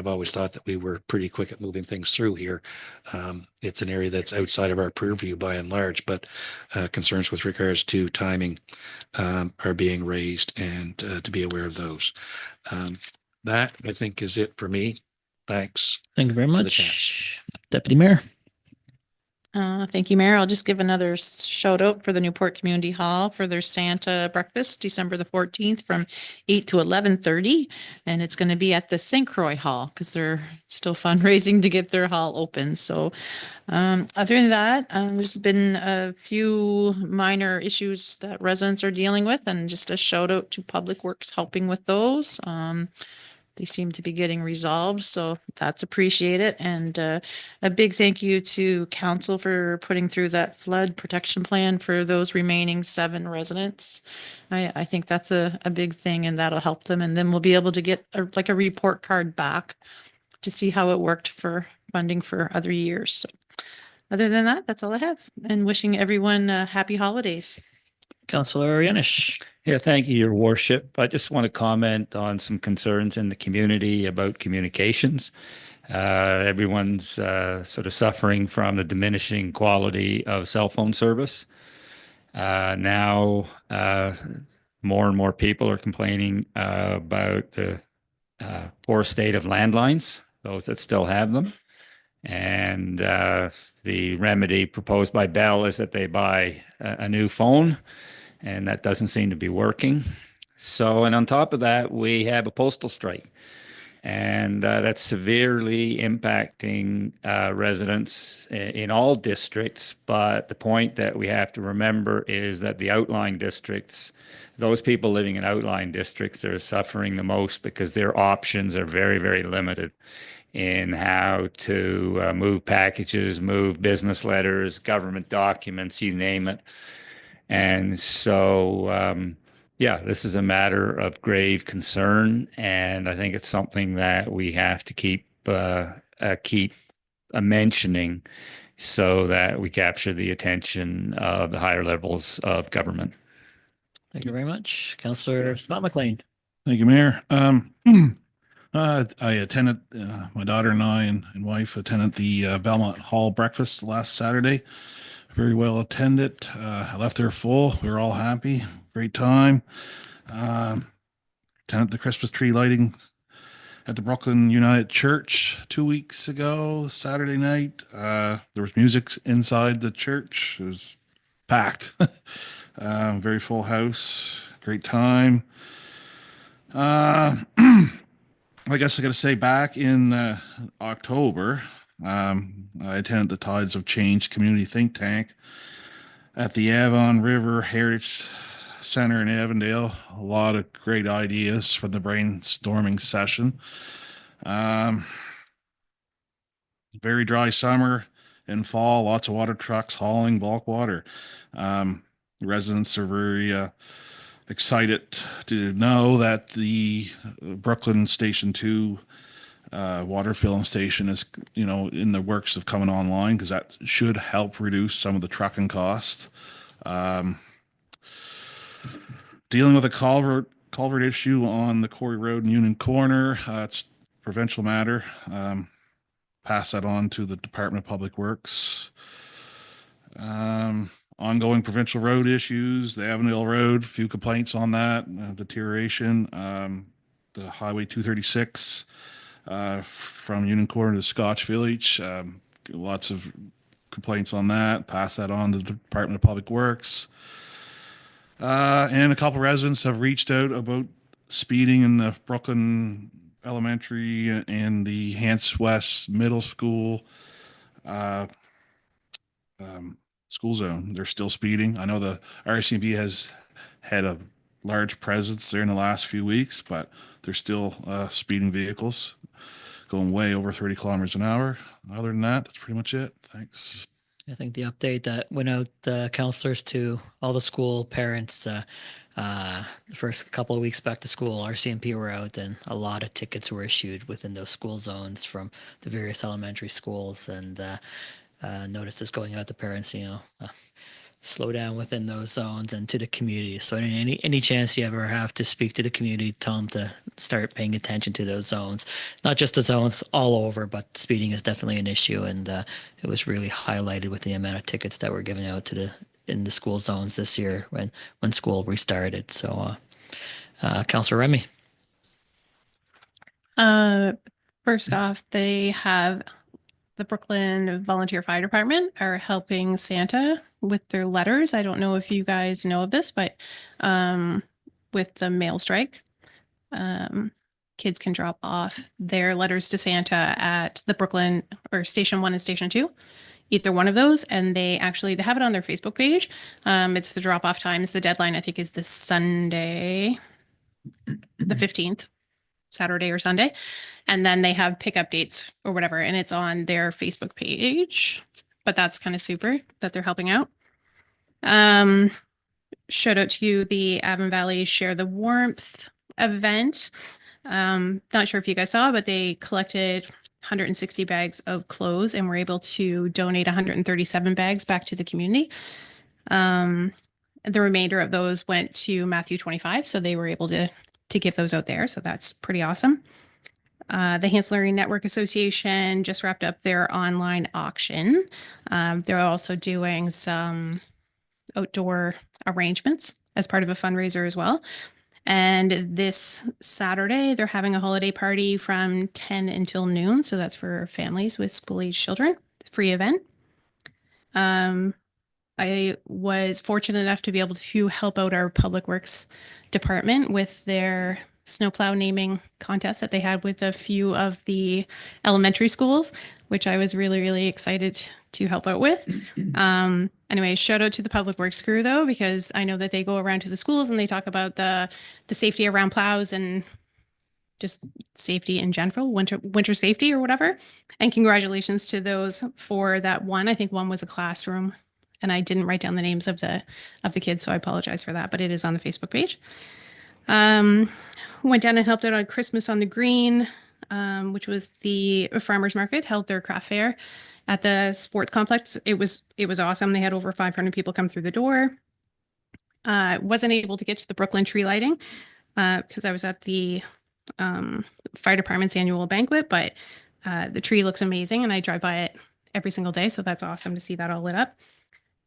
always thought that we were pretty quick at moving things through here, it's an area that's outside of our purview by and large, but concerns with regards to timing are being raised, and to be aware of those. That, I think, is it for me. Thanks. Thank you very for the much. chance. Deputy Mayor. Thank you, Mayor. I'll just give another shout out for the Newport Community Hall for their Santa breakfast, December the 14th from 8 to 11:30. And it's going to be at the St. Croix Hall because they're still fundraising to get their hall open. So other than that, there's been a few minor issues that residents are dealing with, and just a shout out to Public Works helping with those. They seem to be getting resolved, so that's appreciated. And a big thank you to council for putting through that flood protection plan for those remaining 7 residents. I think that's a big thing, and that'll help them. And then we'll be able to get a report card back to see how it worked for funding for other years. So other than that, that's all I have. And wishing everyone happy holidays. Councillor Yanish. Yeah, thank you, Your Worship. I just want to comment on some concerns in the community about communications. Everyone's sort of suffering from the diminishing quality of cell phone service. Now, more and more people are complaining about the poor state of landlines, those that still have them. And the remedy proposed by Bell is that they buy a new phone, and that doesn't seem to be working. So, and on top of that, we have a postal strike, and that's severely impacting residents in all districts. But the point that we have to remember is that the outlying districts, those people living in outlying districts, are suffering the most because their options are very, very limited in how to move packages, move business letters, government documents, you name it. And so, yeah, this is a matter of grave concern, and I think it's something that we have to keep mentioning so that we capture the attention of the higher levels of government. Thank you very much. Councillor Scott McLean. Thank you, Mayor. I attended, my daughter and I and wife attended the Belmont Hall breakfast last Saturday. Very well attended. I left there full. We were all happy. Great time. Attended the Christmas tree lighting at the Brooklyn United Church 2 weeks ago, Saturday night. There was music inside the church. It was packed. Very full house. Great time. I guess I got to say, back in October, I attended the Tides of Change community think tank. at the Avon River Heritage Center in Avondale. A lot of great ideas for the brainstorming session. Very dry summer and fall, lots of water trucks hauling bulk water. Residents are very excited to know that the Brooklyn Station 2 water filling station is, in the works of coming online, because that should help reduce some of the trucking costs. Dealing with a culvert issue on the Quarry Road and Union Corner. It's a provincial matter. Pass that on to the Department of Public Works. Ongoing provincial road issues, the Avondale Road, a few complaints on that, deterioration. The Highway 236 from Union Corner to Scotch Village, lots of complaints on that. Pass that on to the Department of Public Works. And a couple residents have reached out about speeding in the Brooklyn Elementary and the Hants West Middle School school zone. They're still speeding. I know the RCMP has had a large presence there in the last few weeks, but they're still speeding vehicles going way over 30 kilometers an hour. Other than that, that's pretty much it. Thanks. I think the update that went out, counselors to all the school parents, the first couple of weeks back to school, RCMP were out and a lot of tickets were issued within those school zones from the various elementary schools, and notices going out to parents, slow down within those zones and to the community. So any chance you ever have to speak to the community, tell them to start paying attention to those zones, not just the zones all over, but speeding is definitely an issue. And it was really highlighted with the amount of tickets that were given out in the school zones this year when school restarted. So Councillor Remy. First off, they have the Brooklyn Volunteer Fire Department are helping Santa with their letters. I don't know if you guys know of this, but with the mail strike, kids can drop off their letters to Santa at the Brooklyn or Station 1 and Station 2, either one of those. And they have it on their Facebook page. It's the drop off times. The deadline, I think, is this Sunday, the 15th. Saturday or Sunday, and then they have pickup dates or whatever, and it's on their Facebook page. But that's kind of super that they're helping out. Shout out to the Avon Valley Share the Warmth event. Not sure if you guys saw, but they collected 160 bags of clothes and were able to donate 137 bags back to the community. The remainder of those went to Matthew 25, so they were able to give those out there. So that's pretty awesome. The Ancillary Network Association just wrapped up their online auction. They're also doing some outdoor arrangements as part of a fundraiser as well. And this Saturday, they're having a holiday party from 10 until noon. So that's for families with school-age children, free event. I was fortunate enough to be able to help out our Public Works department with their snowplow naming contest that they had with a few of the elementary schools, which I was really, really excited to help out with. Anyway, shout out to the Public Works crew though, because I know that they go around to the schools and they talk about the safety around plows and just safety in general, winter safety or whatever. And congratulations to those for that one. I think one was a classroom. And I didn't write down the names of the kids, so I apologize for that, but it is on the Facebook page. Went down and helped out on Christmas on the Green, which was the farmers market, held their craft fair at the sports complex. It was awesome. They had over 500 people come through the door. Wasn't able to get to the Brooklyn tree lighting because I was at the fire department's annual banquet, but the tree looks amazing and I drive by it every single day. So that's awesome to see that all lit up.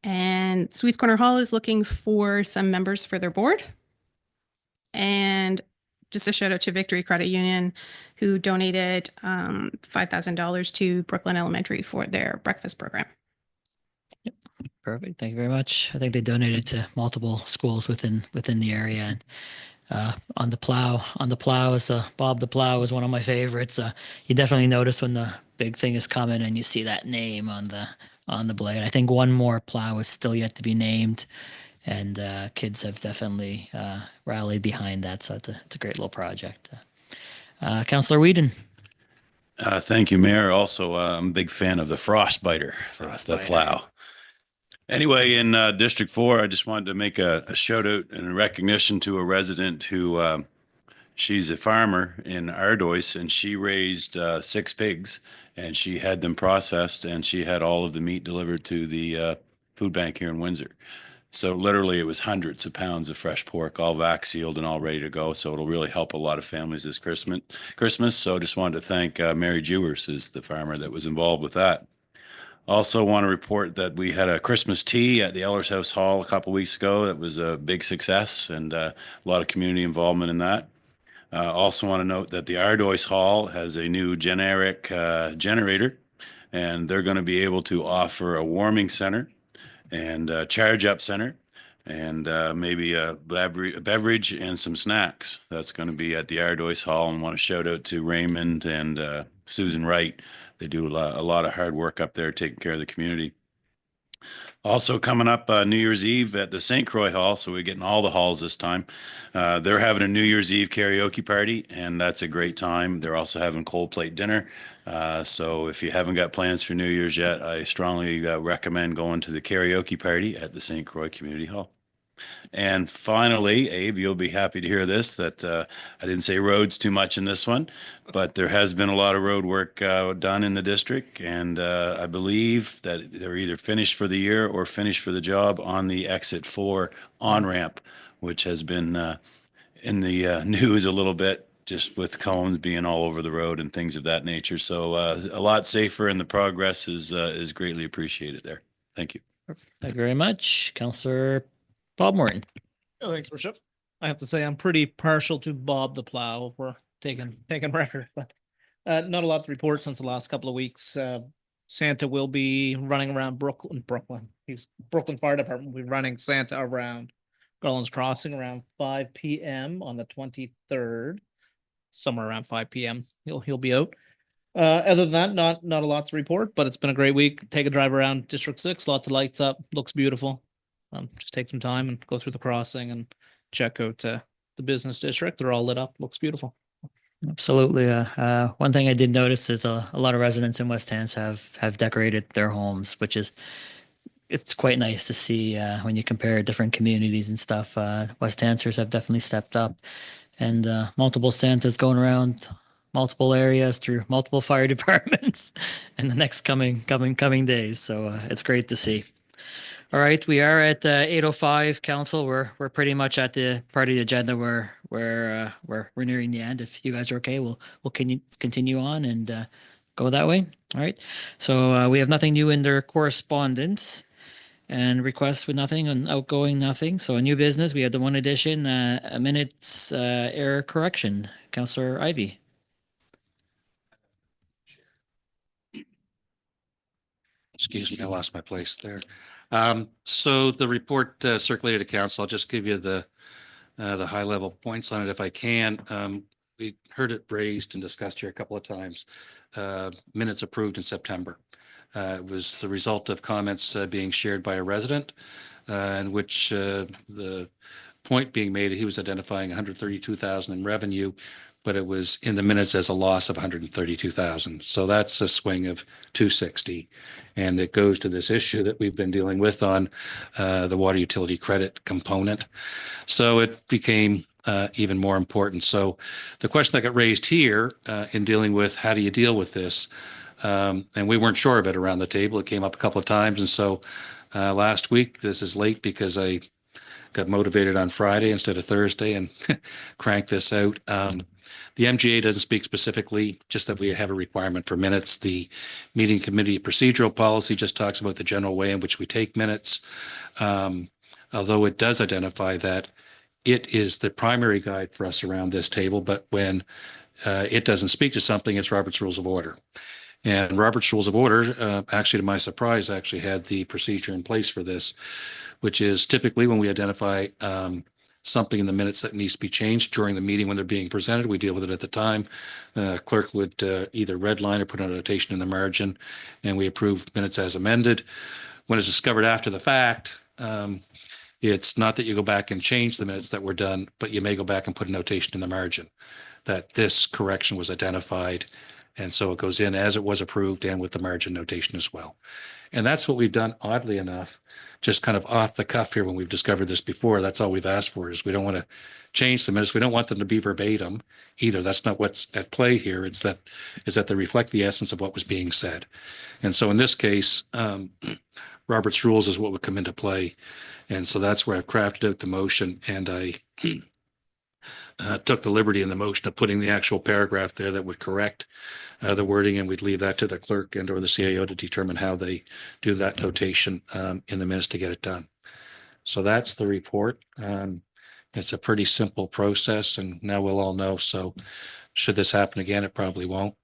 And Sweets Corner Hall is looking for some members for their board. And just a shout out to Victory Credit Union, who donated $5,000 to Brooklyn Elementary for their breakfast program. Yep. Perfect. Thank you very much. I think they donated to multiple schools within the area. And on the plow is Bob the Plow is one of my favorites. You definitely notice when the big thing is coming and you see that name on the on the blade. I think one more plow is still yet to be named, and kids have definitely rallied behind that. So it's a great little project. Councillor Whedon. Thank you, Mayor. Also, I'm a big fan of the Frostbiter, the plow. Anyway, in District 4, I just wanted to make a shout out and a recognition to a resident who she's a farmer in Ardois, and she raised 6 pigs, and she had them processed, and she had all of the meat delivered to the food bank here in Windsor. So literally, it was hundreds of pounds of fresh pork, all vac sealed and all ready to go. So it'll really help a lot of families this Christmas. So just wanted to thank Mary Jewers, is the farmer that was involved with that. Also want to report that we had a Christmas tea at the Ellers House Hall a couple weeks ago. That was a big success, and a lot of community involvement in that. Also want to note that the Ardois Hall has a new generic generator, and they're going to be able to offer a warming center and a charge up center, and maybe a beverage and some snacks. That's going to be at the Ardois Hall, and want to shout out to Raymond and Susan Wright. They do a lot of hard work up there taking care of the community. Also coming up New Year's Eve at the St. Croix Hall, so we're getting all the halls this time. They're having a New Year's Eve karaoke party, and that's a great time. They're also having cold plate dinner. So if you haven't got plans for New Year's yet, I strongly recommend going to the karaoke party at the St. Croix Community Hall. And finally, Abe, you'll be happy to hear this, that I didn't say roads too much in this one, but there has been a lot of road work done in the district. And I believe that they're either finished for the year or finished for the job on the Exit 4 on-ramp, which has been in the news a little bit, just with cones being all over the road and things of that nature. So a lot safer, and the progress is greatly appreciated there. Thank you. Thank you very much. Councillor Bob Morton. Oh, thanks, Bishop. I have to say I'm pretty partial to Bob the Plow. We're taking record, but not a lot to report since the last couple of weeks. Santa will be running around Brooklyn. Brooklyn Fire Department will be running Santa around Garland's Crossing around 5 p.m. on the 23rd. Somewhere around 5 p.m. He'll be out. Other than that, not a lot to report, but it's been a great week. Take a drive around District 6, lots of lights up, looks beautiful. Just take some time and go through the crossing and check out the business district. They're all lit up, looks beautiful. Absolutely. One thing I did notice is a lot of residents in West Hants have decorated their homes, which is, it's quite nice to see when you compare different communities and stuff. West Hansers have definitely stepped up, and multiple Santas going around multiple areas through multiple fire departments in the next coming days. So it's great to see. All right, we are at 8:05. Council, we're pretty much at the part of the agenda where we're nearing the end. If you guys are okay, we'll continue on and go that way. All right. So we have nothing new in their correspondence, and requests with nothing, and outgoing nothing. So a new business, we had the one addition, a minutes error correction. Councillor Ivy. Excuse me, I lost my place there. So the report circulated to council. I'll just give you the high level points on it if I can. We heard it raised and discussed here a couple of times. Minutes approved in September. It was the result of comments being shared by a resident, in which the point being made, he was identifying 132,000 in revenue, but it was in the minutes as a loss of 132,000. So that's a swing of 260. And it goes to this issue that we've been dealing with on the water utility credit component. So it became even more important. So the question that got raised here in dealing with how do you deal with this, and we weren't sure of it around the table. It came up a couple of times. And so last week, this is late because I got motivated on Friday instead of Thursday and cranked this out. The MGA doesn't speak specifically, just that we have a requirement for minutes. The meeting committee procedural policy just talks about the general way in which we take minutes. Although it does identify that it is the primary guide for us around this table, but when it doesn't speak to something, it's Robert's Rules of Order. And Robert's Rules of Order, actually to my surprise, actually had the procedure in place for this, which is typically when we identify something in the minutes that needs to be changed during the meeting when they're being presented, we deal with it at the time. Clerk would either redline or put a notation in the margin, and we approve minutes as amended. When it's discovered after the fact, it's not that you go back and change the minutes that were done, but you may go back and put a notation in the margin that this correction was identified. And so it goes in as it was approved and with the margin notation as well. And that's what we've done, oddly enough, just kind of off the cuff here when we've discovered this before. That's all we've asked for, is we don't want to change the minutes. We don't want them to be verbatim either. That's not what's at play here. It's that they reflect the essence of what was being said. And so in this case, Robert's rules is what would come into play. And so that's where I've crafted out the motion, and I took the liberty in the motion of putting the actual paragraph there that would correct the wording, and we'd leave that to the clerk and or the CAO to determine how they do that notation in the minutes to get it done. So that's the report. It's a pretty simple process, and now we'll all know. So should this happen again, it probably won't.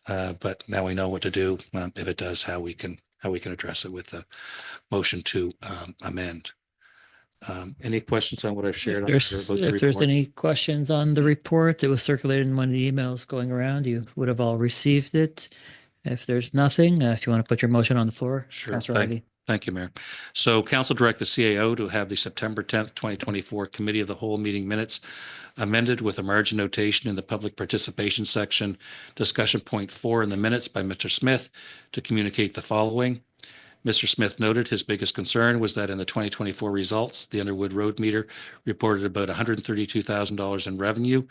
But now we know what to do if it does, how we can address it with the motion to amend. Any questions on what I've shared? If there's any questions on the report that was circulated in one of the emails going around, you would have all received it. If there's nothing, if you want to put your motion on the floor. Sure. Councilor Ivey. Thank you, Mayor. So council direct the CAO to have the September 10th, 2024 Committee of the Whole meeting minutes amended with a margin notation in the public participation section, discussion point 4 in the minutes by Mr. Smith, to communicate the following. Mr. Smith noted his biggest concern was that in the 2024 results, the Underwood Road meter reported about $132,000 in revenue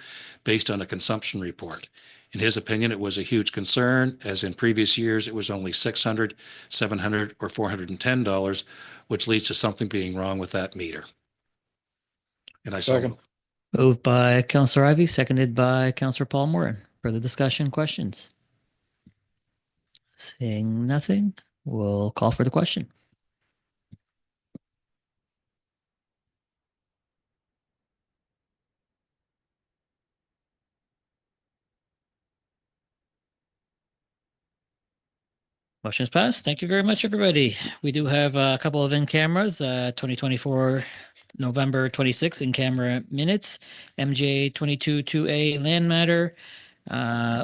based on a consumption report. In his opinion, it was a huge concern, as in previous years, it was only $600, $700, or $410, which leads to something being wrong with that meter. And I second. Moved by Councilor Ivey, seconded by Councilor Paul Moran. Further discussion, questions? Seeing nothing, we'll call for the question. Motion is passed. Thank you very much, everybody. We do have a couple of in-cameras, 2024 November 26 in-camera minutes, MJ 22-2A land matter,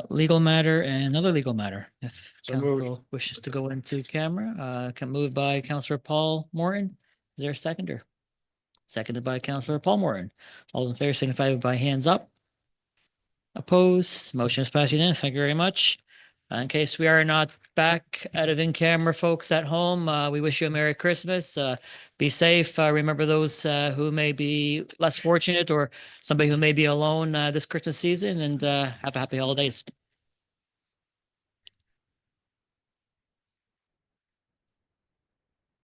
legal matter, and another legal matter. If council wishes to go into camera, can move by Councilor Paul Moran. Is there a seconder? Seconded by Councilor Paul Moran. All in favor signify by hands up. Opposed? Motion is passed unanimously. Thank you very much. In case we are not back out of in-camera, folks at home, we wish you a Merry Christmas. Be safe. Remember those who may be less fortunate, or somebody who may be alone this Christmas season, and have a happy holidays.